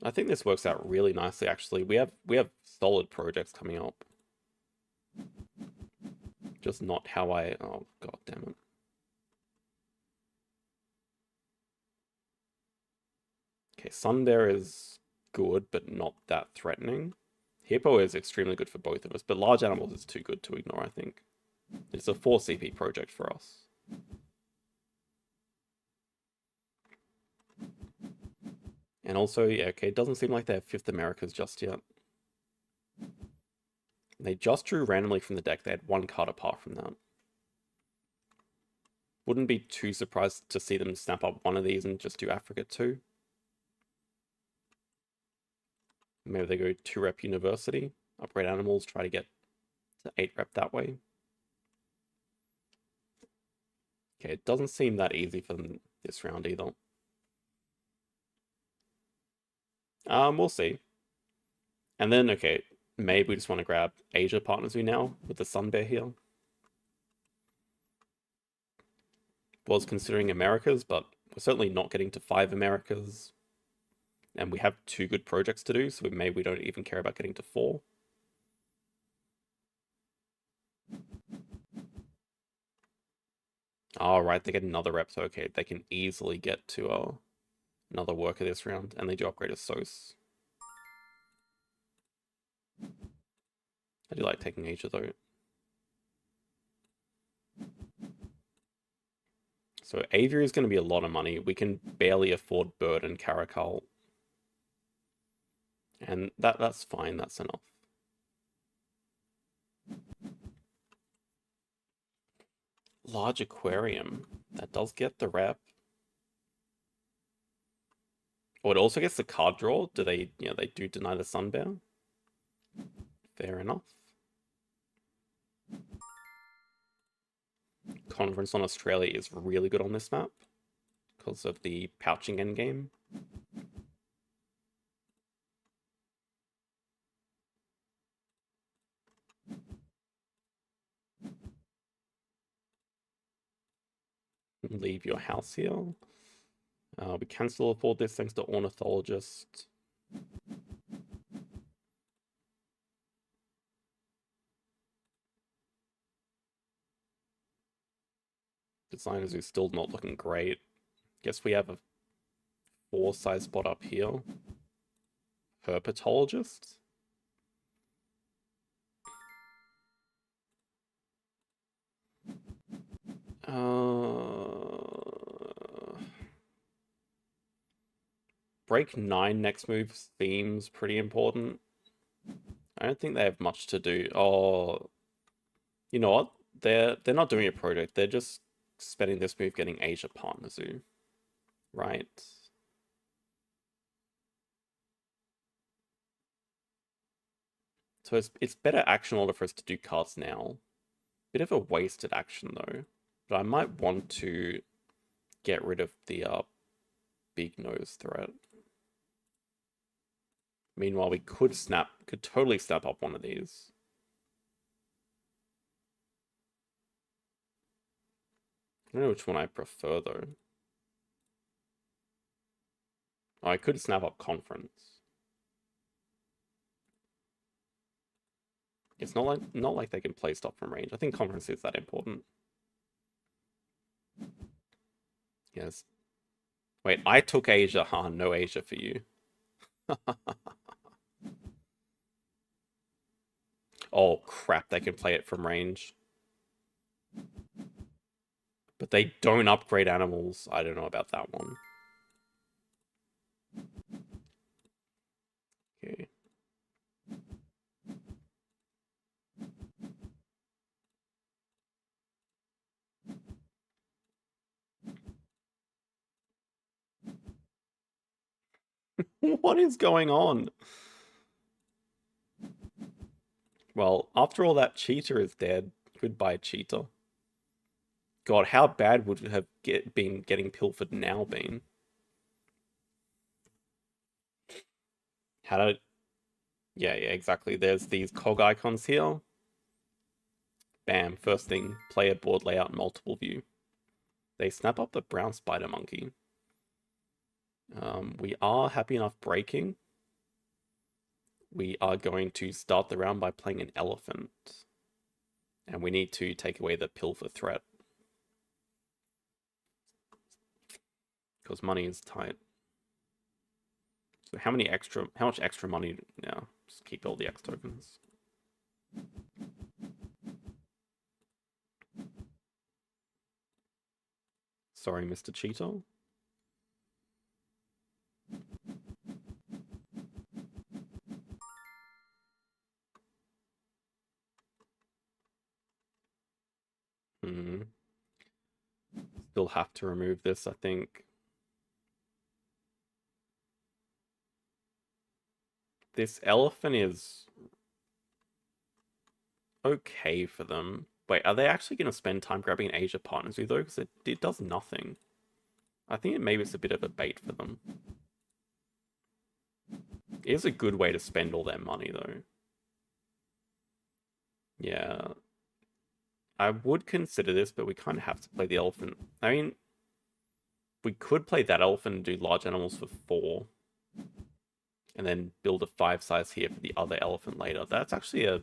I think this works out really nicely, actually. We have solid projects coming up. Just not how I... Oh, god damn it. Okay, Sunbear is good, but not that threatening. Hippo is extremely good for both of us, but large animals is too good to ignore, I think. It's a 4 CP project for us. And also, yeah, okay, it doesn't seem like they have 5th Americas just yet. They just drew randomly from the deck. They had 1 card apart from that. Wouldn't be too surprised to see them snap up one of these and just do Africa too. Maybe they go 2-rep University, upgrade animals, try to get to 8-rep that way. Okay, it doesn't seem that easy for them this round either. We'll see. And then, okay, maybe we just want to grab Asia partners we now with the Sun Bear here. Was considering Americas, but we're certainly not getting to 5 Americas. And we have 2 good projects to do, so maybe we don't even care about getting to 4. Alright, they get another rep, so okay, they can easily get to another worker this round, and they do upgrade a SOS. I do like taking Asia though. So Aviary is going to be a lot of money. We can barely afford Bird and Caracal. And that's fine, that's enough. Large aquarium. That does get the rep. Oh, it also gets the card draw. Do they, they do deny the Sun Bear? Fair enough. Conference on Australia is really good on this map because of the pouching endgame. Leave your house here. We can still afford this thanks to Ornithologist. Designers who's still not looking great. Guess we have a 4-size spot up here. Herpetologist. Break 9 next move seems pretty important. I don't think they have much to do. Oh, you know what? They're not doing a project. They're just spending this move getting Asia Partner Zoo. Right. So it's better action order for us to do cards now. Bit of a wasted action though. But I might want to get rid of the big nose threat. Meanwhile, we could totally snap up one of these. I don't know which one I prefer though. Oh, I could snap up Conference. It's not like they can play stop from range. I think Conference is that important. Yes. Wait, I took Asia. Huh, no Asia for you. Oh crap, they can play it from range. But they don't upgrade animals. I don't know about that one. Okay. What is going on? Well, after all that, Cheetah is dead. Goodbye, Cheetah. God, how bad would it have been getting pilfered now been? How did... Yeah, exactly. There's these cog icons here. Bam, first thing, player board layout multiple view. They snap up the brown spider monkey. We are happy enough breaking. We are going to start the round by playing an elephant. And we need to take away the pilfer threat. Because money is tight. So how much extra money now? Just keep all the X tokens. Sorry, Mr. Cheeto. Still have to remove this, I think. This elephant is okay for them. Wait, are they actually going to spend time grabbing Asia partners with though? Because it does nothing. I think maybe it's a bit of a bait for them. It is a good way to spend all their money though. Yeah. I would consider this, but we kind of have to play the elephant. I mean, we could play that elephant and do large animals for 4. And then build a 5 size here for the other elephant later. That's actually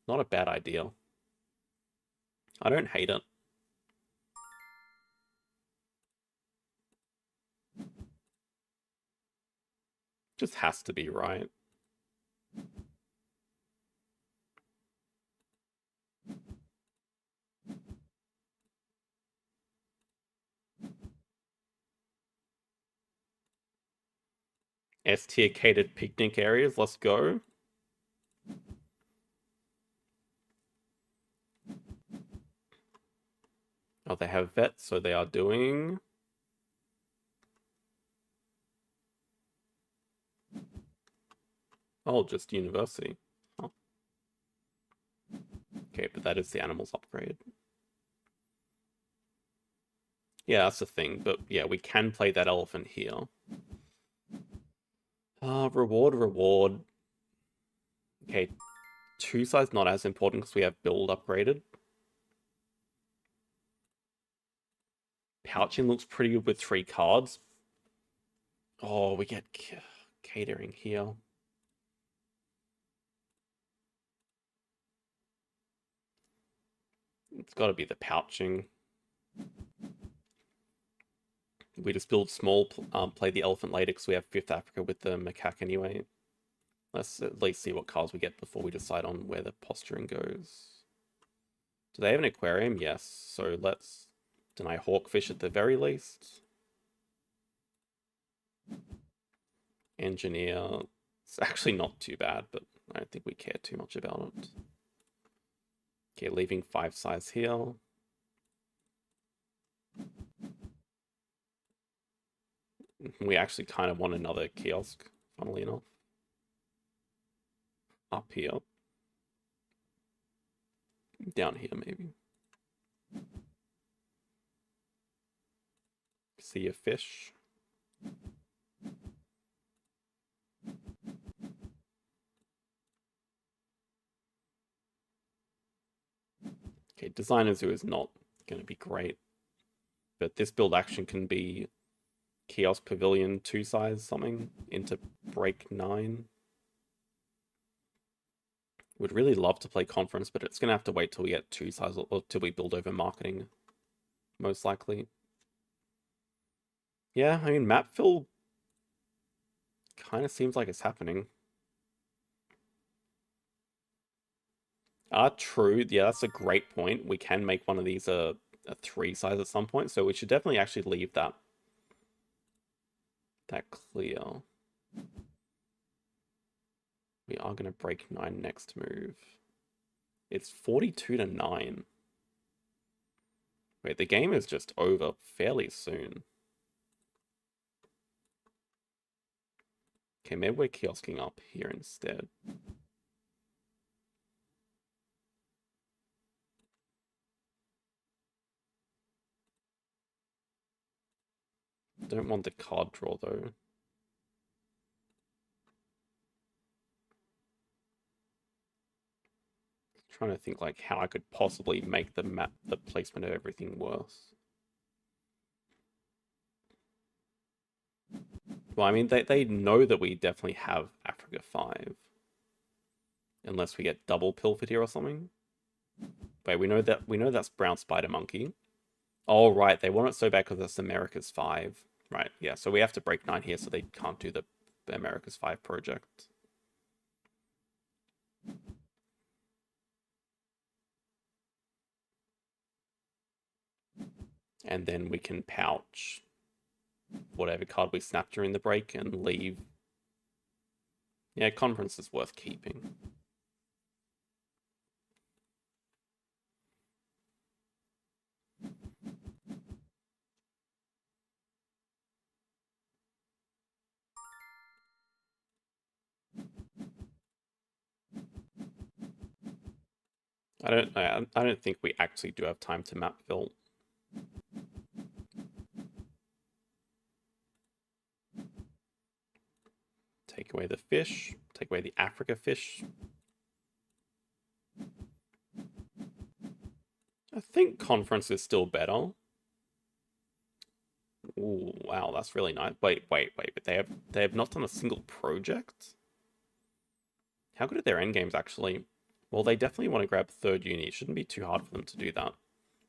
not a bad idea. I don't hate it. Just has to be right. S-tier catered picnic areas, let's go. Oh, they have vets, so they are doing... Oh, just university. Huh. Okay, but that is the animals upgrade. Yeah, that's the thing, but yeah, we can play that elephant here. Reward. Okay, 2 size not as important because we have build upgraded. Pouching looks pretty good with 3 cards. Oh, we get catering here. It's got to be the pouching. We just build small, play the elephant later because we have 5th Africa with the macaque anyway. Let's at least see what cards we get before we decide on where the posturing goes. Do they have an aquarium? Yes. So let's deny Hawkfish at the very least. Engineer. It's actually not too bad, but I don't think we care too much about it. Okay, leaving 5 size here. We actually kind of want another kiosk, funnily enough. Up here. Down here, maybe. See a fish. Okay, Designer Zoo is not going to be great. But this build action can be Kiosk Pavilion 2 size something into break 9. Would really love to play Conference, but it's going to have to wait till we get 2 size or till we build over marketing, most likely. Yeah, I mean, map fill kind of seems like it's happening. True. Yeah, that's a great point. We can make one of these a 3 size at some point, so we should definitely actually leave that clear. We are going to break 9 next move. It's 42 to 9. Wait, the game is just over fairly soon. Okay, maybe we're kiosking up here instead. don't want the card draw though. Trying to think like how I could possibly make the map, the placement of everything worse. Well, I mean, they know that we definitely have Africa 5. Unless we get double pilfered here or something. Wait, we know that's brown spider monkey. Oh, right, they want it so bad because that's America's 5. Right, yeah, so we have to break 9 here so they can't do the America's 5 project. And then we can pouch whatever card we snap during the break and leave. Yeah, conference is worth keeping. I don't think we actually do have time to map fill. Take away the fish. Take away the Africa fish. I think conference is still better. Ooh, wow, that's really nice. Wait, but they have not done a single project? How good are their endgames actually? Well, they definitely want to grab third uni. It shouldn't be too hard for them to do that.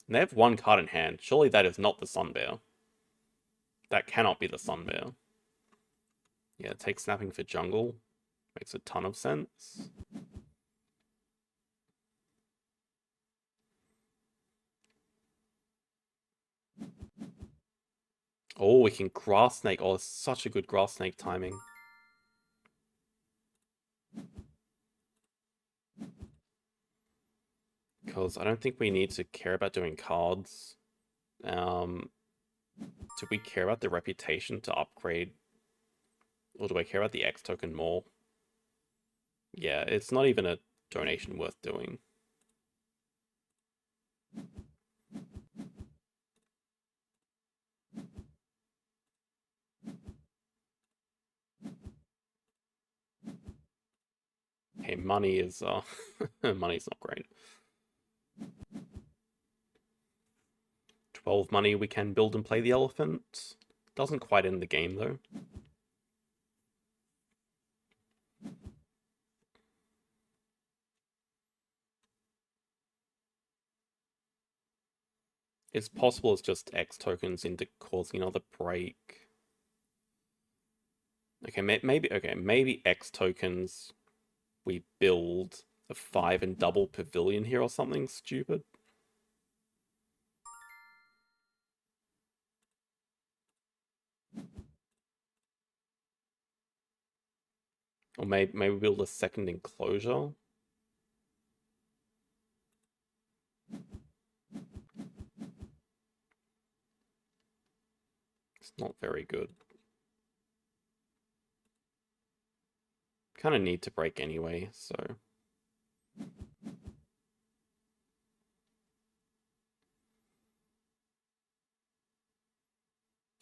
And they have one card in hand. Surely that is not the Sun Bear. That cannot be the Sun Bear. Yeah, take snapping for jungle. Makes a ton of sense. Oh, we can grass snake. Oh, it's such a good grass snake timing. Because I don't think we need to care about doing cards. Do we care about the reputation to upgrade? Or do I care about the X token more? Yeah, it's not even a donation worth doing. Hey, money is money's not great. 12 money, we can build and play the elephant. Doesn't quite end the game though. It's possible it's just X tokens into causing another break. Okay, maybe X tokens we build a 5 and double pavilion here or something stupid. Or maybe build a second enclosure. It's not very good. Kind of need to break anyway, so.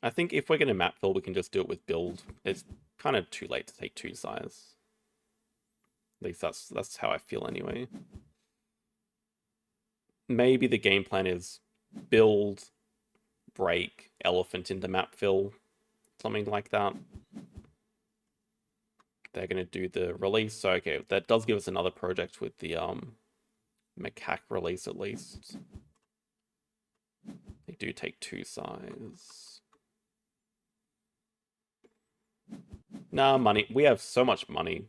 I think if we're going to map fill, we can just do it with build. It's kind of too late to take 2 size. At least that's how I feel anyway. Maybe the game plan is build, break, elephant into map fill, something like that. They're going to do the release, so okay, that does give us another project with the macaque release at least. They do take 2 size. Nah, money. We have so much money.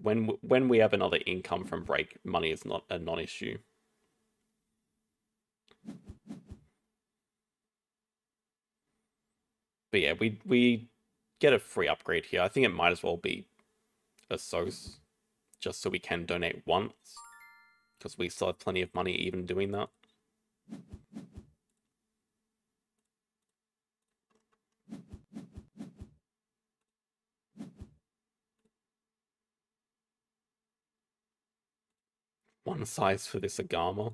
When we have another income from break, money is not a non-issue. But yeah, we get a free upgrade here. I think it might as well be a SOS, just so we can donate once, because we still have plenty of money even doing that. One size for this Agama.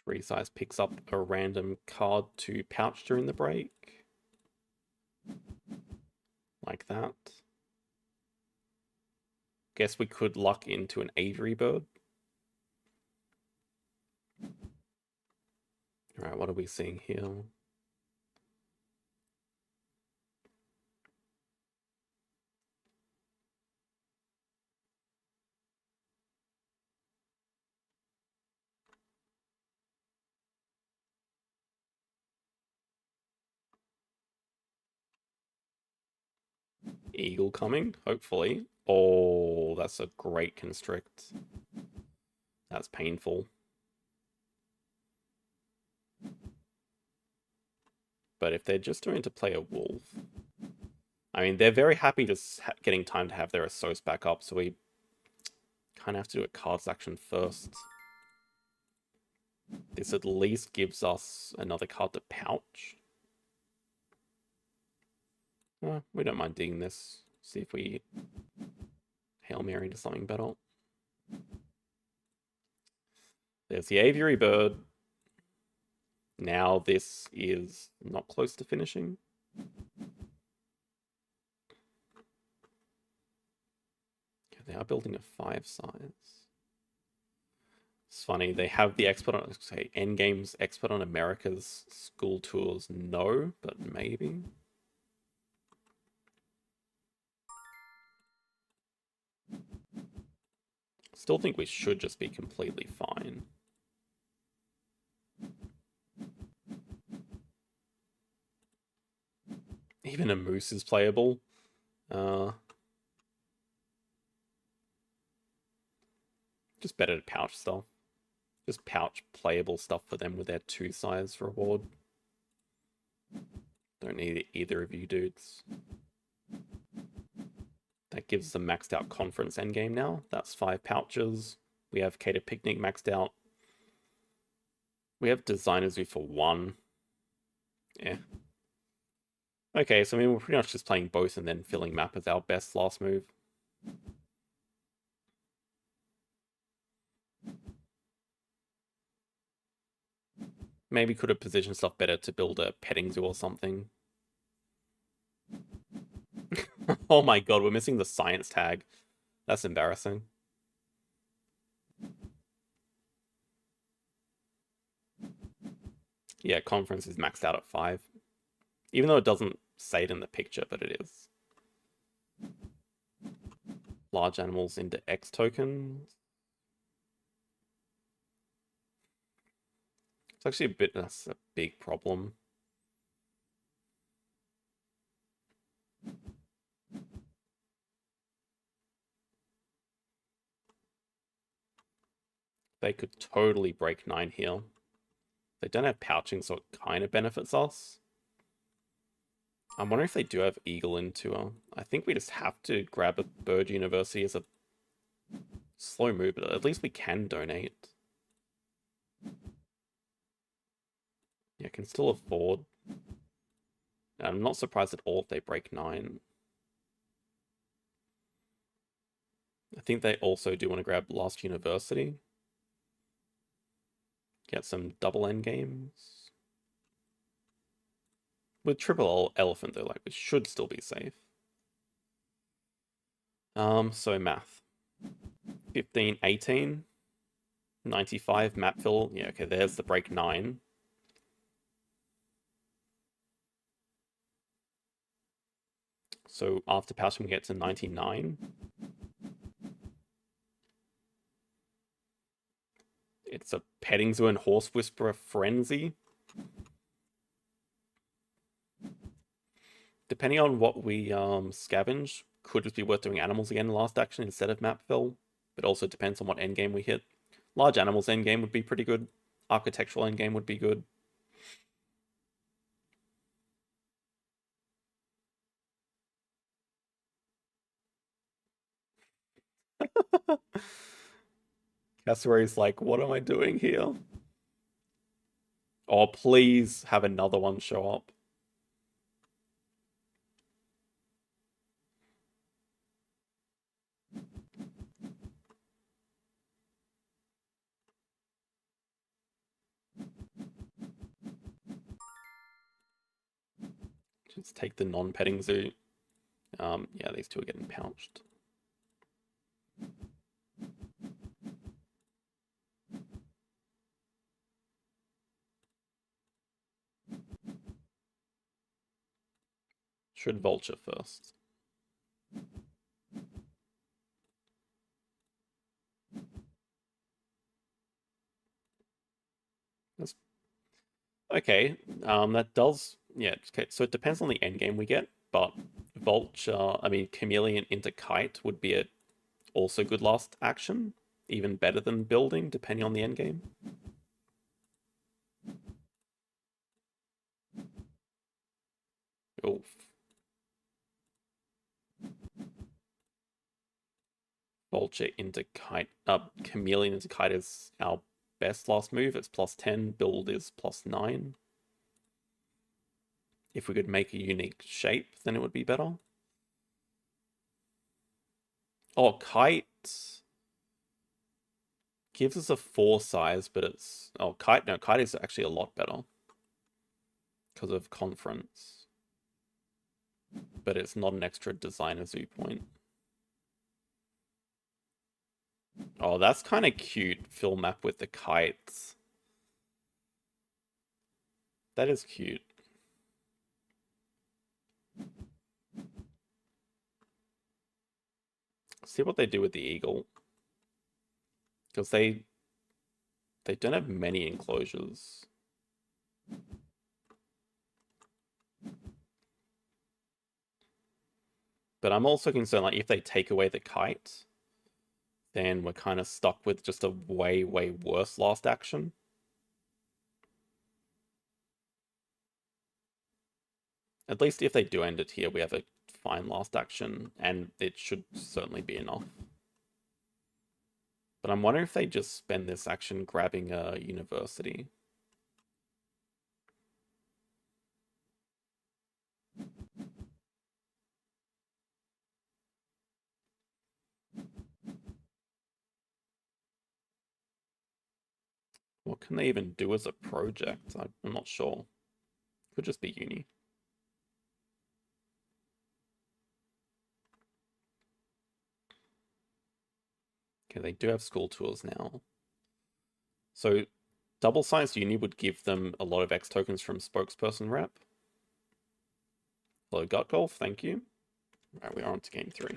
Resize picks up a random card to pouch during the break. Like that. Guess we could luck into an Aviary Bird. Alright, what are we seeing here? Eagle coming, hopefully. Oh, that's a great constrict. That's painful. But if they're just going to play a wolf, I mean, they're very happy just getting time to have their Assos back up, so we kind of have to do a cards action first. This at least gives us another card to pouch. We don't mind digging this. See if we Hail Mary into something better. There's the Aviary Bird. Now this is not close to finishing. Okay, they are building a 5 size. It's funny, they have the expert on, say, Endgame's expert on America's school tours. No, but maybe. Still think we should just be completely fine. Even a moose is playable. Just better to pouch stuff. Just pouch playable stuff for them with their 2 size reward. Don't need either of you dudes. That gives us a maxed out conference endgame now. That's 5 pouches. We have Cater Picnic maxed out. We have Designer's View for 1. Yeah. Okay, so I mean, we're pretty much just playing both and then filling map as our best last move. Maybe could have positioned stuff better to build a petting zoo or something. Oh my god, we're missing the science tag. That's embarrassing. Yeah, conference is maxed out at 5. Even though it doesn't say it in the picture, but it is. Large animals into X tokens. It's actually that's a big problem. They could totally break 9 here. They don't have pouching, so it kind of benefits us. I'm wondering if they do have Eagle into I think we just have to grab a Bird University as a slow move, but at least we can donate. Yeah, can still afford. I'm not surprised at all if they break 9. I think they also do want to grab Last University. Get some double end games. With triple elephant though, like, we should still be safe. So math. 15, 18. 95, map fill. Yeah, okay, there's the break 9. So after pouching, we get to 99. It's a petting zoo and horse whisperer frenzy. Depending on what we scavenge, could just be worth doing animals again last action instead of map fill. But also depends on what endgame we hit. Large animals endgame would be pretty good. Architectural endgame would be good. Cassowary's like, what am I doing here? Oh, please have another one show up. Let's take the non-petting zoo. Yeah, these two are getting pouched. Should vulture first. That's okay. That does, yeah. Okay, so it depends on the end game we get, but vulture, I mean, chameleon into kite would be a also good last action, even better than building, depending on the end game. Oof. Vulture into kite. Chameleon into kite is our best last move. It's +10. Build is +9. If we could make a unique shape, then it would be better. Oh, kite gives us a 4 size, but it's... Oh, kite... No, kite is actually a lot better. Because of conference. But it's not an extra designer zoo point. Oh, that's kind of cute. Fill map with the kites. That is cute. See what they do with the eagle. Because they don't have many enclosures. But I'm also concerned, like, if they take away the kite, then we're kind of stuck with just a way, way worse last action. At least if they do end it here, we have a fine last action, and it should certainly be enough. But I'm wondering if they just spend this action grabbing a university. What can they even do as a project? I'm not sure. Could just be uni. Okay, they do have school tours now. So double-sized uni would give them a lot of X tokens from spokesperson rep. Hello, gut golf, thank you. Right, we are on to game 3.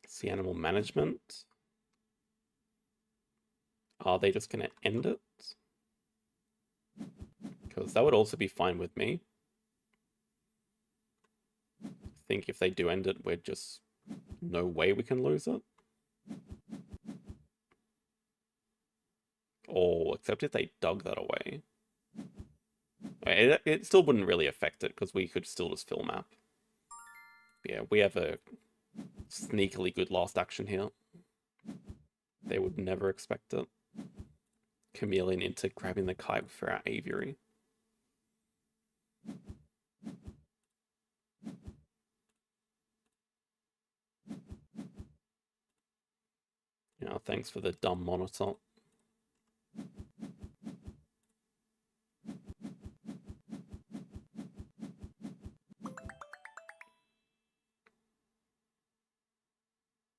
See animal management. Are they just going to end it? Because that would also be fine with me. I think if they do end it, we're just... no way we can lose it. Oh, except if they dug that away. It still wouldn't really affect it, because we could still just fill map. Yeah, we have a sneakily good last action here. They would never expect it. Chameleon into grabbing the kite for our aviary. Yeah, thanks for the dumb monitor.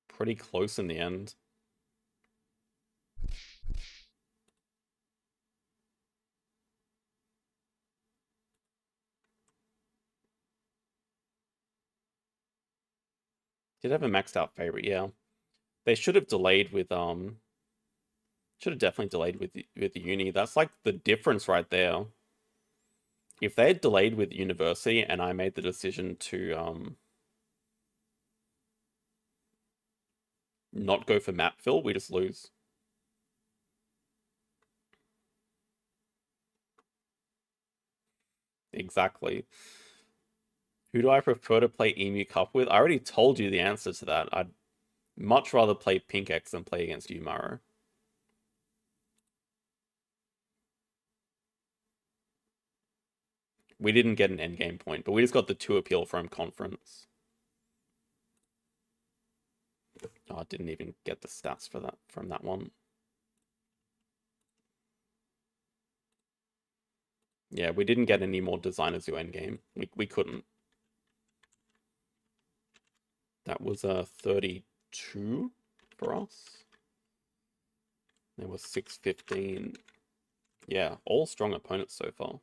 Pretty close in the end. Did have a maxed out favorite, yeah. They should have delayed with should have definitely delayed with the uni. That's like the difference right there. If they had delayed with university and I made the decision to not go for map fill, we just lose. Exactly. Who do I prefer to play Emu Cup with? I already told you the answer to that. I'd much rather play Pink X than play against you, Maro. We didn't get an endgame point, but we just got the 2 appeal from conference. Oh, I didn't even get the stats for that from that one. Yeah, we didn't get any more designers who endgame. We couldn't. That was a 32 for us. There was 615. Yeah, all strong opponents so far.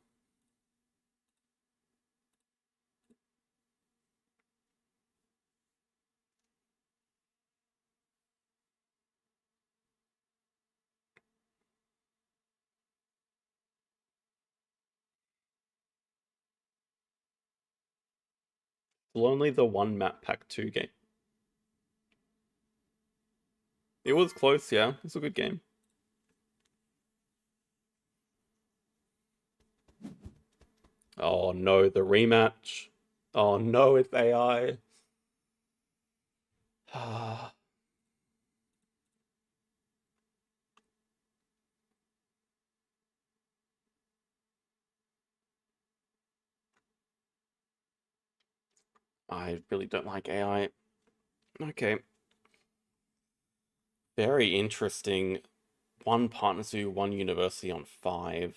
Well, only the one map pack 2 game. It was close, yeah. It's a good game. Oh no, the rematch. Oh no, it's AI. I really don't like AI. Okay. Very interesting. One partner zoo, one university on 5.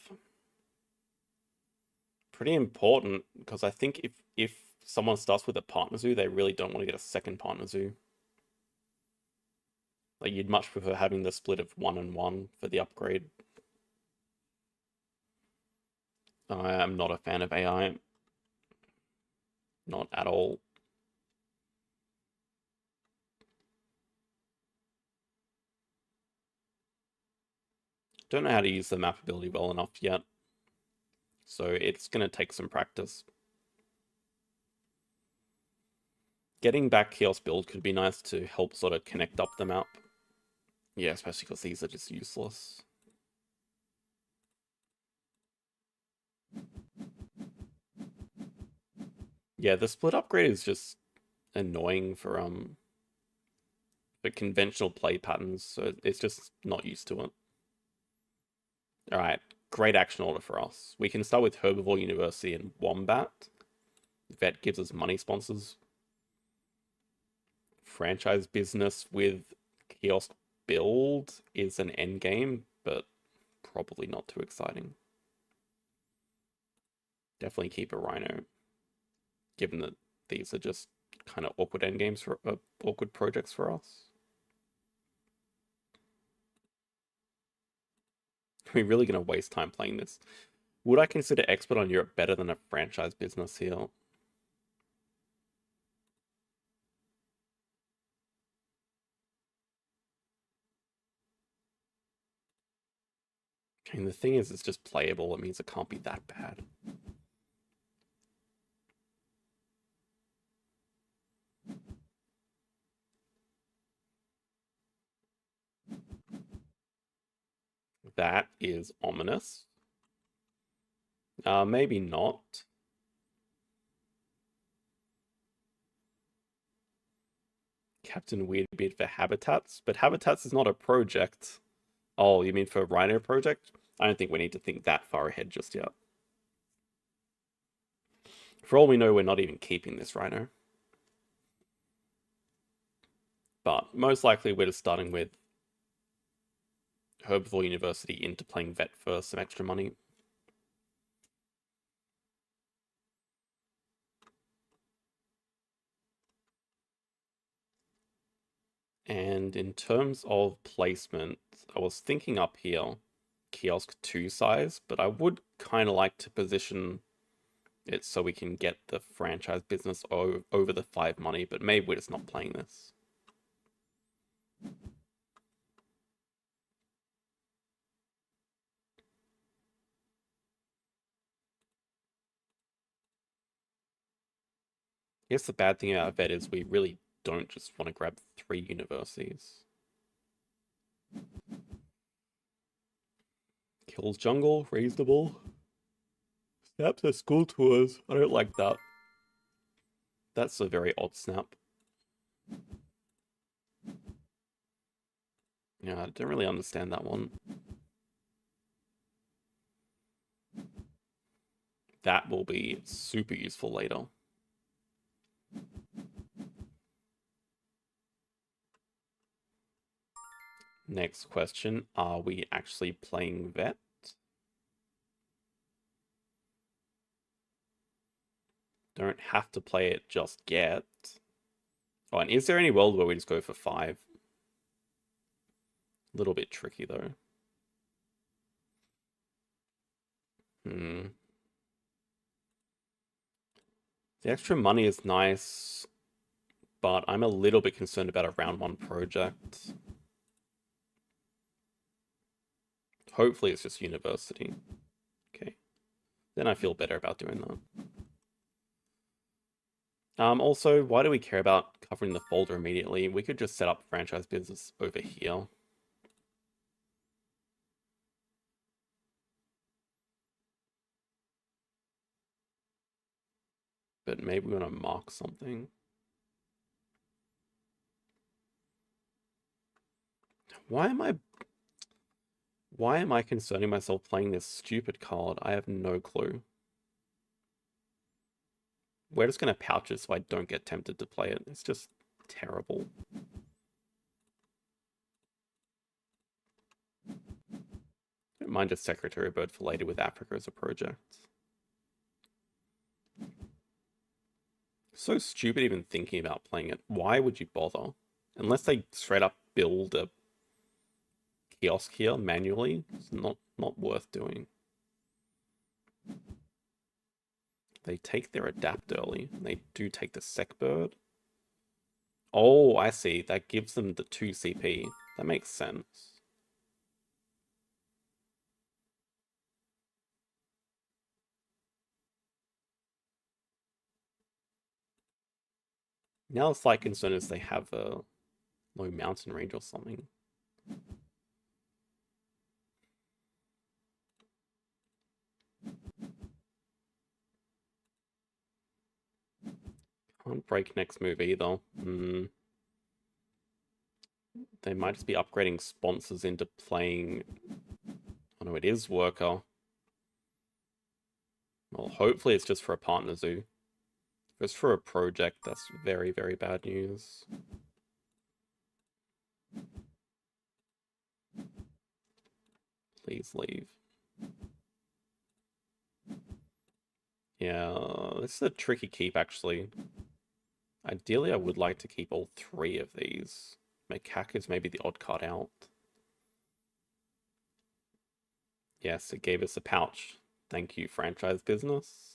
Pretty important because I think if someone starts with a partner zoo, they really don't want to get a second partner zoo. Like you'd much prefer having the split of 1 and 1 for the upgrade. I am not a fan of AI. Not at all. Don't know how to use the map ability well enough yet. So it's going to take some practice. Getting back Chaos build could be nice to help sort of connect up the map. Yeah, especially because these are just useless. Yeah, the split upgrade is just annoying for conventional play patterns, so it's just not used to it. Alright, great action order for us. We can start with Herbivore University and Wombat. Vet gives us money sponsors. Franchise business with Kiosk build is an endgame, but probably not too exciting. Definitely keep a Rhino, given that these are just kind of awkward endgames for awkward projects for us. We're really going to waste time playing this. Would I consider Expert on Europe better than a franchise business here? And the thing is, it's just playable. It means it can't be that bad. That is ominous. Maybe not. Captain Weirdbeard for Habitats, but Habitats is not a project. Oh, you mean for a Rhino project? I don't think we need to think that far ahead just yet. For all we know, we're not even keeping this Rhino. But most likely we're just starting with Herbivore University into playing Vet for some extra money. And in terms of placement, I was thinking up here, kiosk 2 size, but I would kind of like to position it so we can get the franchise business over the 5 money, but maybe we're just not playing this. I guess the bad thing about Vet is we really don't just want to grab 3 universities. Kills jungle, reasonable. Snaps are school tours. I don't like that. That's a very odd snap. Yeah, I don't really understand that one. that will be super useful later. Next question, are we actually playing vet? Don't have to play it just yet. Oh, and is there any world where we just go for 5? A little bit tricky though. The extra money is nice, but I'm a little bit concerned about a round 1 project. Hopefully it's just university. Okay. Then I feel better about doing that. Also, why do we care about covering the folder immediately? We could just set up franchise business over here. But maybe we want to mark something. Why am I concerning myself playing this stupid card? I have no clue. We're just going to pouch it so I don't get tempted to play it. It's just terrible. Don't mind a Secretary Bird for later with Africa as a project. So stupid even thinking about playing it. Why would you bother? Unless they straight up build a kiosk here manually, it's not worth doing. They take their adapt early. And they do take the sec bird. Oh, I see. That gives them the 2 CP. That makes sense. Now the slight concern is they have a low mountain range or something. Can't break next move either. They might just be upgrading sponsors into playing... Oh no, it is worker. Well, hopefully it's just for a partner zoo. If it's for a project, that's very, very bad news. Please leave. Yeah, this is a tricky keep, actually. Ideally, I would like to keep all 3 of these. Macaque is maybe the odd card out. Yes, it gave us a pouch. Thank you, franchise business.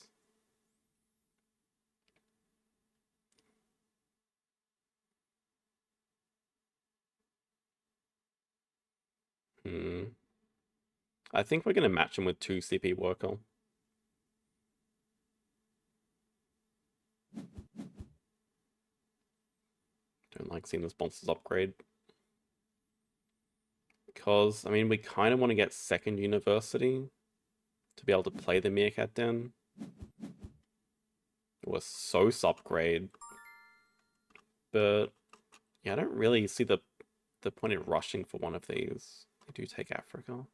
I think we're going to match him with 2 CP worker. Don't like seeing the sponsors upgrade. Because, I mean, we kind of want to get 2nd university to be able to play the Meerkat Den. Or SOS upgrade. But, yeah, I don't really see the point in rushing for one of these. They do take Africa.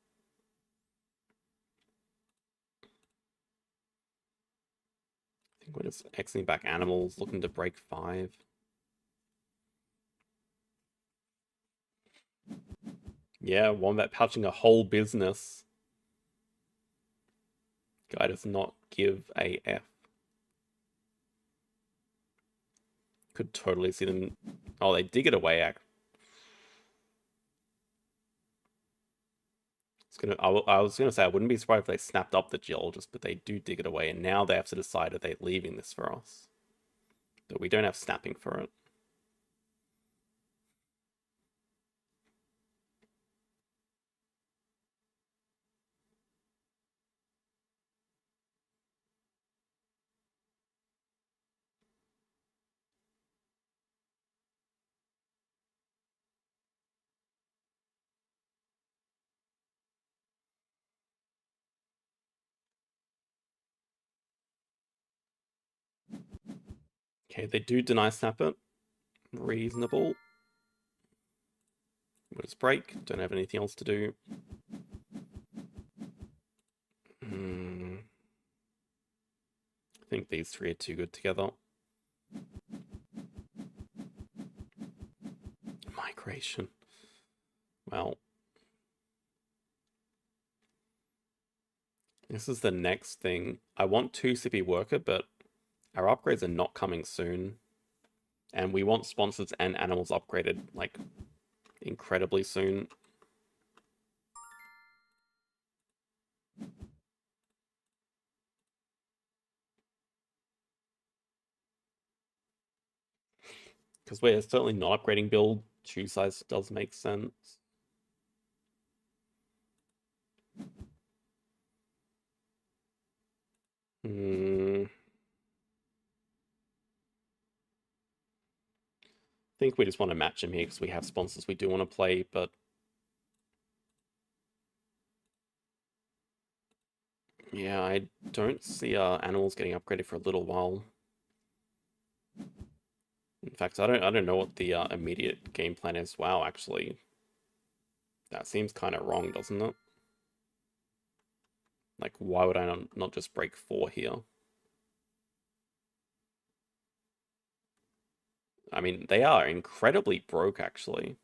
I think we're just Xing back animals, looking to break 5. Yeah, Wombat pouching a whole business. Guy does not give a F. Could totally see them... Oh, they dig it away. I was gonna say I wouldn't be surprised if they snapped up the geologist, but they do dig it away, and now they have to decide if they're leaving this for us. But we don't have snapping for it. Okay, they do deny snap it. Reasonable. We'll just break. Don't have anything else to do. think these three are too good together. Migration. Well, this is the next thing. I want 2 CP worker, but our upgrades are not coming soon. And we want sponsors and animals upgraded, like, incredibly soon. Because we're certainly not upgrading build. Shoe size does make sense. I think we just want to match him here because we have sponsors we do want to play, but yeah, I don't see animals getting upgraded for a little while. In fact, I don't know what the immediate game plan is. Wow, actually, that seems kind of wrong, doesn't it? Like, why would I not just break 4 here? I mean, they are incredibly broke, actually.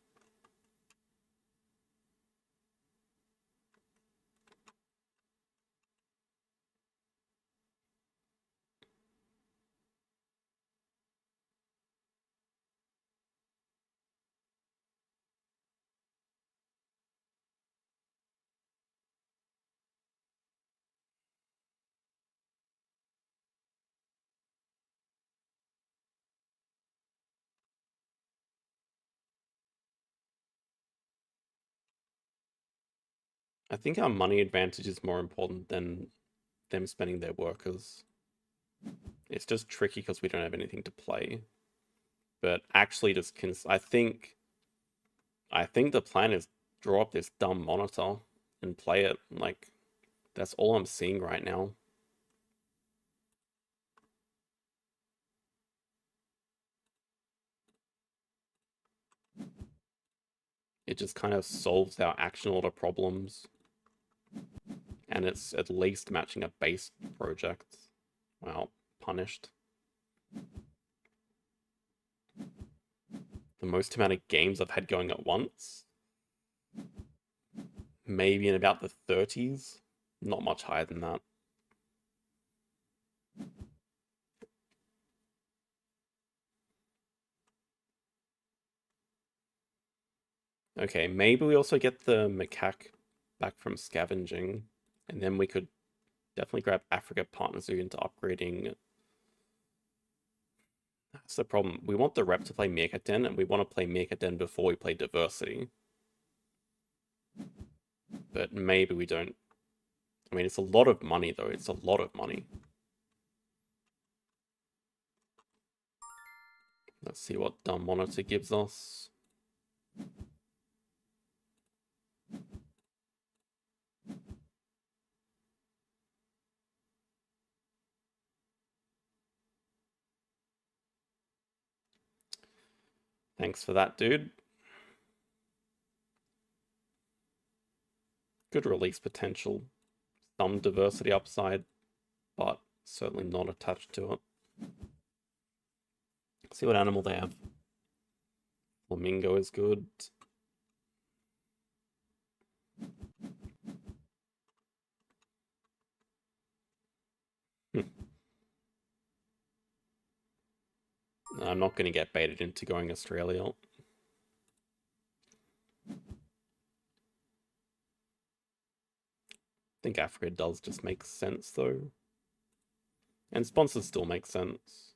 I think our money advantage is more important than them spending their workers. It's just tricky because we don't have anything to play. But actually, just I think the plan is draw up this dumb monitor and play it. Like, that's all I'm seeing right now. It just kind of solves our action order problems. And it's at least matching a base project. Wow, punished. The most amount of games I've had going at once. Maybe in about the 30s. Not much higher than that. Okay, maybe we also get the macaque back from scavenging. And then we could definitely grab Africa Partner Zoo into upgrading. That's the problem. We want the rep to play Meerkat Den, and we want to play Meerkat Den before we play Diversity. But maybe we don't. I mean, it's a lot of money, though. It's a lot of money. Let's see what Dumb Monitor gives us. Thanks for that, dude. Good release potential. Some diversity upside, but certainly not attached to it. Let's see what animal they have. Flamingo is good. I'm not going to get baited into going Australia. I think Africa does just make sense, though. And sponsors still make sense.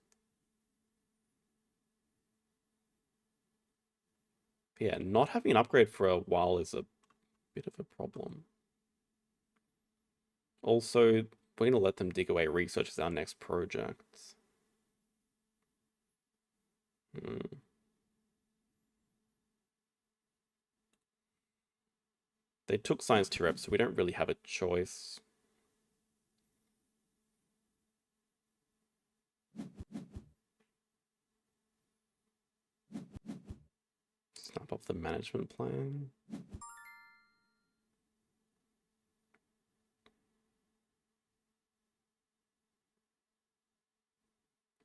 But yeah, not having an upgrade for a while is a bit of a problem. Also, we're going to let them dig away research as our next project. They took science 2 reps, so we don't really have a choice. Snap off the management plan.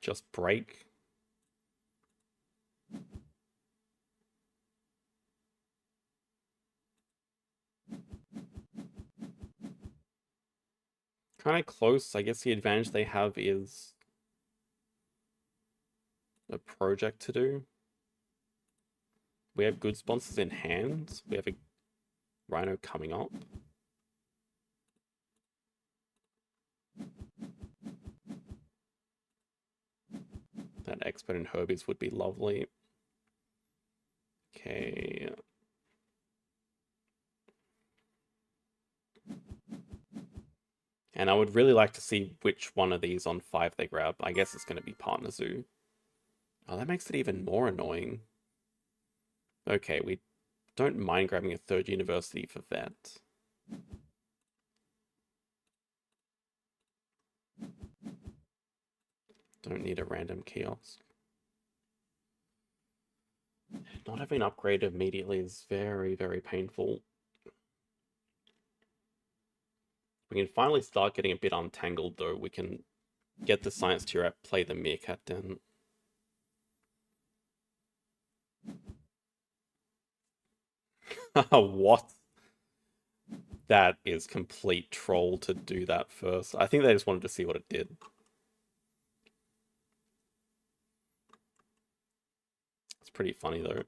just break. Kind of close. I guess the advantage they have is a project to do. We have good sponsors in hand. We have a Rhino coming up. That expert in Herbies would be lovely. Okay. And I would really like to see which one of these on 5 they grab. I guess it's going to be Partner Zoo. Oh, that makes it even more annoying. Okay, we don't mind grabbing a 3rd university for vet. Don't need a random kiosk. Not having an upgrade immediately is very, very painful. We can finally start getting a bit untangled, though. We can get the science tier at play the meerkat den. What? That is complete troll to do that first. I think they just wanted to see what it did. It's pretty funny, though.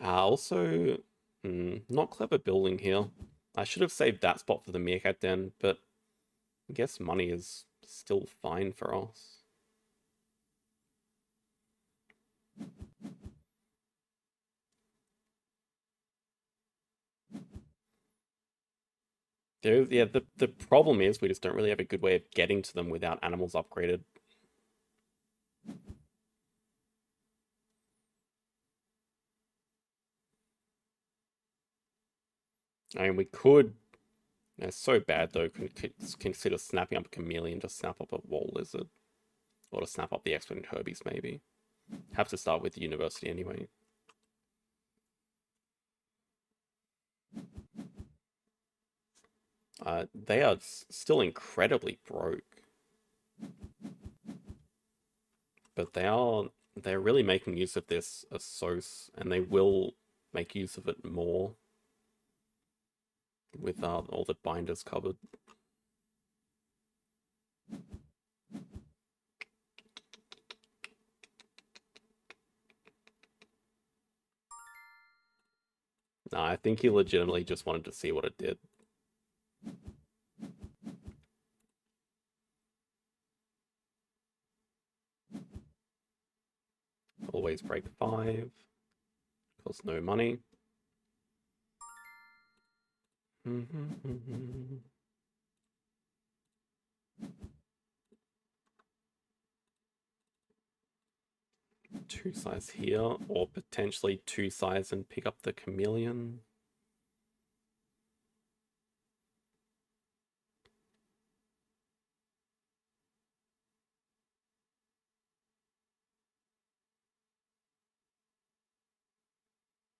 Also, not clever building here. I should have saved that spot for the meerkat den, but I guess money is still fine for us. Yeah, the problem is we just don't really have a good way of getting to them without animals upgraded. I mean, we could. It's so bad though. Consider snapping up a chameleon to snap up a wall lizard, or to snap up the expert in Herbies. Maybe have to start with the university anyway. They are still incredibly broke, but they're really making use of this Asos, and they will make use of it more with all the binders covered. Nah, I think he legitimately just wanted to see what it did. Always break 5. Costs no money. Two size here, or potentially 2 size and pick up the chameleon.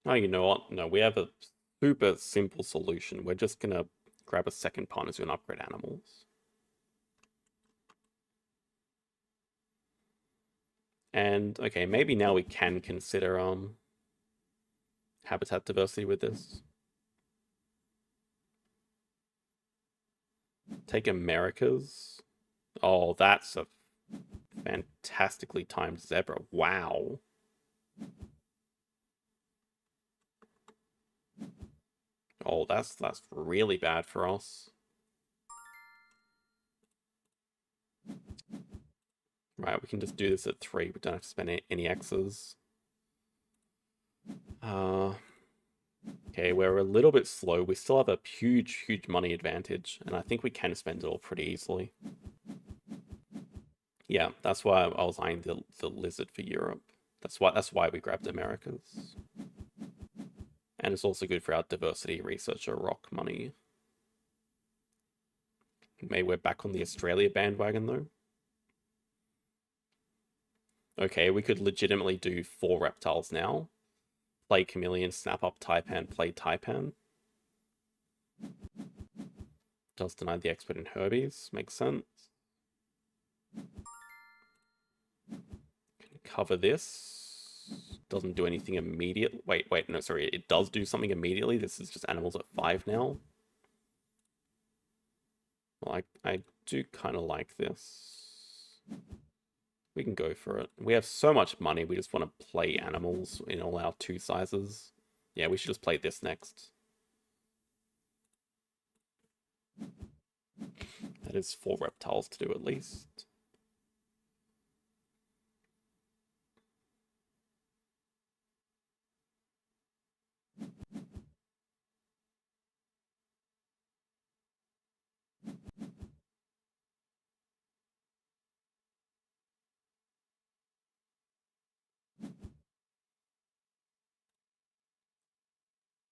Oh, you know what? No, we have a super simple solution. We're just gonna grab a second partner to upgrade animals. And okay, maybe now we can consider habitat diversity with this. Take Americas. Oh, that's a fantastically timed zebra. Wow. Oh, that's really bad for us. Right, we can just do this at 3. We don't have to spend any X's. Okay, we're a little bit slow. We still have a huge money advantage, and I think we can spend it all pretty easily. Yeah, that's why I was eyeing the lizard for Europe. That's why we grabbed Americas. And it's also good for our diversity researcher rock money. Maybe we're back on the Australia bandwagon though. Okay, we could legitimately do 4 reptiles now. Play Chameleon, snap up Taipan, play Taipan. Does deny the expert in Herbies, makes sense. Can cover this. Doesn't do anything immediate. Wait, no, sorry. It does do something immediately. This is just animals at 5 now. Well, I do kind of like this. We can go for it. We have so much money, we just want to play animals in all our 2 sizes. Yeah, we should just play this next. That is 4 reptiles to do at least.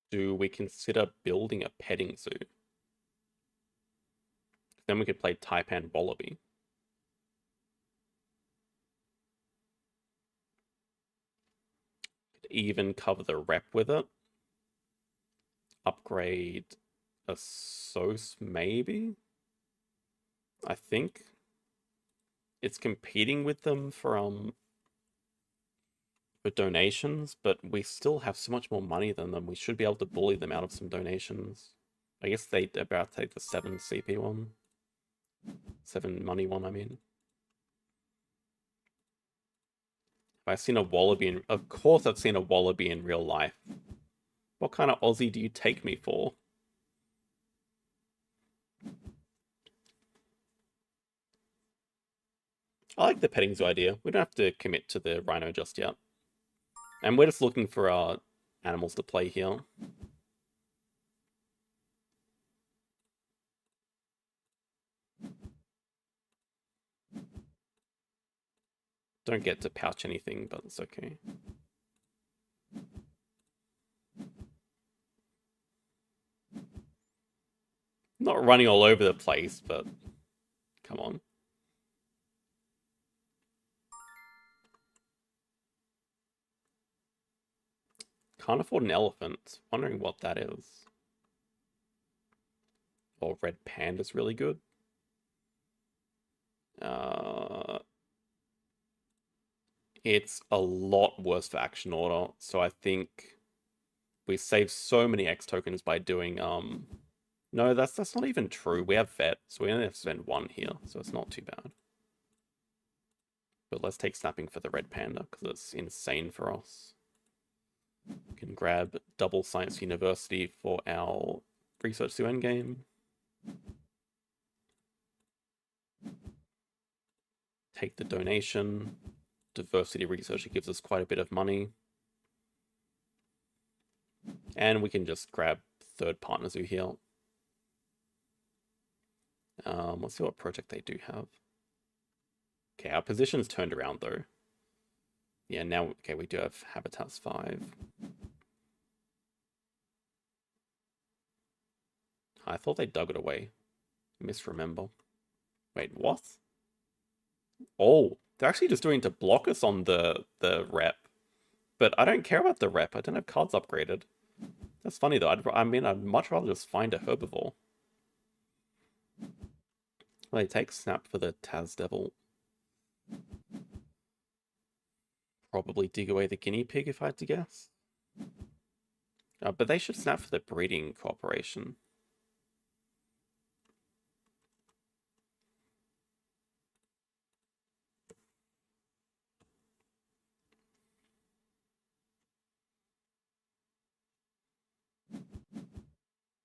Do we consider building a petting zoo? Then we could play Taipan Wallaby. Could even cover the rep with it. Upgrade a Sos, maybe? I think. It's competing with them for donations, but we still have so much more money than them. We should be able to bully them out of some donations. I guess they're about to take the 7 CP one. 7 money one, I mean. Have I seen a wallaby in... Of course I've seen a wallaby in real life. What kind of Aussie do you take me for? I like the petting zoo idea. We don't have to commit to the rhino just yet. And we're just looking for our animals to play here. Don't get to pouch anything, but it's okay. Not running all over the place, but come on. Can't afford an elephant. Wondering what that is. Or red panda's really good. It's a lot worse for action order, so I think we save so many X tokens by doing no, that's not even true. We have vet, so we only have to spend 1 here, so it's not too bad. But let's take snapping for the red panda, because it's insane for us. We can grab double science university for our research to endgame. Take the donation. Diversity research, it gives us quite a bit of money. And we can just grab 3rd partner zoo here. Let's see what project they do have. Okay, our position's turned around though. Yeah, now, okay, we do have Habitats 5. I thought they dug it away. Misremember. Wait, what? Oh, they're actually just doing to block us on the rep. But I don't care about the rep. I don't have cards upgraded. That's funny though. I'd much rather just find a herbivore. Well, they take snap for the Taz Devil. Probably dig away the guinea pig if I had to guess. But they should snap for the breeding cooperation.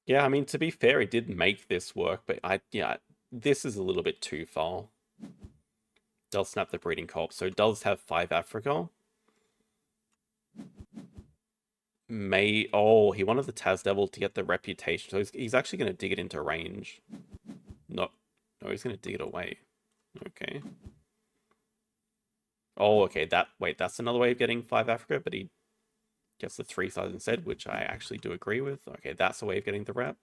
Yeah, I mean, to be fair, it did make this work, but yeah, this is a little bit too far. Does snap the breeding co-op, so it does have 5 Africa. Oh, he wanted the Taz Devil to get the reputation, so he's actually going to dig it into range. No, he's going to dig it away. Okay. Oh, okay, wait, that's another way of getting 5 Africa, but he gets the 3 size instead, which I actually do agree with. Okay, that's a way of getting the rep.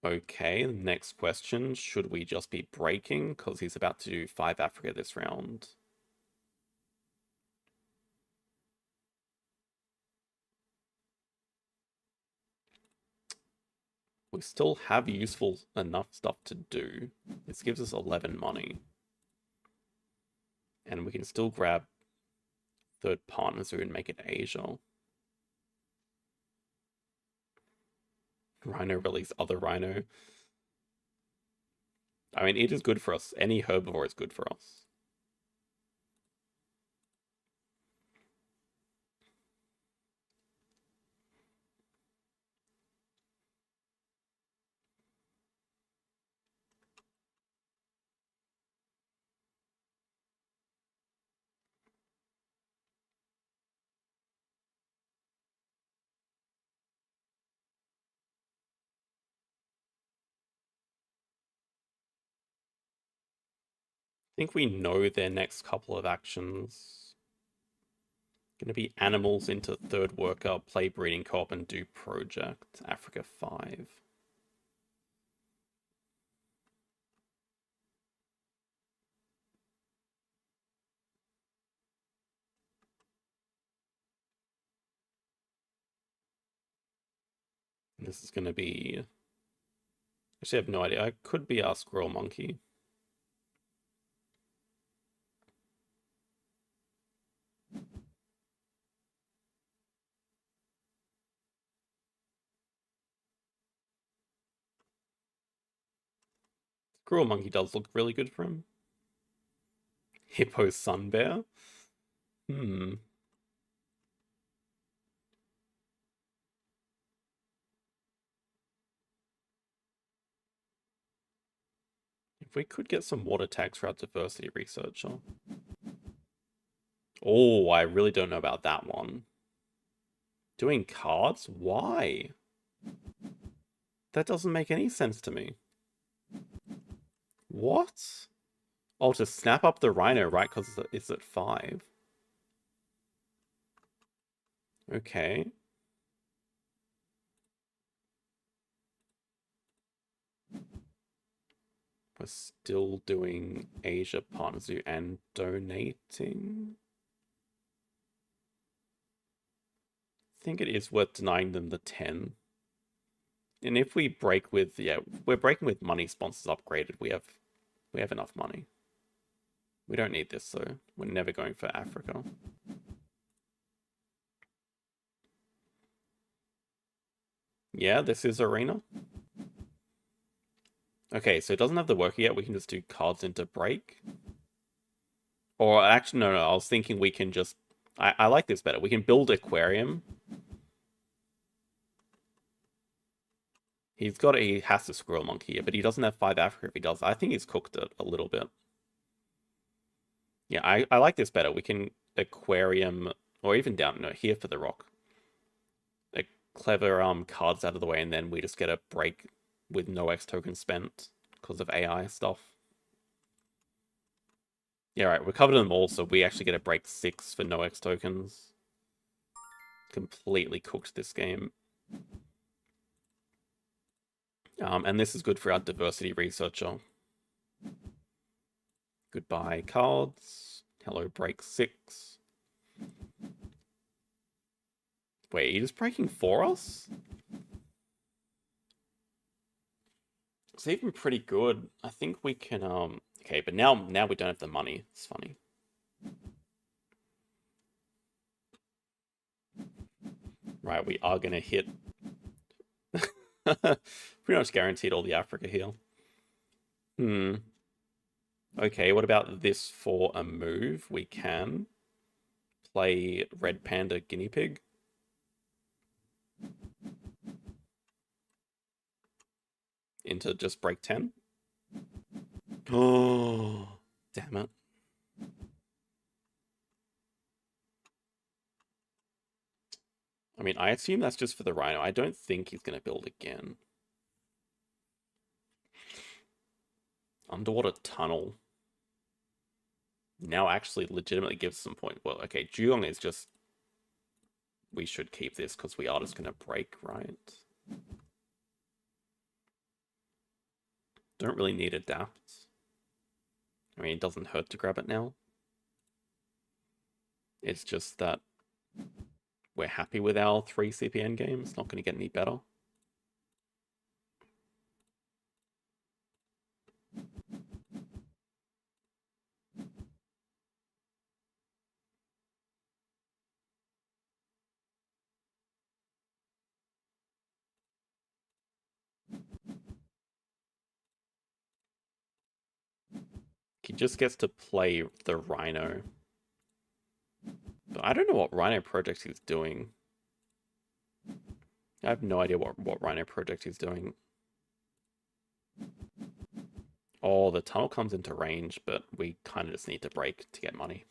Okay, next question. Should we just be breaking? Because he's about to do 5 Africa this round. We still have useful enough stuff to do. This gives us 11 money. And we can still grab third partners who can make it Asia. Rhino release other rhino. I mean, it is good for us. Any herbivore is good for us. I think we know their next couple of actions. Going to be animals into third worker, play breeding co-op, and do project. Africa 5. And this is going to be... Actually, I have no idea. I could be our squirrel monkey. Squirrel monkey does look really good for him. Hippo sun bear. Hmm. If we could get some water tags for our diversity researcher. Oh, I really don't know about that one. Doing cards? Why? That doesn't make any sense to me. What? Oh, to snap up the rhino, right? Because it's at 5. Okay. We're still doing Asia Partner Zoo and donating. I think it is worth denying them the 10. And if we break with, yeah, we're breaking with money sponsors upgraded. We have enough money. We don't need this though. We're never going for Africa. Yeah, this is arena. Okay, so it doesn't have the worker yet. We can just do cards into break. Or actually, no, I was thinking we can just... I like this better. We can build aquarium. He has to squirrel monkey here, but he doesn't have 5 Africa if he does. I think he's cooked it a little bit. Yeah, I like this better. We can aquarium, or even down, no, here for the rock. A clever cards out of the way, and then we just get a break with no X token spent because of AI stuff. Yeah, right, we covered them all, so we actually get a break 6 for no X tokens. Completely cooked this game. And this is good for our diversity researcher. Goodbye cards. Hello, break 6. Wait, are you just breaking for us? It's even pretty good. I think we can, okay, but now we don't have the money. It's funny. Right, we are gonna hit pretty much guaranteed all the Africa here. Okay, what about this for a move? We can play Red Panda Guinea Pig. Into just break 10. Oh, damn it. I mean, I assume that's just for the rhino. I don't think he's going to build again. Underwater tunnel. Now actually legitimately gives some point. Well, okay, Jugong is just... We should keep this because we are just going to break, right? Don't really need adapt. I mean, it doesn't hurt to grab it now. It's just that we're happy with our 3 CPN game. It's not going to get any better. He just gets to play the Rhino. But I don't know what Rhino project he's doing. I have no idea what Rhino project he's doing. Oh, the tunnel comes into range, but we kind of just need to break to get money.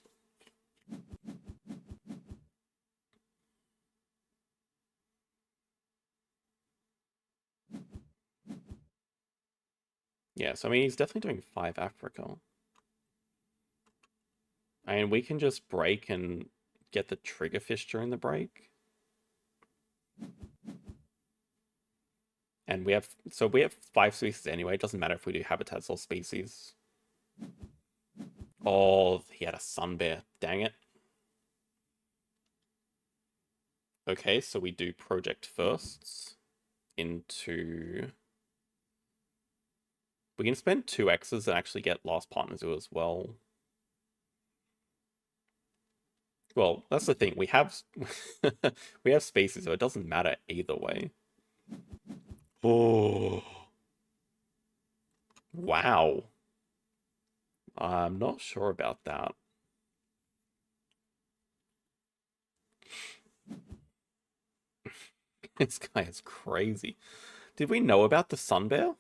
Yeah, so I mean, he's definitely doing 5 Africa. I mean, we can just break and get the triggerfish during the break. And we have 5 species anyway. It doesn't matter if we do habitats or species. Oh, he had a sun bear. Dang it. Okay, so we do project firsts into... We can spend 2 X's and actually get Last Partner Zoo as well. Well, that's the thing. We have we have species, so it doesn't matter either way. Oh. Wow. I'm not sure about that. This guy is crazy. Did we know about the sun bear?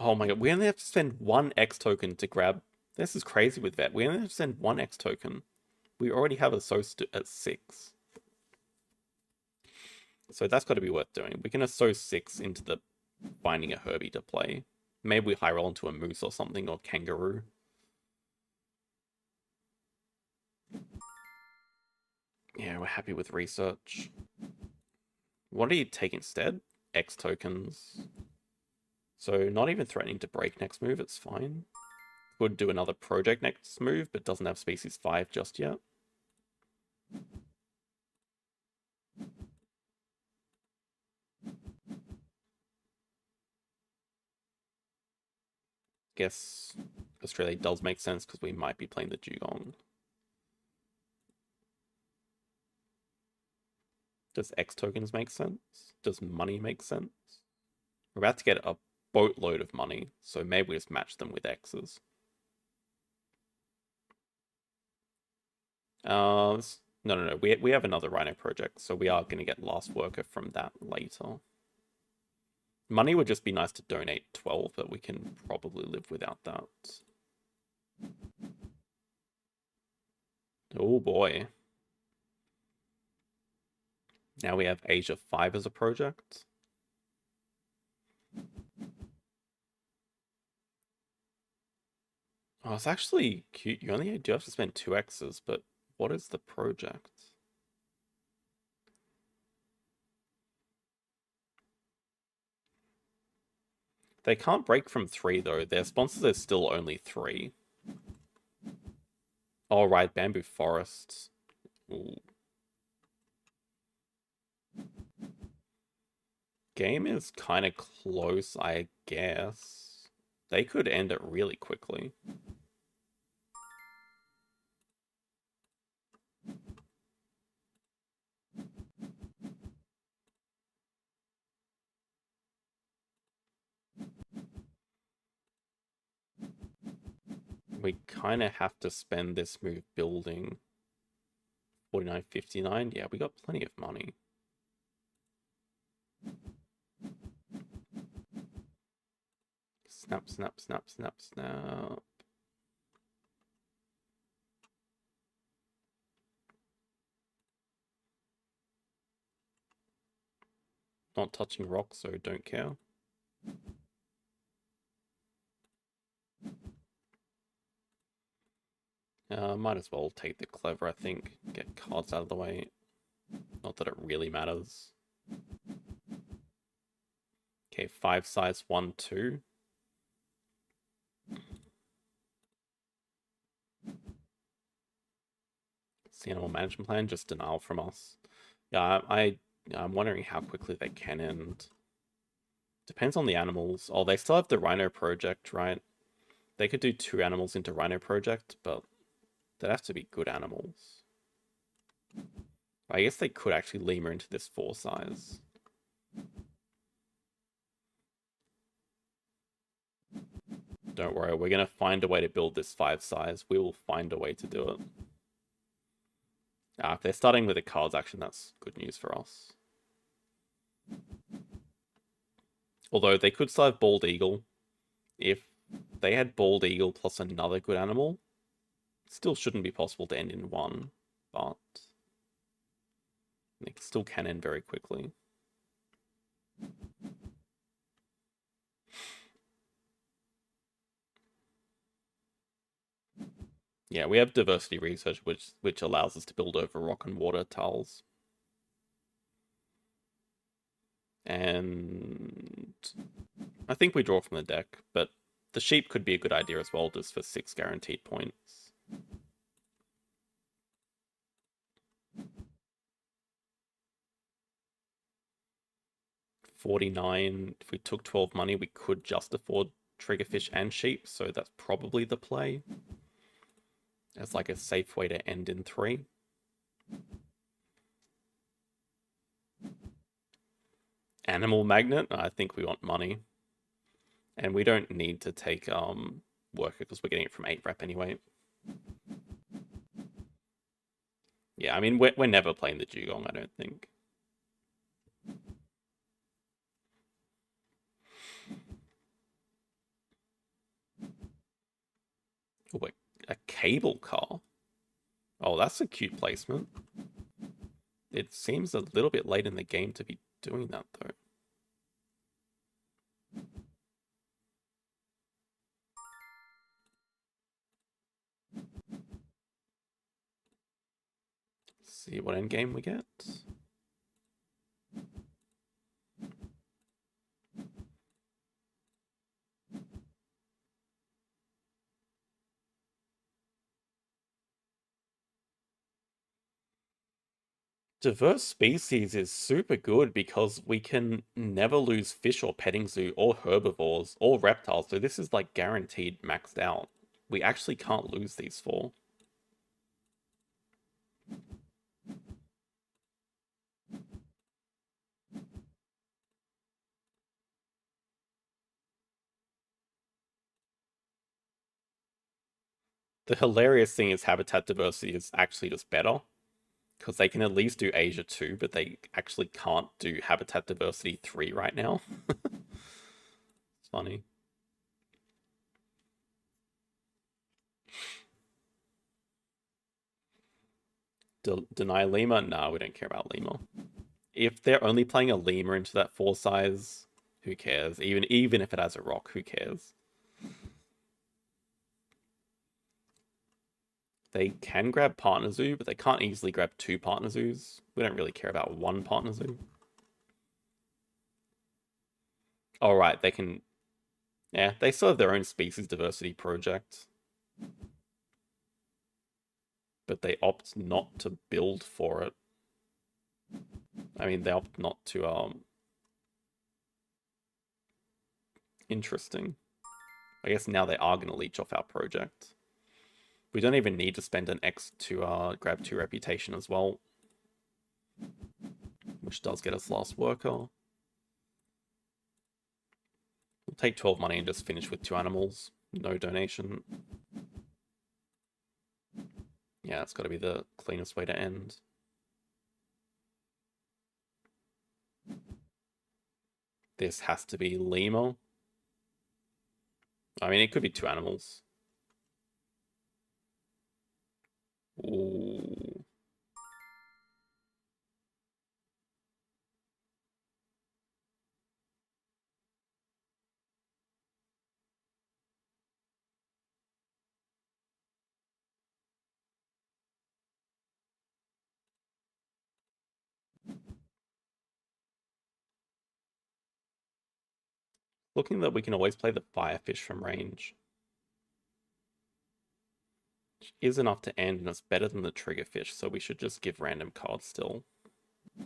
Oh my god, we only have to spend 1 X token to grab... This is crazy with vet. We only have to send 1 X token. We already have a SOS at 6. So that's got to be worth doing. We can SOS 6 into the finding a Herbie to play. Maybe we high roll into a moose or something, or kangaroo. Yeah, we're happy with research. What do you take instead? X tokens. So not even threatening to break next move, it's fine. Would do another project next move, but doesn't have species 5 just yet. Guess Australia does make sense because we might be playing the dugong. Does X tokens make sense? Does money make sense? We're about to get a boatload of money, so maybe we just match them with X's. No. We have another Rhino project, so we are going to get Last Worker from that later. Money would just be nice to donate 12, but we can probably live without that. Oh boy. Now we have Asia 5 as a project. Oh, it's actually cute. You only do have to spend 2 X's, but what is the project? They can't break from 3, though. Their sponsors are still only 3. Oh, right, Bamboo Forests. Ooh. Game is kind of close, I guess. They could end it really quickly. We kind of have to spend this move building 49.59. Yeah, we got plenty of money. Snap, snap, snap, snap, snap. Not touching rocks, so don't care. Might as well take the clever, I think. Get cards out of the way. Not that it really matters. Okay, 5 size 1, 2. It's the animal management plan, just denial from us. Yeah, I'm wondering how quickly they can end. Depends on the animals. Oh, they still have the Rhino project, right? They could do 2 animals into Rhino project, but they'd have to be good animals. I guess they could actually lemur into this 4 size. Don't worry, we're going to find a way to build this 5 size. We will find a way to do it. If they're starting with a cards action, that's good news for us. Although they could still have Bald Eagle. If they had Bald Eagle plus another good animal, it still shouldn't be possible to end in 1, but it still can end very quickly. Yeah, we have diversity research, which allows us to build over rock and water tiles. And I think we draw from the deck, but the sheep could be a good idea as well, just for 6 guaranteed points. $49. If we took 12 money, we could just afford triggerfish and sheep, so that's probably the play. As like a safe way to end in 3. Animal magnet, I think we want money. And we don't need to take worker because we're getting it from 8 rep anyway. Yeah, I mean, we're never playing the dugong, I don't think. Oh, wait, a cable car? Oh, that's a cute placement. It seems a little bit late in the game to be doing that, though. Let's see what endgame we get. Diverse species is super good because we can never lose fish or petting zoo or herbivores or reptiles. So this is like guaranteed maxed out. We actually can't lose these 4. The hilarious thing is habitat diversity is actually just better because they can at least do Asia 2, but they actually can't do habitat diversity 3 right now. It's funny. Deny lemur? No, we don't care about lemur. If they're only playing a lemur into that 4 size, who cares? Even if it has a rock, who cares? They can grab partner zoo, but they can't easily grab 2 partner zoos. We don't really care about 1 partner zoo. All right, they can. Yeah, they still have their own species diversity project, but they opt not to build for it. I mean, they opt not to. Interesting. I guess now they are going to leech off our project. We don't even need to spend an X to grab 2 reputation as well, which does get us last worker. We'll take 12 money and just finish with 2 animals. No donation. Yeah, that's got to be the cleanest way to end. This has to be lemur. I mean, it could be 2 animals. Ooh. Looking that we can always play the Firefish from range. Which is enough to end, and it's better than the Triggerfish, so we should just give random cards still. I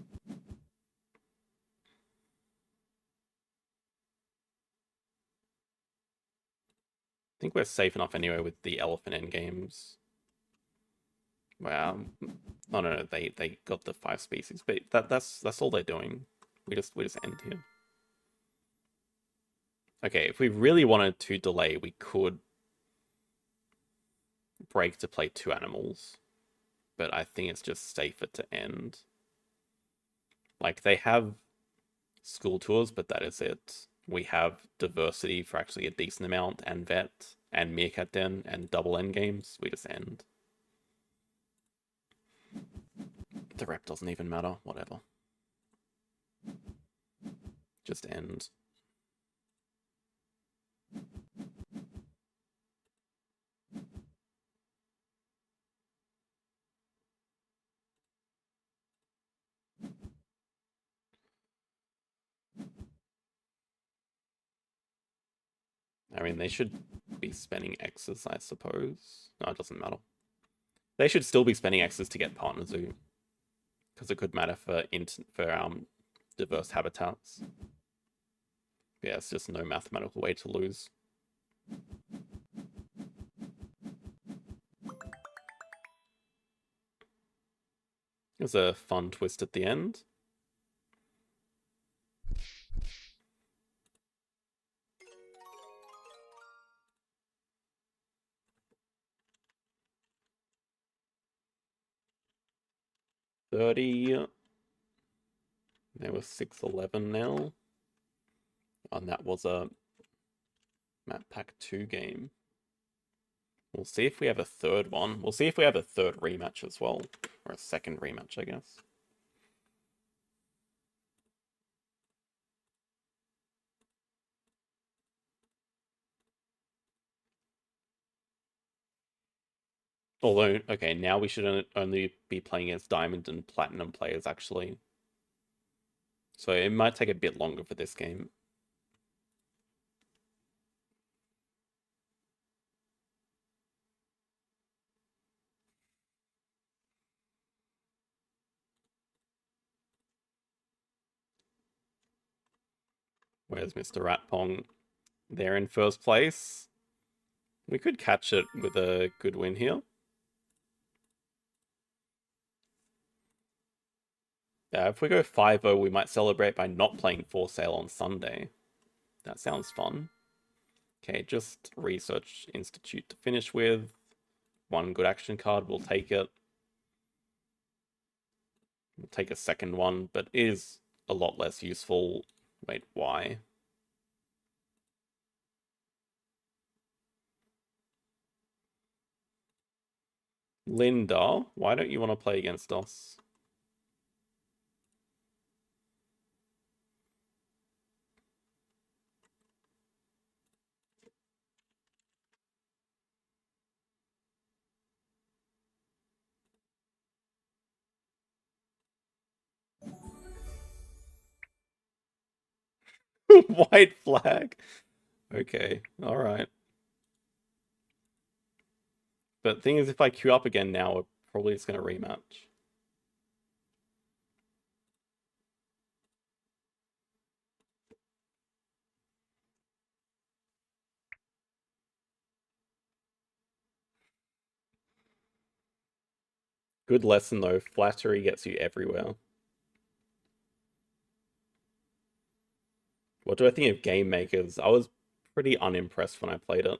think we're safe enough anyway with the Elephant endgames. Wow. Oh no, they got the 5 species, but that's all they're doing. We just end here. Okay, if we really wanted to delay, we could break to play 2 animals, but I think it's just safer to end. Like, they have school tours, but that is it. We have diversity for actually a decent amount, and vet, and meerkat den, and double end games. We just end. The rep doesn't even matter. Whatever. Just end. I mean, they should be spending X's, I suppose. No, it doesn't matter. They should still be spending X's to get Partner Zoo, because it could matter for diverse habitats. Yeah, it's just no mathematical way to lose. It was a fun twist at the end. $30. There was 611 now. And that was a Map Pack 2 game. We'll see if we have a third one. We'll see if we have a third rematch as well. Or a second rematch, I guess. Although, okay, now we should only be playing as Diamond and Platinum players, actually. So it might take a bit longer for this game. Where's Mr. Ratpong? They're in first place. We could catch it with a good win here. If we go 5-0, we might celebrate by not playing For Sale on Sunday. That sounds fun. Okay, just Research Institute to finish with. 1 good action card, we'll take it. We'll take a second one, but it is a lot less useful. Wait, why? Linda, why don't you want to play against us? White flag. Okay, alright. But thing is, if I queue up again now, we're probably just going to rematch. Good lesson though, flattery gets you everywhere. What do I think of Game Makers? I was pretty unimpressed when I played it.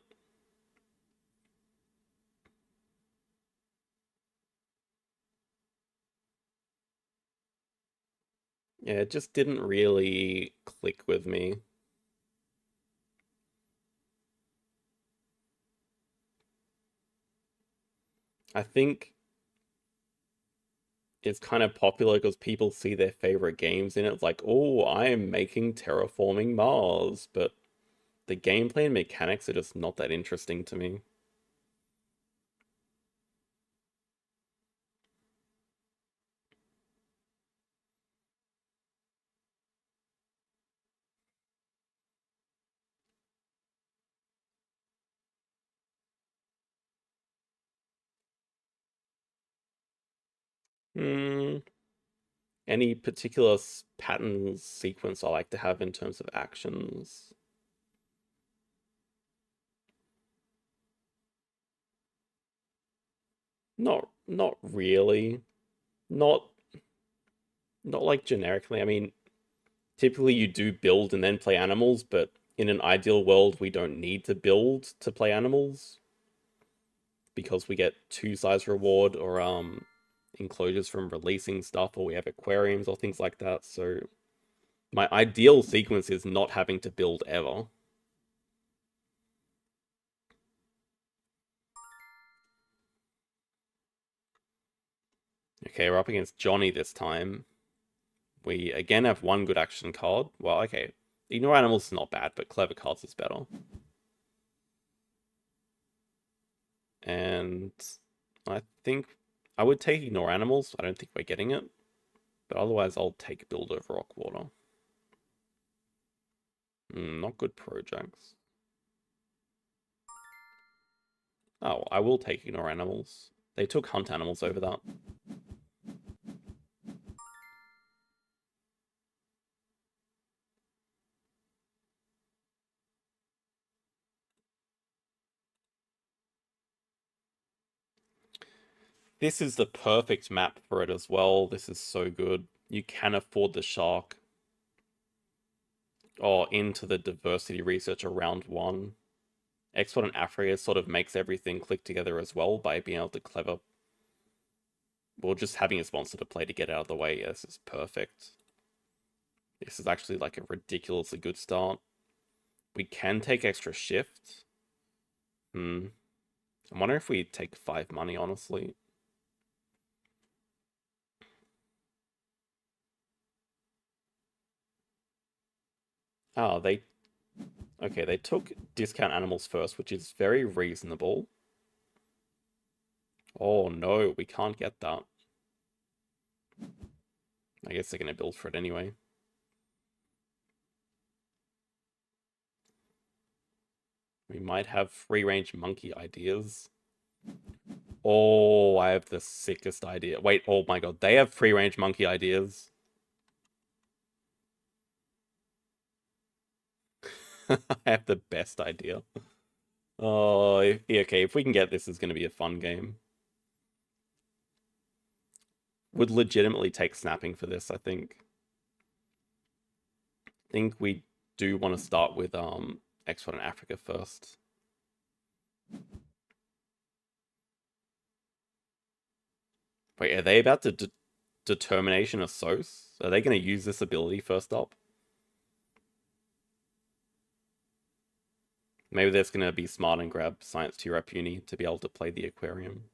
Yeah, it just didn't really click with me. I think it's kind of popular because people see their favorite games in it. It's like, oh, I am making Terraforming Mars, but the gameplay and mechanics are just not that interesting to me. Hmm. Any particular pattern sequence I like to have in terms of actions? Not really. Not not like generically. I mean, typically you do build and then play animals, but in an ideal world, we don't need to build to play animals because we get two size reward or enclosures from releasing stuff, or we have aquariums or things like that. So my ideal sequence is not having to build ever. Okay, we're up against Johnny this time. We again have one good action card. Well, okay. Ignore animals is not bad, but clever cards is better. And I think I would take ignore animals. I don't think we're getting it. But otherwise, I'll take build over Rockwater. Not good projects. Oh, I will take ignore animals. They took hunt animals over that. This is the perfect map for it as well. This is so good. You can afford the shark. Oh, into the diversity research around one. Export and Africa sort of makes everything click together as well by being able to clever. Well, just having a sponsor to play to get out of the way. Yeah, this is perfect. This is actually like a ridiculously good start. We can take extra shift. I wonder if we take 5 money, honestly. Oh, okay, they took discount animals first, which is very reasonable. Oh no, we can't get that. I guess they're going to build for it anyway. We might have free range monkey ideas. Oh, I have the sickest idea. Wait, oh my god, they have free range monkey ideas. I have the best idea. Oh, yeah, okay, if we can get this, it's going to be a fun game. Would legitimately take snapping for this, I think. I think we do want to start with Export in Africa first. Wait, are they about to Determination of Sos? Are they going to use this ability first up? Maybe they're just going to be smart and grab Science 2 Rep Uni to be able to play the aquarium.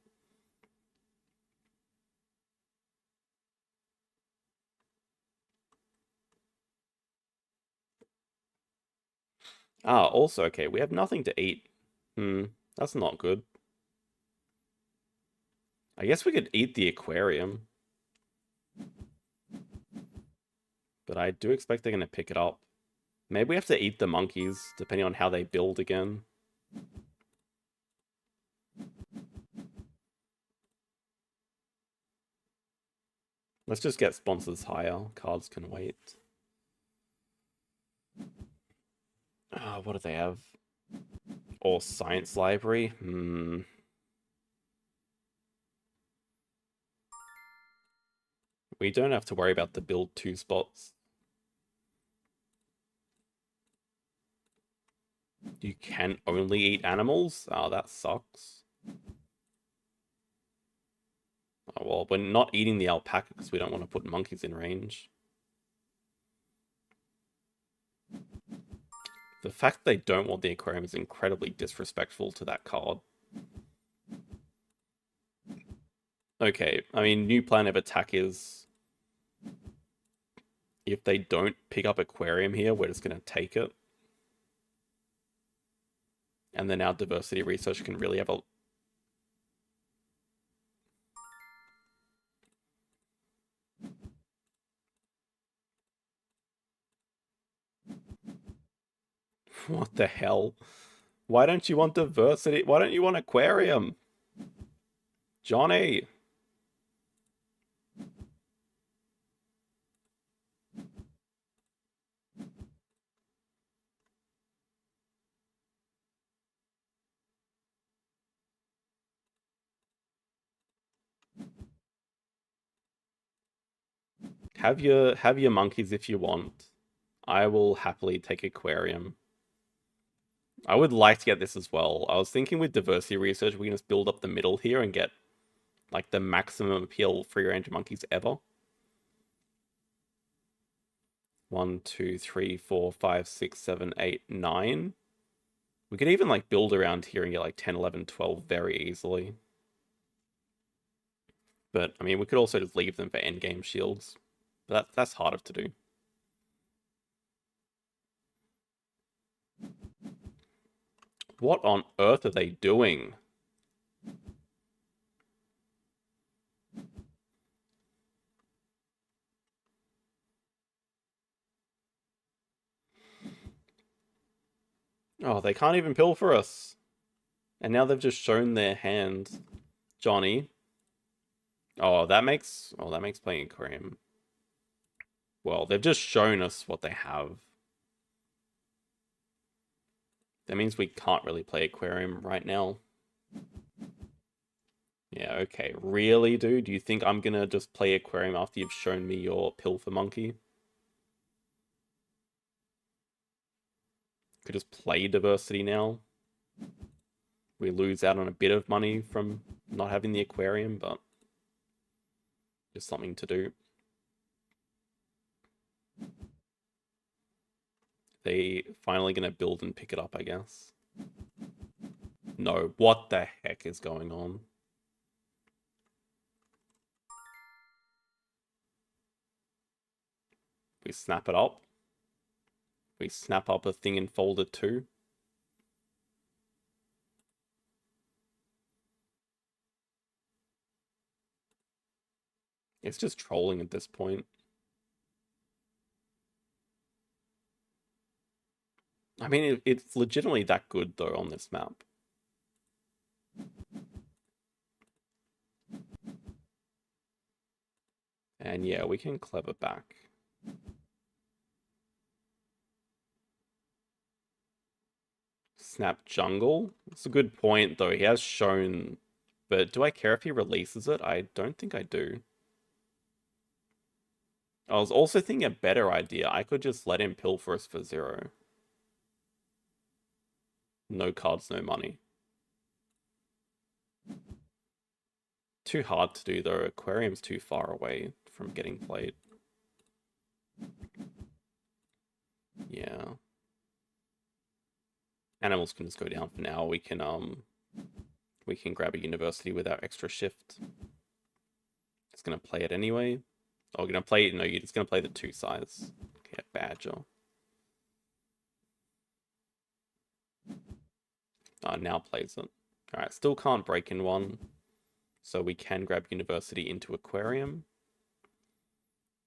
Ah, also, okay, we have nothing to eat. That's not good. I guess we could eat the aquarium. But I do expect they're going to pick it up. Maybe we have to eat the monkeys, depending on how they build again. Let's just get sponsors higher. Cards can wait. What do they have? Or science library? We don't have to worry about the build 2 spots. You can only eat animals? Oh, that sucks. Oh, well, we're not eating the alpaca because we don't want to put monkeys in range. The fact they don't want the aquarium is incredibly disrespectful to that card. Okay, I mean, new plan of attack is if they don't pick up aquarium here, we're just going to take it. And then our diversity research can really have a... What the hell? Why don't you want diversity? Why don't you want aquarium? Johnny! Have your monkeys if you want. I will happily take aquarium. I would like to get this as well. I was thinking with diversity research, we can just build up the middle here and get like the maximum appeal free range monkeys ever. 1, 2, 3, 4, 5, 6, 7, 8, 9. We could even like build around here and get like 10, 11, 12 very easily. But I mean, we could also just leave them for endgame shields. But that's harder to do. What on earth are they doing? Oh, they can't even pill for us. And now they've just shown their hand. Johnny. Oh, that makes playing aquarium. Well, they've just shown us what they have. That means we can't really play aquarium right now. Yeah, okay. Really, dude? You think I'm gonna just play aquarium after you've shown me your pill for monkey? Could just play diversity now. We lose out on a bit of money from not having the aquarium, but just something to do. They finally gonna build and pick it up, I guess. No, what the heck is going on? We snap it up. We snap up a thing in folder 2. It's just trolling at this point. I mean, it's legitimately that good, though, on this map. And yeah, we can clever back. Snap jungle? It's a good point, though. He has shown... But do I care if he releases it? I don't think I do. I was also thinking a better idea. I could just let him pill for us for 0. No cards, no money. Too hard to do, though. Aquarium's too far away from getting played. Yeah. Animals can just go down for now. We can grab a university with our extra shift. It's gonna play it anyway. Oh, gonna play it? No, you're just gonna play the 2 size. Okay, Badger. Now plays it. Alright, still can't break in 1. So we can grab university into aquarium.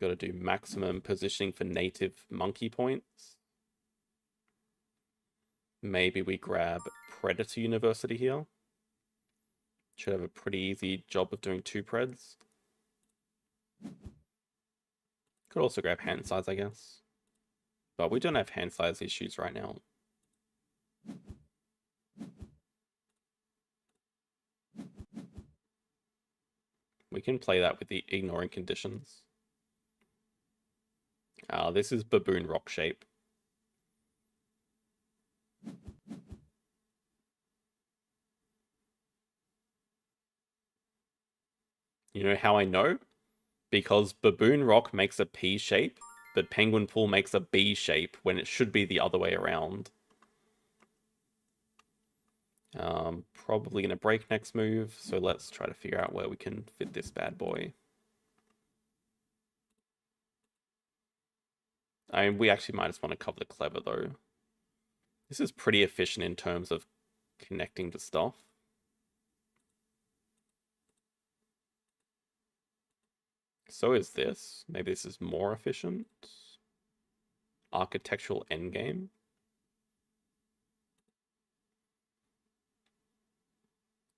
Got to do maximum positioning for native monkey points. Maybe we grab predator university here. Should have a pretty easy job of doing 2 preds. Could also grab hand size, I guess. But we don't have hand size issues right now. We can play that with the ignoring conditions. This is baboon rock shape. You know how I know? Because baboon rock makes a P shape, but penguin pool makes a B shape when it should be the other way around. Probably going to break next move, so let's try to figure out where we can fit this bad boy. I mean, we actually might just want to cover the clever, though. This is pretty efficient in terms of connecting to stuff. So is this. Maybe this is more efficient. Architectural endgame.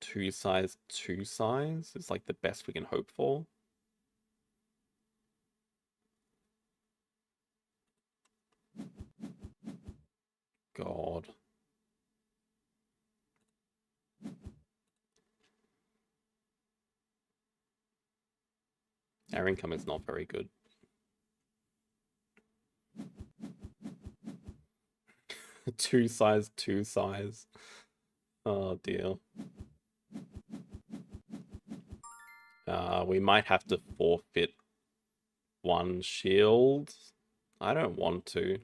Two size is like the best we can hope for. God. Our income is not very good. Two size, two size. Oh dear. We might have to forfeit one shield. I don't want to.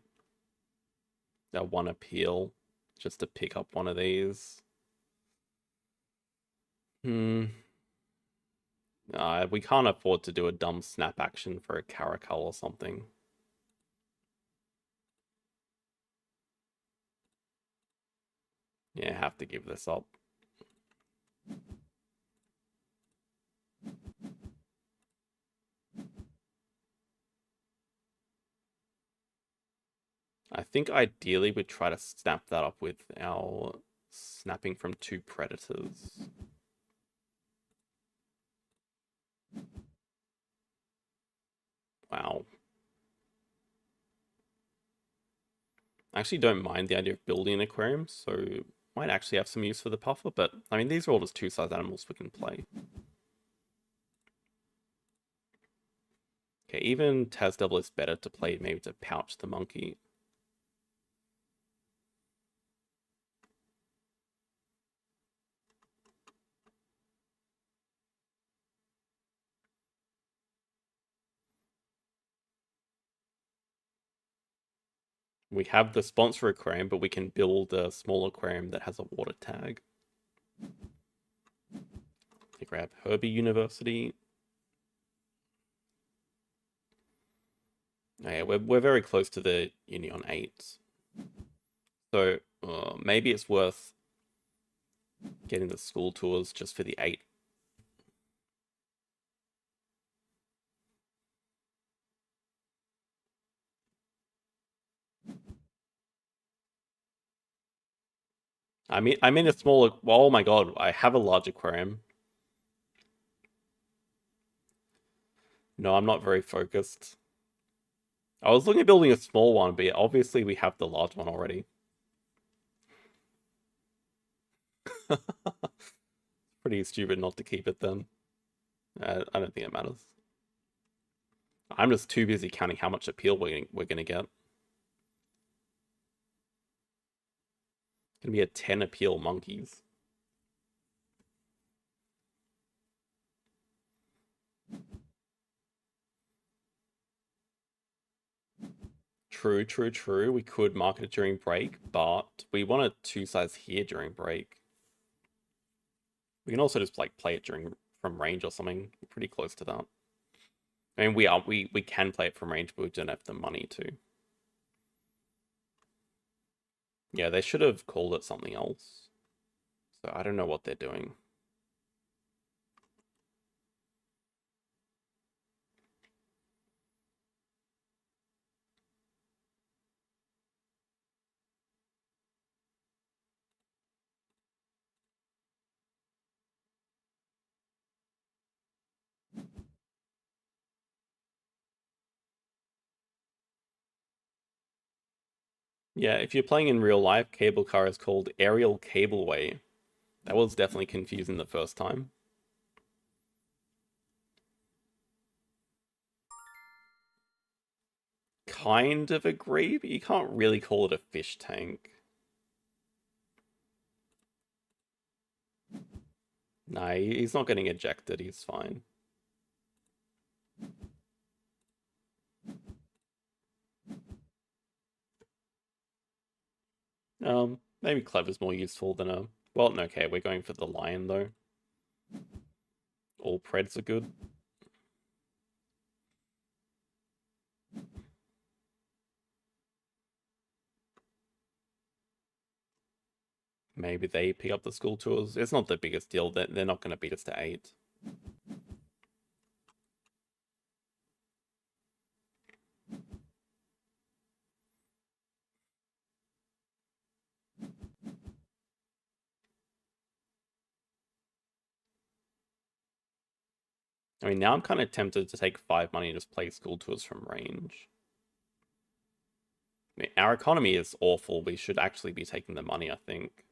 One appeal just to pick up one of these. We can't afford to do a dumb snap action for a Caracal or something. Yeah, have to give this up. I think ideally we'd try to snap that up with our snapping from two predators. Wow. I actually don't mind the idea of building an aquarium, so might actually have some use for the puffer, but I mean, these are all just two-size animals we can play. Okay, even Tasdevil is better to play maybe to pouch the monkey. We have the sponsor aquarium, but we can build a small aquarium that has a water tag. Okay, grab Herbie University. Oh, yeah, we're very close to the Union 8. So maybe it's worth getting the school tours just for the 8. I mean a smaller. Oh my god, I have a large aquarium. No, I'm not very focused. I was looking at building a small one, but obviously we have the large one already. Pretty stupid not to keep it then. I don't think it matters. I'm just too busy counting how much appeal we're gonna get. Gonna be a 10 appeal monkeys. True, true, true. We could market it during break, but we want a two size here during break. We can also just like play it from range or something. We're pretty close to that. I mean, we can play it from range, but we don't have the money to. Yeah, they should have called it something else. So I don't know what they're doing. Yeah, if you're playing in real life, cable car is called aerial cableway. That was definitely confusing the first time. Kind of agree, but you can't really call it a fish tank. Nah, he's not getting ejected, he's fine. Maybe Clever's more useful than a... Well, okay, we're going for the lion, though. All Preds are good. Maybe they pick up the school tours. It's not the biggest deal. They're not going to beat us to 8. I mean, now I'm kind of tempted to take 5 money and just play school tours from range. I mean, our economy is awful. We should actually be taking the money, I think.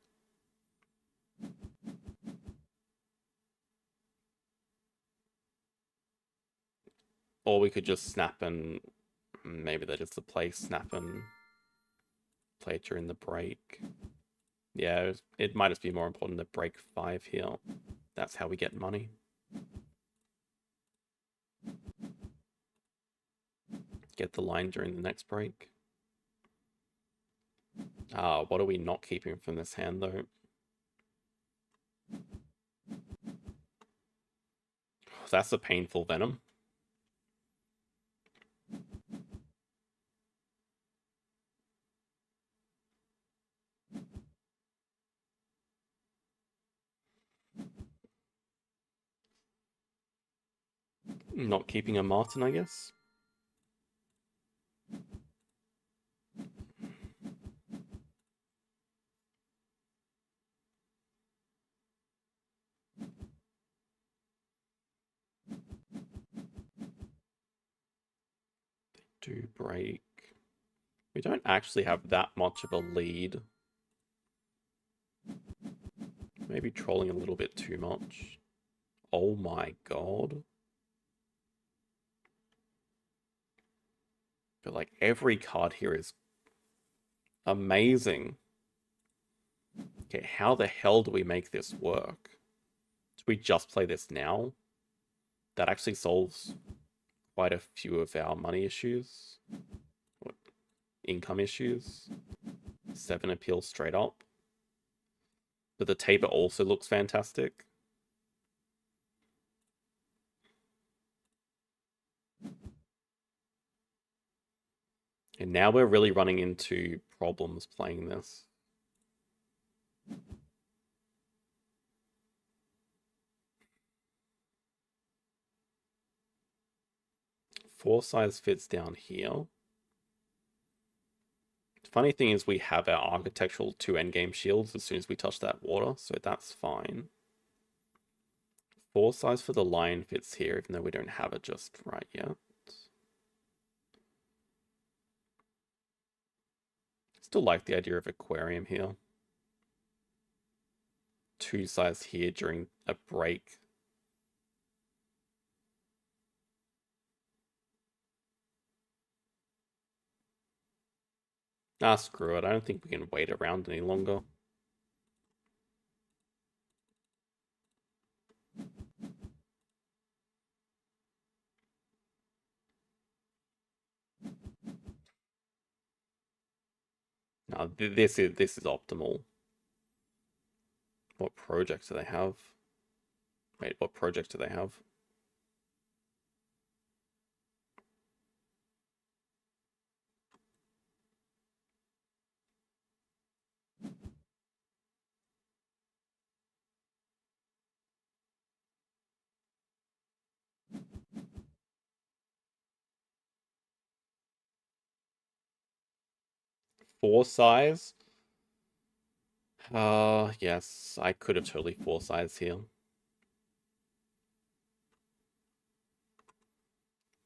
Or we could just snap and... Maybe they're just the play snap and Play it during the break. Yeah, it might just be more important to break 5 here. That's how we get money. Get the line during the next break. What are we not keeping from this hand, though? That's a painful Venom. Not keeping a Martin, I guess. Do break. We don't actually have that much of a lead. Maybe trolling a little bit too much. Oh my god. But like every card here is amazing. Okay, how the hell do we make this work? Do we just play this now? That actually solves quite a few of our money issues. Or income issues. 7 appeal straight up. But the taper also looks fantastic. And now we're really running into problems playing this. Four size fits down here. The funny thing is we have our architectural 2 endgame shields as soon as we touch that water, so that's fine. 4 size for the lion fits here, even though we don't have it just right yet. Still like the idea of aquarium here. 2 size here during a break. Ah, screw it. I don't think we can wait around any longer. No, this is optimal. What projects do they have? Wait, what projects do they have? Four size? Yes, I could have totally 4 size here.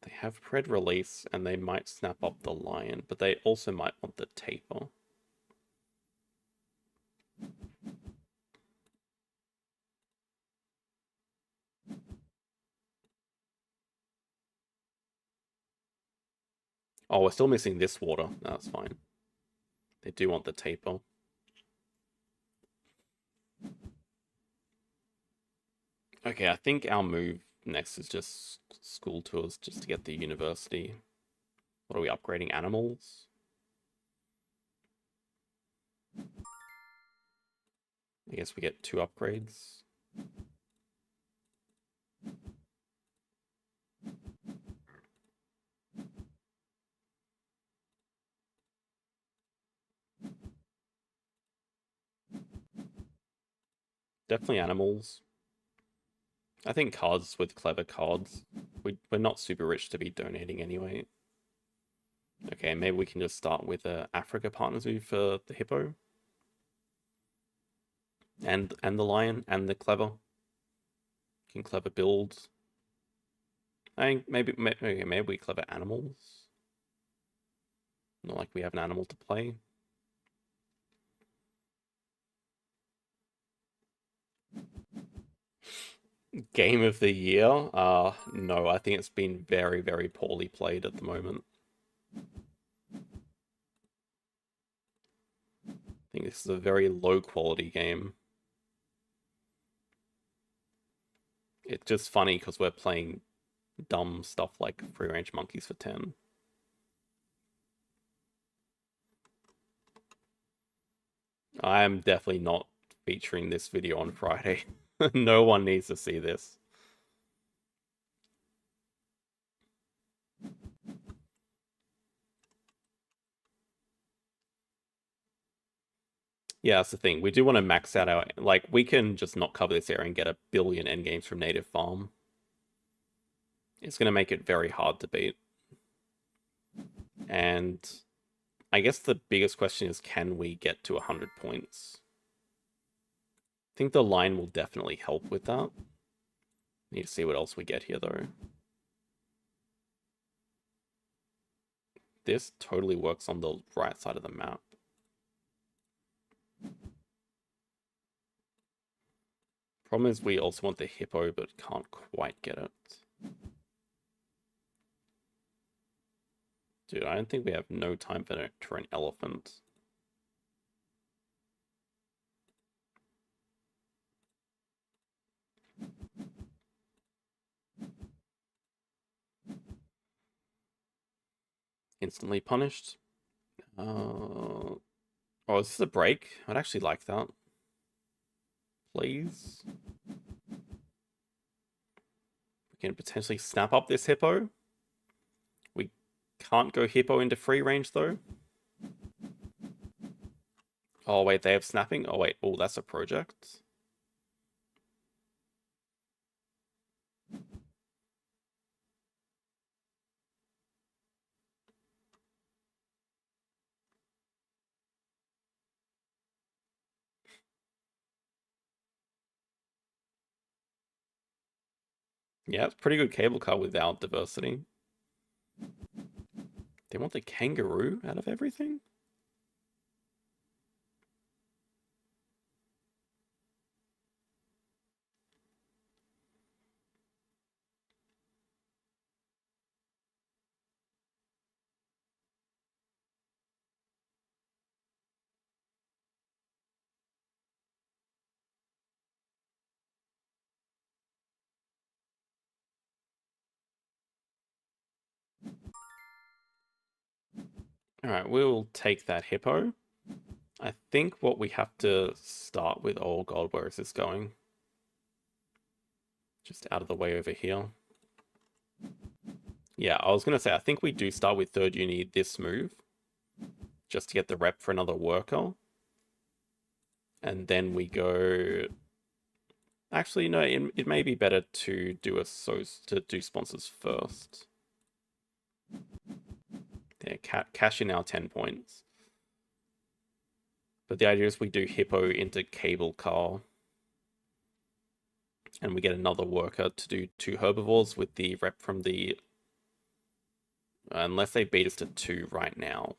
They have pred release and they might snap up the lion, but they also might want the taper. Oh, we're still missing this water. No, that's fine. They do want the taper. Okay, I think our move next is just school tours just to get the university. What are we upgrading? Animals? I guess we get 2 upgrades. Definitely animals. I think cards with clever cards. We're not super rich to be donating anyway. Okay, maybe we can just start with Africa Partners move for the hippo. And the lion and the clever. Can clever build. I think maybe we clever animals. Not like we have an animal to play. Game of the year? No, I think it's been very, very poorly played at the moment. This is a very low quality game. It's just funny because we're playing dumb stuff like Free Range Monkeys for 10. I am definitely not featuring this video on Friday. No one needs to see this. Yeah, that's the thing. We do want to max out our... Like, we can just not cover this area and get a billion endgames from Native Farm. It's going to make it very hard to beat. And I guess the biggest question is, can we get to 100 points? I think the line will definitely help with that. Need to see what else we get here, though. This totally works on the right side of the map. Problem is we also want the hippo, but can't quite get it. Dude, I don't think we have no time for an elephant. Instantly punished. Oh, is this a break? I'd actually like that. Please. We can potentially snap up this hippo. We can't go hippo into free range, though. Oh, wait, they have snapping? Oh, wait. Oh, that's a project. Yeah, it's pretty good cable car without diversity. They want the kangaroo out of everything? Alright, we'll take that hippo. I think what we have to start with... Oh god, where is this going? Just out of the way over here. Yeah, I was going to say, I think we do start with third uni this move. Just to get the rep for another worker. And then we go... Actually, no, it may be better to do to do sponsors first. Yeah, cash in our 10 points. But the idea is we do hippo into cable car. And we get another worker to do 2 herbivores with the rep from the... Unless they beat us to 2 right now.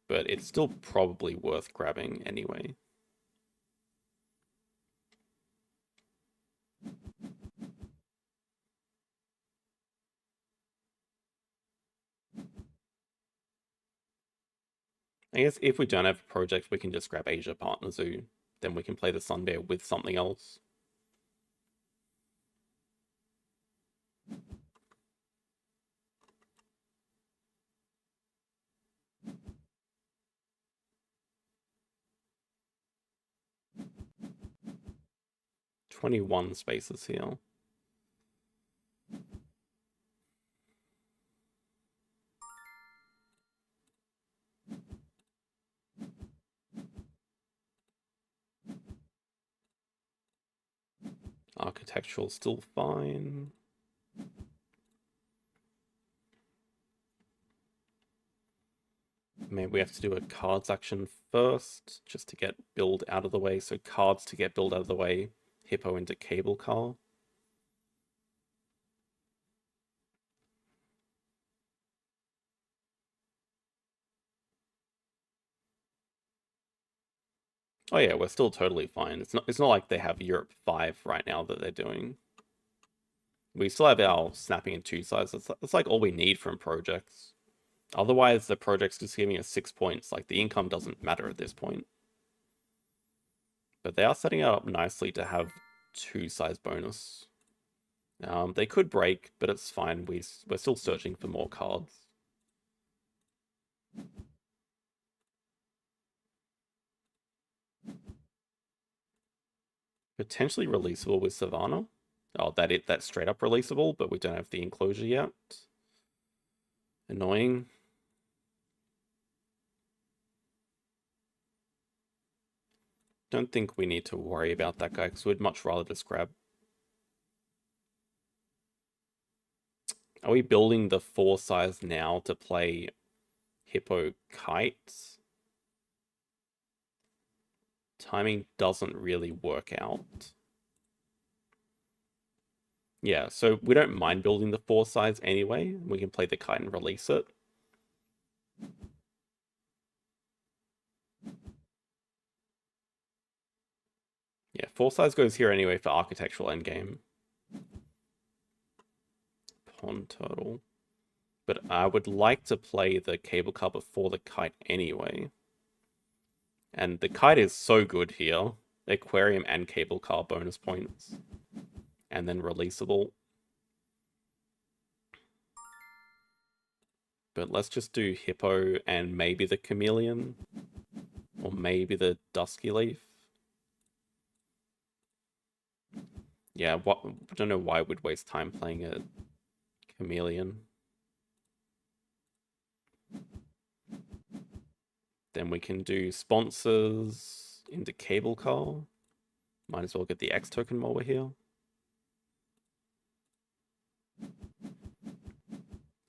But it's still probably worth grabbing anyway. I guess if we don't have a project, we can just grab Asia Partner Zoo. Then we can play the Sun Bear with something else. $21 spaces here. Architectural still fine. Maybe we have to do a cards action first, just to get build out of the way. So cards to get build out of the way. Hippo into cable car. Oh yeah, we're still totally fine. It's not like they have Europe 5 right now that they're doing. We still have our snapping in 2 size. That's like all we need from projects. Otherwise, the project's just giving us 6 points. Like, the income doesn't matter at this point. But they are setting it up nicely to have 2 size bonus. They could break, but it's fine. We're still searching for more cards. Potentially releasable with Savannah. Oh, that's straight up releasable, but we don't have the enclosure yet. Annoying. Don't think we need to worry about that guy, because we'd much rather just grab... Are we building the 4 size now to play Hippo Kites? Timing doesn't really work out. Yeah, so we don't mind building the 4 size anyway. We can play the kite and release it. Yeah, 4 size goes here anyway for architectural endgame. Pond turtle. But I would like to play the cable car before the kite anyway. And the kite is so good here. Aquarium and cable car bonus points. And then releasable. But let's just do Hippo and maybe the Chameleon. Or maybe the Dusky Leaf. Yeah, I don't know why we'd waste time playing a Chameleon. Then we can do sponsors into cable car. Might as well get the X token while we're here.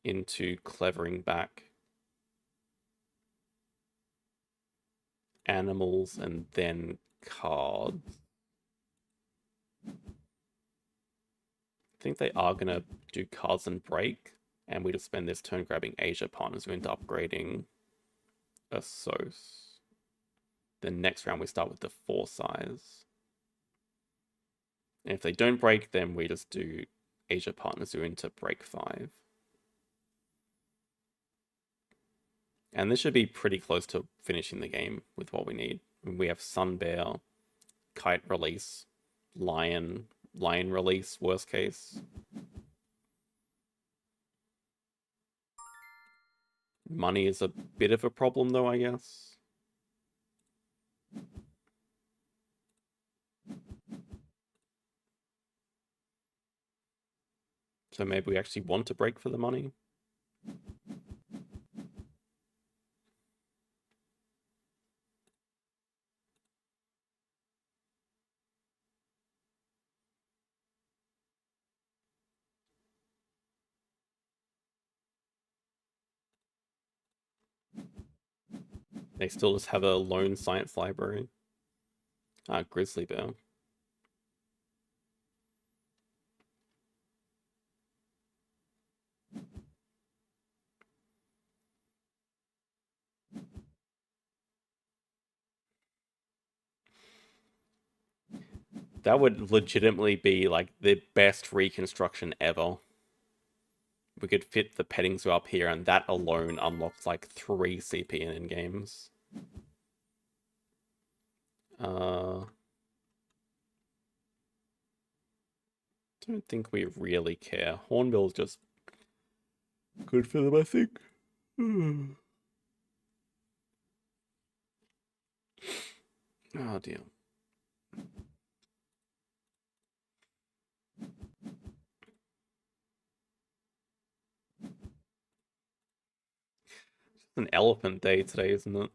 Into clevering back. Animals and then cards. I think they are going to do cards and break. And we just spend this turn grabbing Asia partners into upgrading a Sos. Then next round we start with the 4 size. And if they don't break, then we just do Asia partners into break 5. And this should be pretty close to finishing the game with what we need. We have Sun Bear, Kite release, Lion release, worst case. Money is a bit of a problem though, I guess. So maybe we actually want to break for the money. They still just have a lone science library. Grizzly Bear. That would legitimately be like the best reconstruction ever. We could fit the petting zoo up here, and that alone unlocks like 3 CPN games. Don't think we really care. Hornbill's just good for them, I think. Oh dear. It's an elephant day today, isn't it?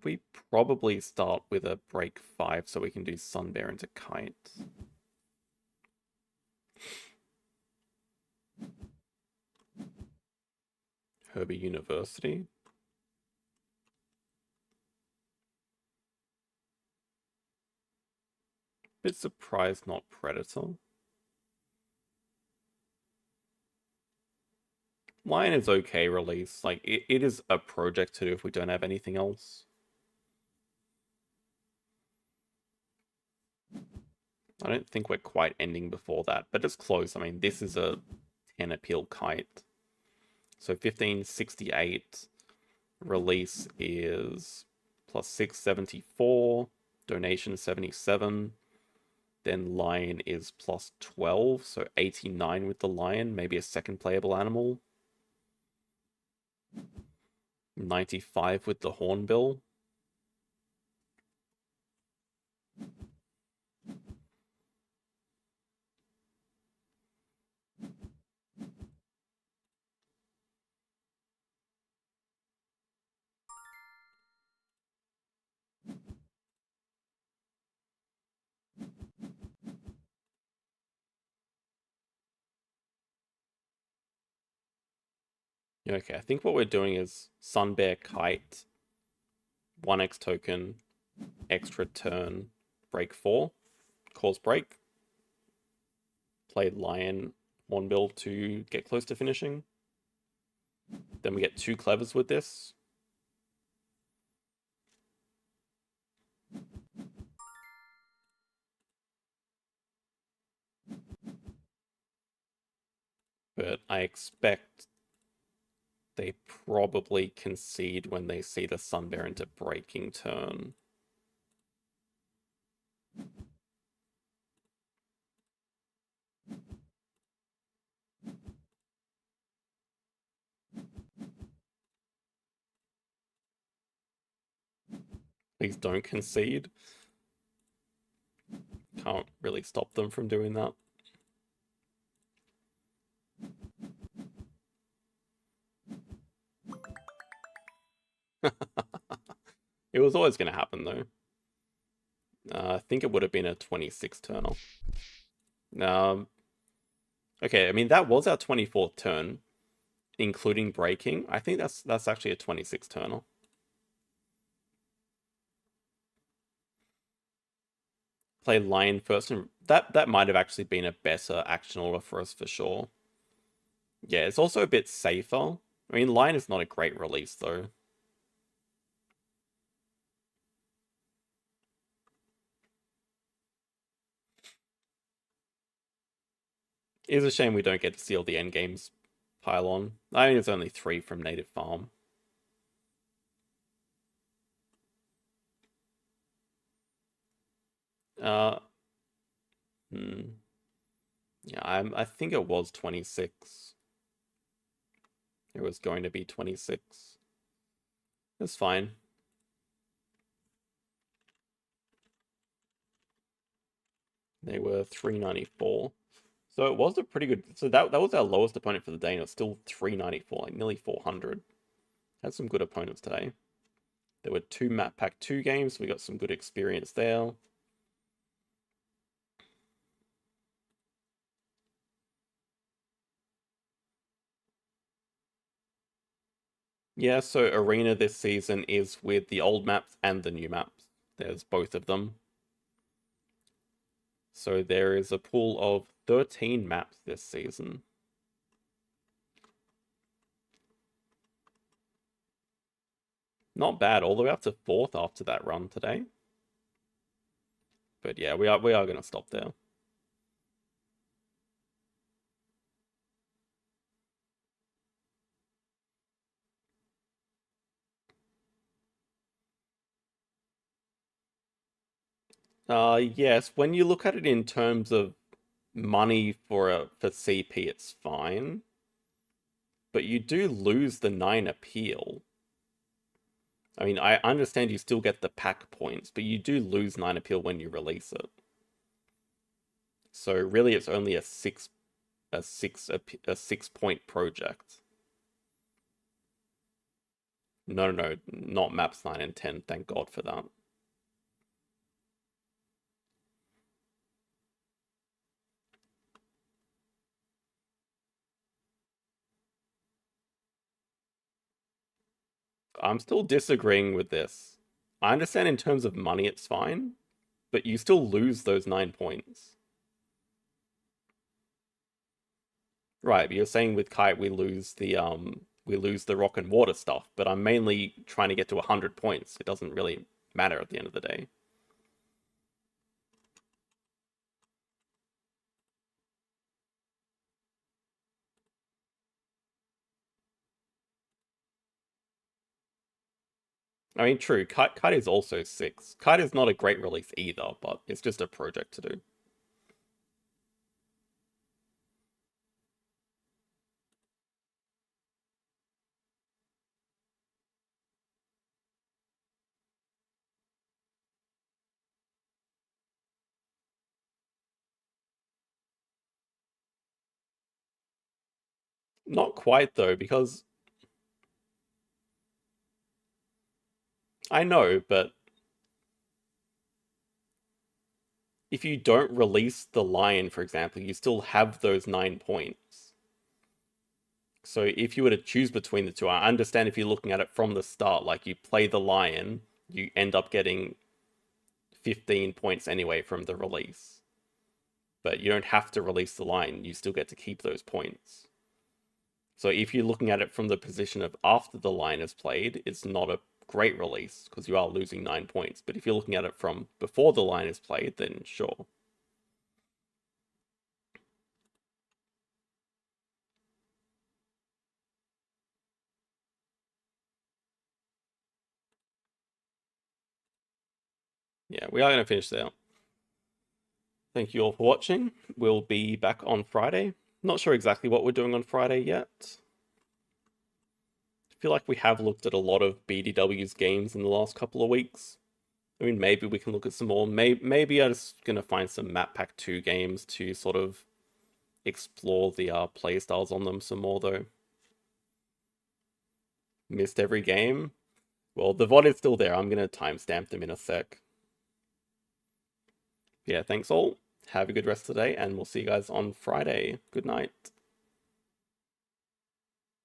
We probably start with a break 5 so we can do Sun Bear into Kite. Herbie University. Bit surprised not Predator. Lion is okay release. Like, it is a project to do if we don't have anything else. I don't think we're quite ending before that, but it's close. I mean, this is a 10 appeal kite. So 1568 release is plus 674, donation 77. Then lion is plus 12, so 89 with the lion, maybe a second playable animal. 95 with the hornbill. Okay, I think what we're doing is Sun Bear Kite, 1x token, extra turn, break 4, cause break. Play Lion, Hornbill to get close to finishing. Then we get 2 clevers with this. But I expect they probably concede when they see the Sun Bear into breaking turn. Please don't concede. Can't really stop them from doing that. It was always going to happen, though. I think it would have been a 26 turner. Okay, I mean, that was our 24th turn, including breaking. I think that's actually a 26 turner. Play lion first, and that might have actually been a better action order for us for sure. Yeah, it's also a bit safer. I mean, lion is not a great release, though. It is a shame we don't get to see all the endgames pile on. I mean, it's only 3 from native farm. Uh, Yeah, I think it was 26. It was going to be 26. It's fine. They were 394. So it was a pretty good... So that was our lowest opponent for the day, and it's still 394, like nearly 400. Had some good opponents today. There were 2 map pack 2 games, so we got some good experience there. Yeah, so Arena this season is with the old maps and the new maps. There's both of them. So there is a pool of 13 maps this season. Not bad, all the way up to 4th after that run today. But yeah, we are going to stop there. Yes, when you look at it in terms of money for CP, it's fine. But you do lose the 9 appeal. I mean, I understand you still get the pack points, but you do lose 9 appeal when you release it. So really, it's only a 6-point project. No, not maps 9 and 10. Thank God for that. I'm still disagreeing with this. I understand in terms of money it's fine, but you still lose those 9 points. Right, but you're saying with Kite we lose the rock and water stuff, but I'm mainly trying to get to 100 points. It doesn't really matter at the end of the day. I mean, true, Kite is also 6. Kite is not a great release either, but it's just a project to do. Not quite though, because I know, but if you don't release the lion, for example, you still have those 9 points. So if you were to choose between the two, I understand if you're looking at it from the start, like you play the lion, you end up getting 15 points anyway from the release. But you don't have to release the lion, you still get to keep those points. So if you're looking at it from the position of after the line is played, it's not a great release because you are losing 9 points. But if you're looking at it from before the line is played, then sure. Yeah, we are going to finish there. Thank you all for watching. We'll be back on Friday. Not sure exactly what we're doing on Friday yet. I feel like we have looked at a lot of BDW's games in the last couple of weeks. I mean, maybe we can look at some more. Maybe I'm just going to find some Map Pack 2 games to sort of explore the playstyles on them some more, though. Missed every game? Well, the VOD is still there. I'm going to timestamp them in a sec. Yeah, thanks all. Have a good rest of the day, and we'll see you guys on Friday. Good night.